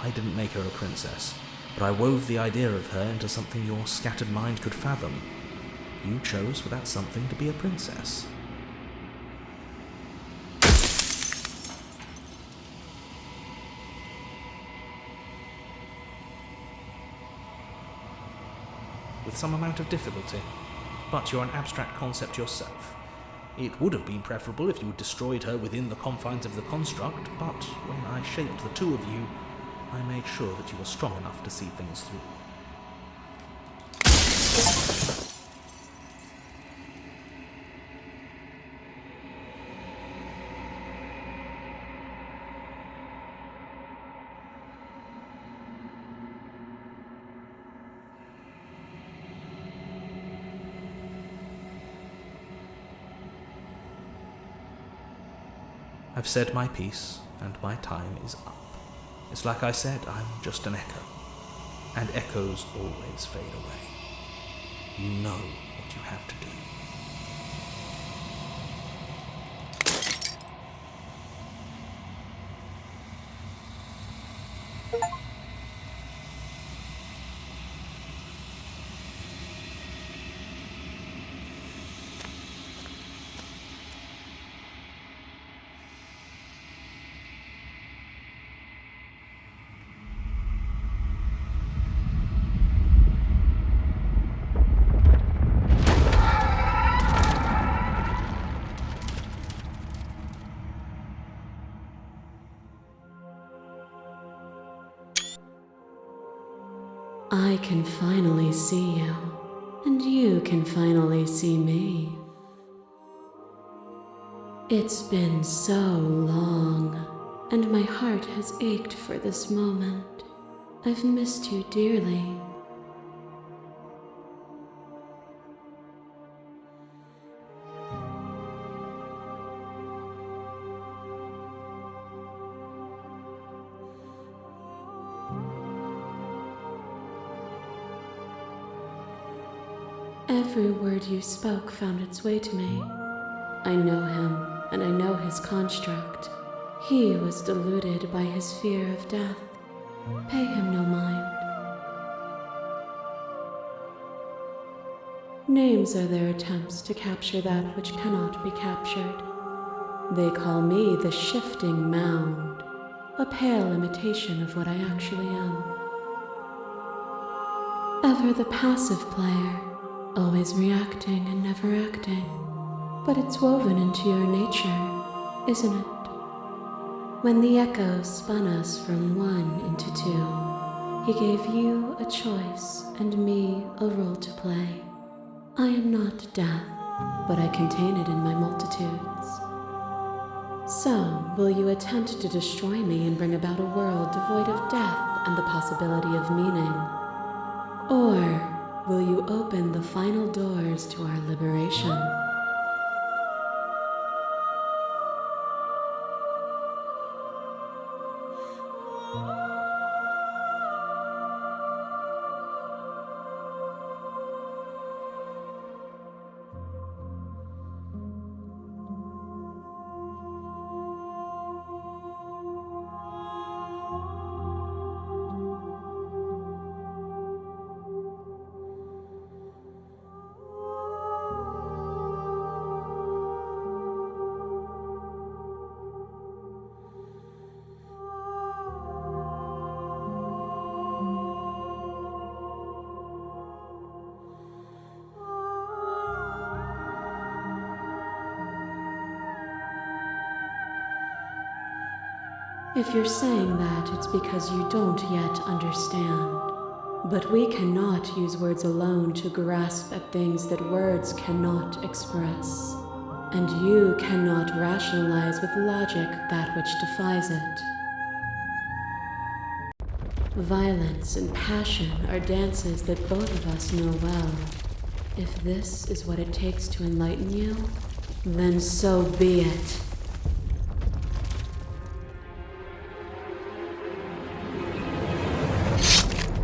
I didn't make her a princess, but I wove the idea of her into something your scattered mind could fathom. You chose for that something to be a princess. With some amount of difficulty, but you're an abstract concept yourself. It would have been preferable if you had destroyed her within the confines of the construct, but when I shaped the two of you, I made sure that you were strong enough to see things through. I've said my piece, and my time is up. It's like I said, I'm just an echo. And echoes always fade away. You know what you have to do. I can finally see you, and you can finally see me. It's been so long, and my heart has ached for this moment. I've missed you dearly. Every word you spoke found its way to me. I know him, and I know his construct. He was deluded by his fear of death. Pay him no mind. Names are their attempts to capture that which cannot be captured. They call me the shifting Mound, a pale imitation of what I actually am. Ever the passive player, always reacting and never acting. But it's woven into your nature, isn't it? When the echo spun us from one into two, he gave you a choice and me a role to play. I am not death, but I contain it in my multitudes. So, will you attempt to destroy me and bring about a world devoid of death and the possibility of meaning? Or will you open the final doors to our liberation? If you're saying that, it's because you don't yet understand. But we cannot use words alone to grasp at things that words cannot express. And you cannot rationalize with logic that which defies it. Violence and passion are dances that both of us know well. If this is what it takes to enlighten you, then so be it.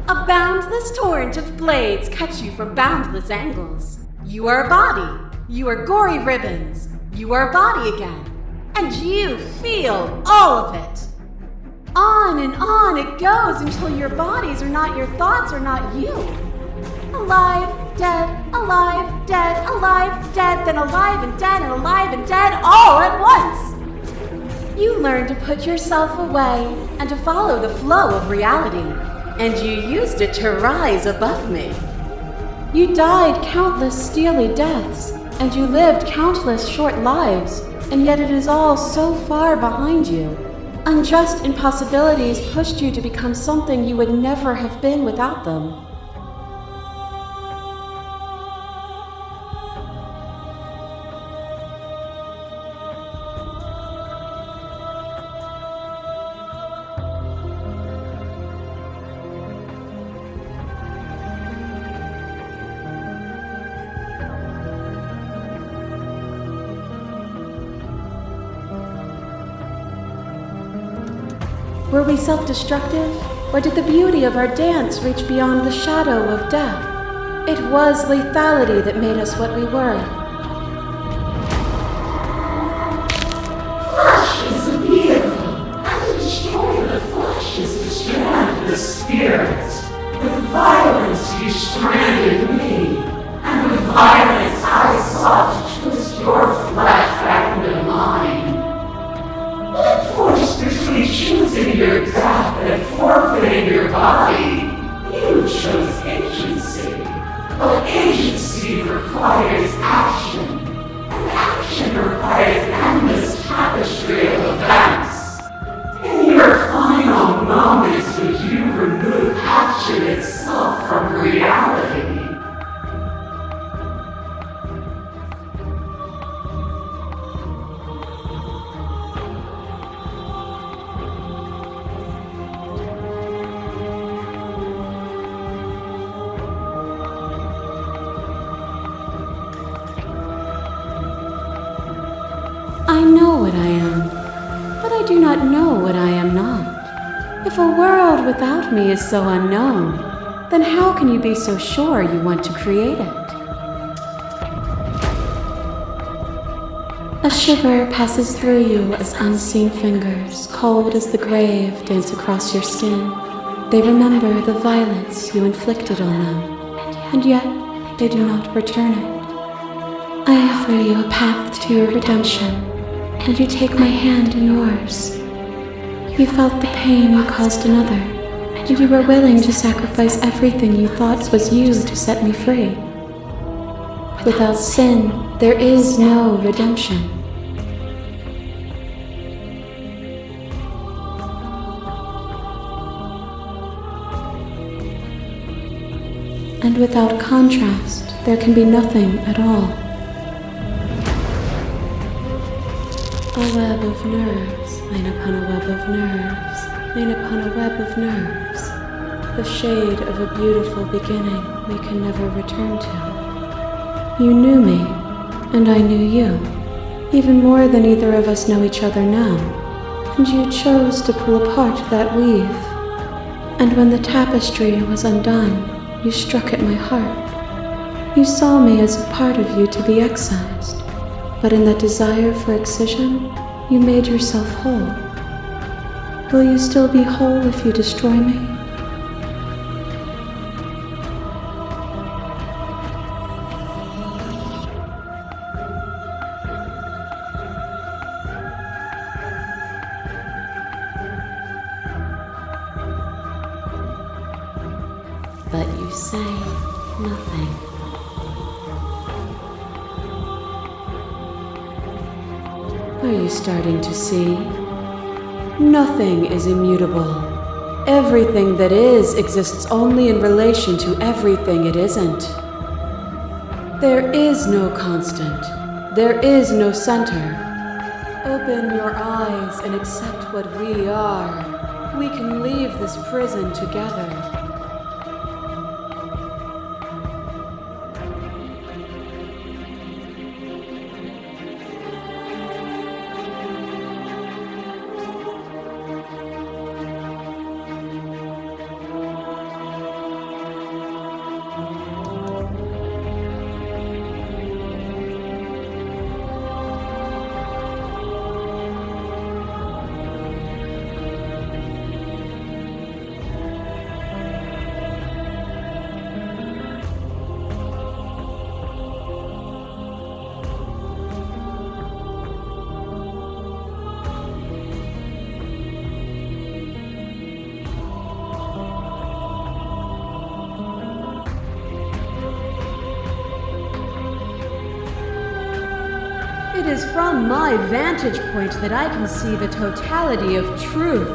A boundless torrent of blades cuts you from boundless angles. You are a body. You are gory ribbons. You are a body again. And you feel all of it. On and on it goes until your bodies are not your thoughts, are not you. Alive, dead, alive, dead, then alive and dead all at once. You learn to put yourself away and to follow the flow of reality. And you used it to rise above me. You died countless steely deaths, and you lived countless short lives, and yet it is all so far behind you. Unjust impossibilities pushed you to become something you would never have been without them. Were we self-destructive? Or did the beauty of our dance reach beyond the shadow of death? It was lethality that made us what we were. Flesh is a vehicle, and to destroy the flesh is to strand the spirit. With violence you stranded me, and with violence I sought to twist your flesh back into mine. But forced between choosing your death and forfeiting your body, you chose agency. But agency requires action, and action requires endless tapestry of events. In your final moments did you remove action itself from reality. I know what I am, but I do not know what I am not. If a world without me is so unknown, then how can you be so sure you want to create it? A shiver passes through you as unseen fingers, cold as the grave, dance across your skin. They remember the violence you inflicted on them, and yet they do not return it. I offer you a path to your redemption, and you take my hand in yours. You felt the pain you caused another, and you were willing to sacrifice everything you thought was you to set me free. Without sin, there is no redemption. And without contrast, there can be nothing at all. A web of nerves, line upon a web of nerves, line upon a web of nerves. The shade of a beautiful beginning we can never return to. You knew me, and I knew you, even more than either of us know each other now. And you chose to pull apart that weave. And when the tapestry was undone, you struck at my heart. You saw me as a part of you to be excised. But in that desire for excision, you made yourself whole. Will you still be whole if you destroy me? But you say nothing. Are you starting to see? Nothing is immutable. Everything that is exists only in relation to everything it isn't. There is no constant. There is no center. Open your eyes and accept what we are. We can leave this prison together. It is from my vantage point that I can see the totality of truth.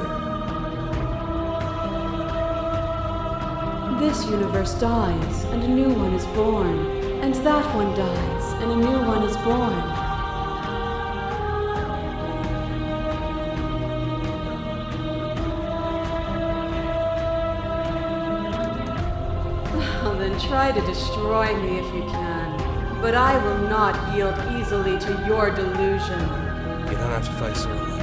This universe dies, and a new one is born. And that one dies, and a new one is born. Well, then try to destroy me if you can. But I will not yield easily to your delusion. You don't have to face her alone.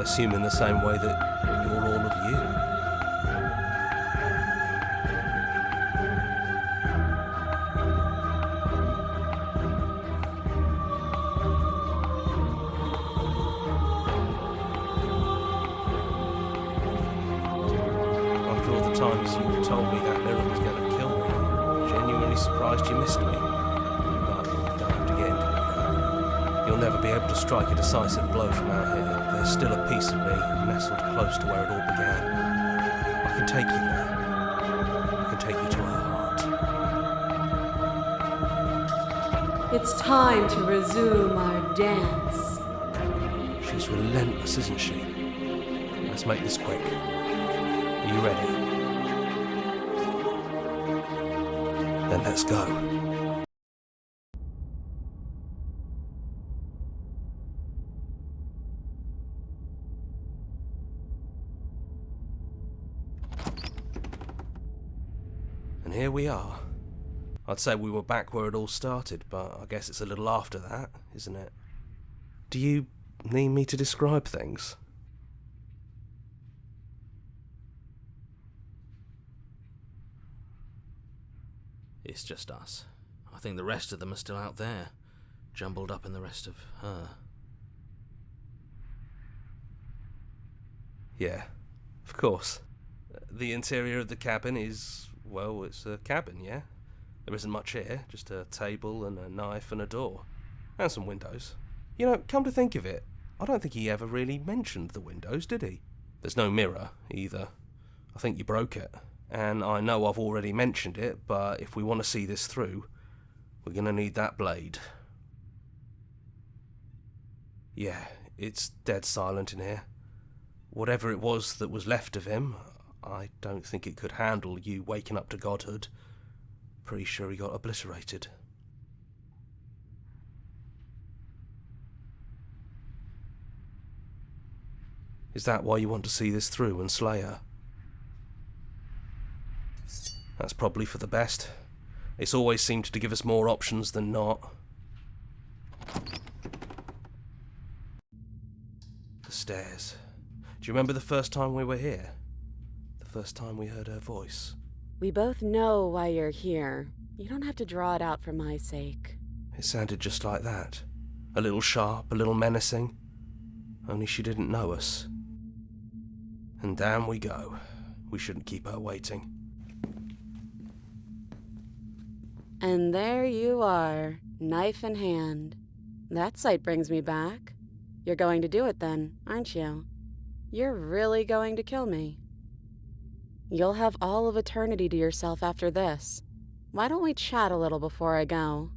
assuming the same way that you're all of you. After all the times you told me that mirror was going to kill me, I'm genuinely surprised you missed me. But you don't have to get into it. You'll never be able to strike a decisive blow from out here. There's still a piece of me nestled close to where it all began. I can take you there. I can take you to her heart. It's time to resume our dance. She's relentless, isn't she? Let's make this quick. Are you ready? Then let's go. And here we are. I'd say we were back where it all started, but I guess it's a little after that, isn't it? Do you need me to describe things? It's just us. I think the rest of them are still out there, jumbled up in the rest of her. Yeah, of course. The interior of the cabin is, well, it's a cabin, yeah? There isn't much here, just a table and a knife and a door. And some windows. You know, come to think of it, I don't think he ever really mentioned the windows, did he? There's no mirror, either. I think you broke it. And I know I've already mentioned it, but if we want to see this through, we're going to need that blade. Yeah, it's dead silent in here. Whatever it was that was left of him, I don't think it could handle you waking up to godhood. Pretty sure he got obliterated. Is that why you want to see this through and slay her? That's probably for the best. It's always seemed to give us more options than not. The stairs. Do you remember the first time we were here? The first time we heard her voice? We both know why you're here. You don't have to draw it out for my sake. It sounded just like that. A little sharp, a little menacing. Only she didn't know us. And down we go. We shouldn't keep her waiting. And there you are, knife in hand. That sight brings me back. You're going to do it then, aren't you? You're really going to kill me. You'll have all of eternity to yourself after this. Why don't we chat a little before I go?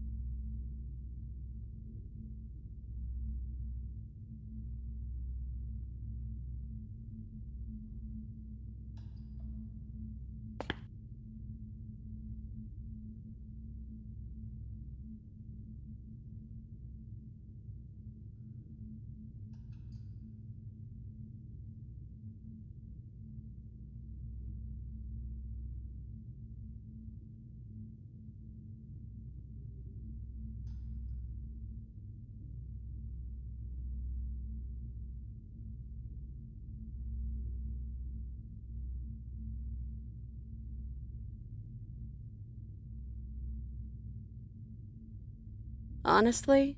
Honestly,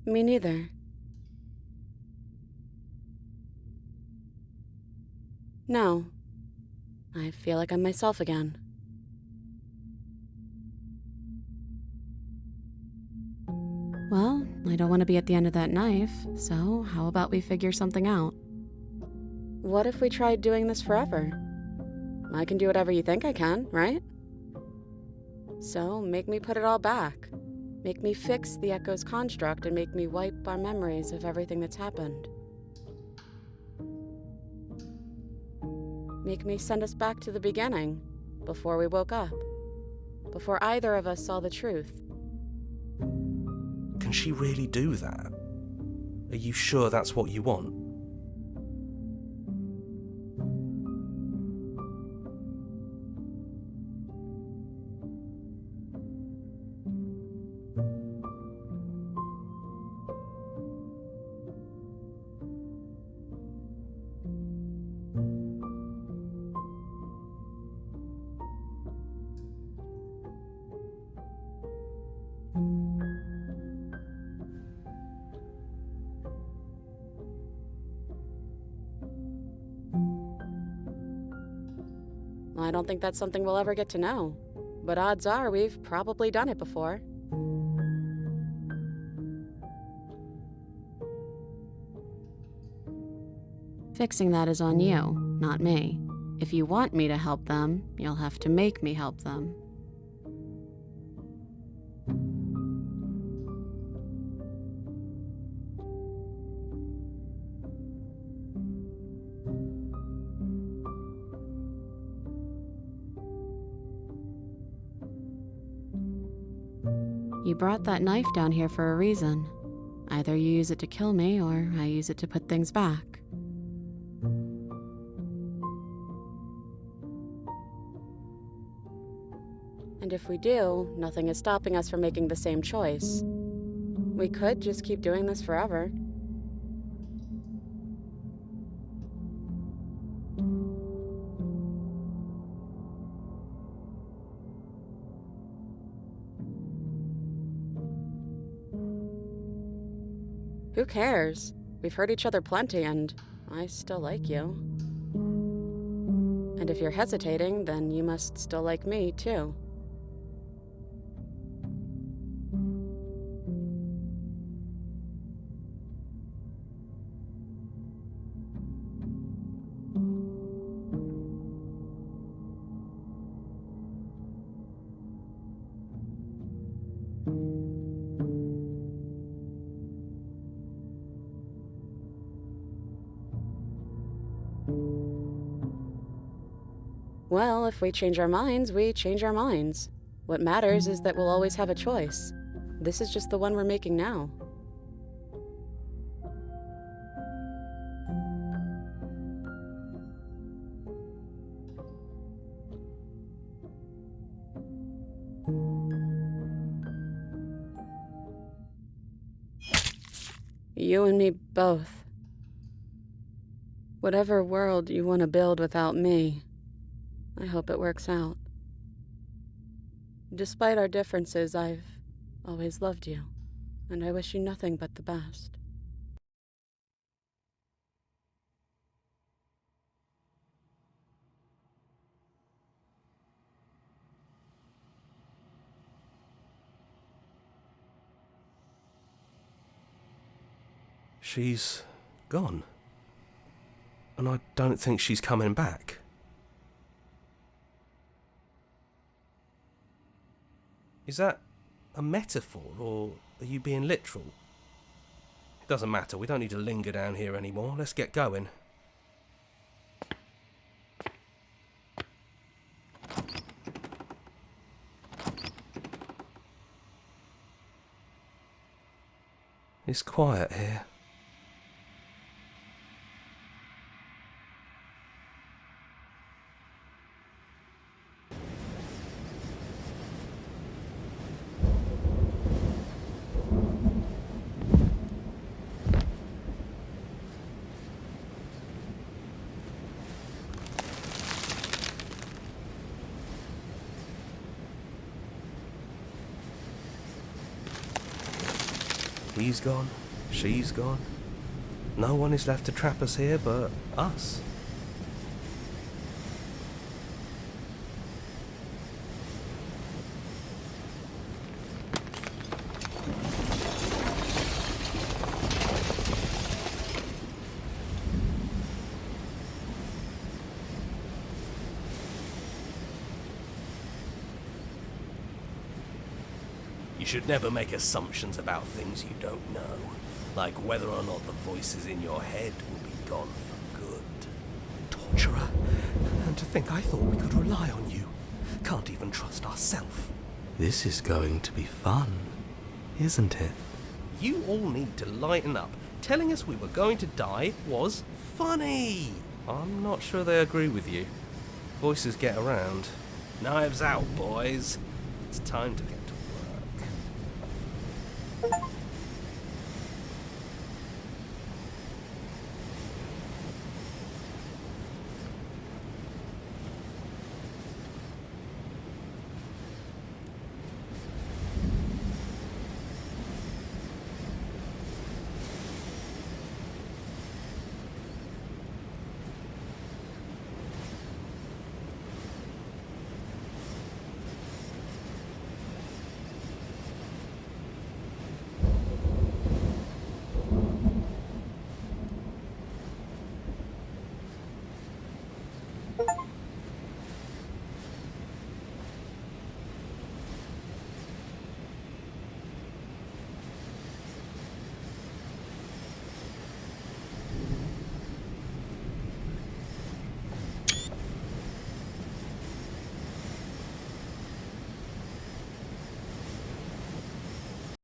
me neither. No, I feel like I'm myself again. Well, I don't want to be at the end of that knife, so how about we figure something out? What if we tried doing this forever? I can do whatever you think I can, right? So make me put it all back. Make me fix the Echo's construct and make me wipe our memories of everything that's happened. Make me send us back to the beginning, before we woke up. Before either of us saw the truth. Can she really do that? Are you sure that's what you want? I don't think that's something we'll ever get to know. But odds are we've probably done it before. Fixing that is on you, not me. If you want me to help them, you'll have to make me help them. You brought that knife down here for a reason. Either you use it to kill me, or I use it to put things back. And if we do, nothing is stopping us from making the same choice. We could just keep doing this forever. Who cares? We've hurt each other plenty, and I still like you. And if you're hesitating, then you must still like me, too. Well, if we change our minds, we change our minds. What matters is that we'll always have a choice. This is just the one we're making now. You and me both. Whatever world you want to build without me, I hope it works out. Despite our differences, I've always loved you, and I wish you nothing but the best. She's gone. And I don't think she's coming back. Is that a metaphor, or are you being literal? It doesn't matter, we don't need to linger down here anymore. Let's get going. It's quiet here. He's gone, she's gone. No one is left to trap us here but us. You should never make assumptions about things you don't know, like whether or not the voices in your head will be gone for good. Torturer. And to think I thought we could rely on you. Can't even trust ourselves. This is going to be fun, isn't it? You all need to lighten up. Telling us we were going to die was funny. I'm not sure they agree with you. Voices get around. Knives out, boys. It's time to get to work.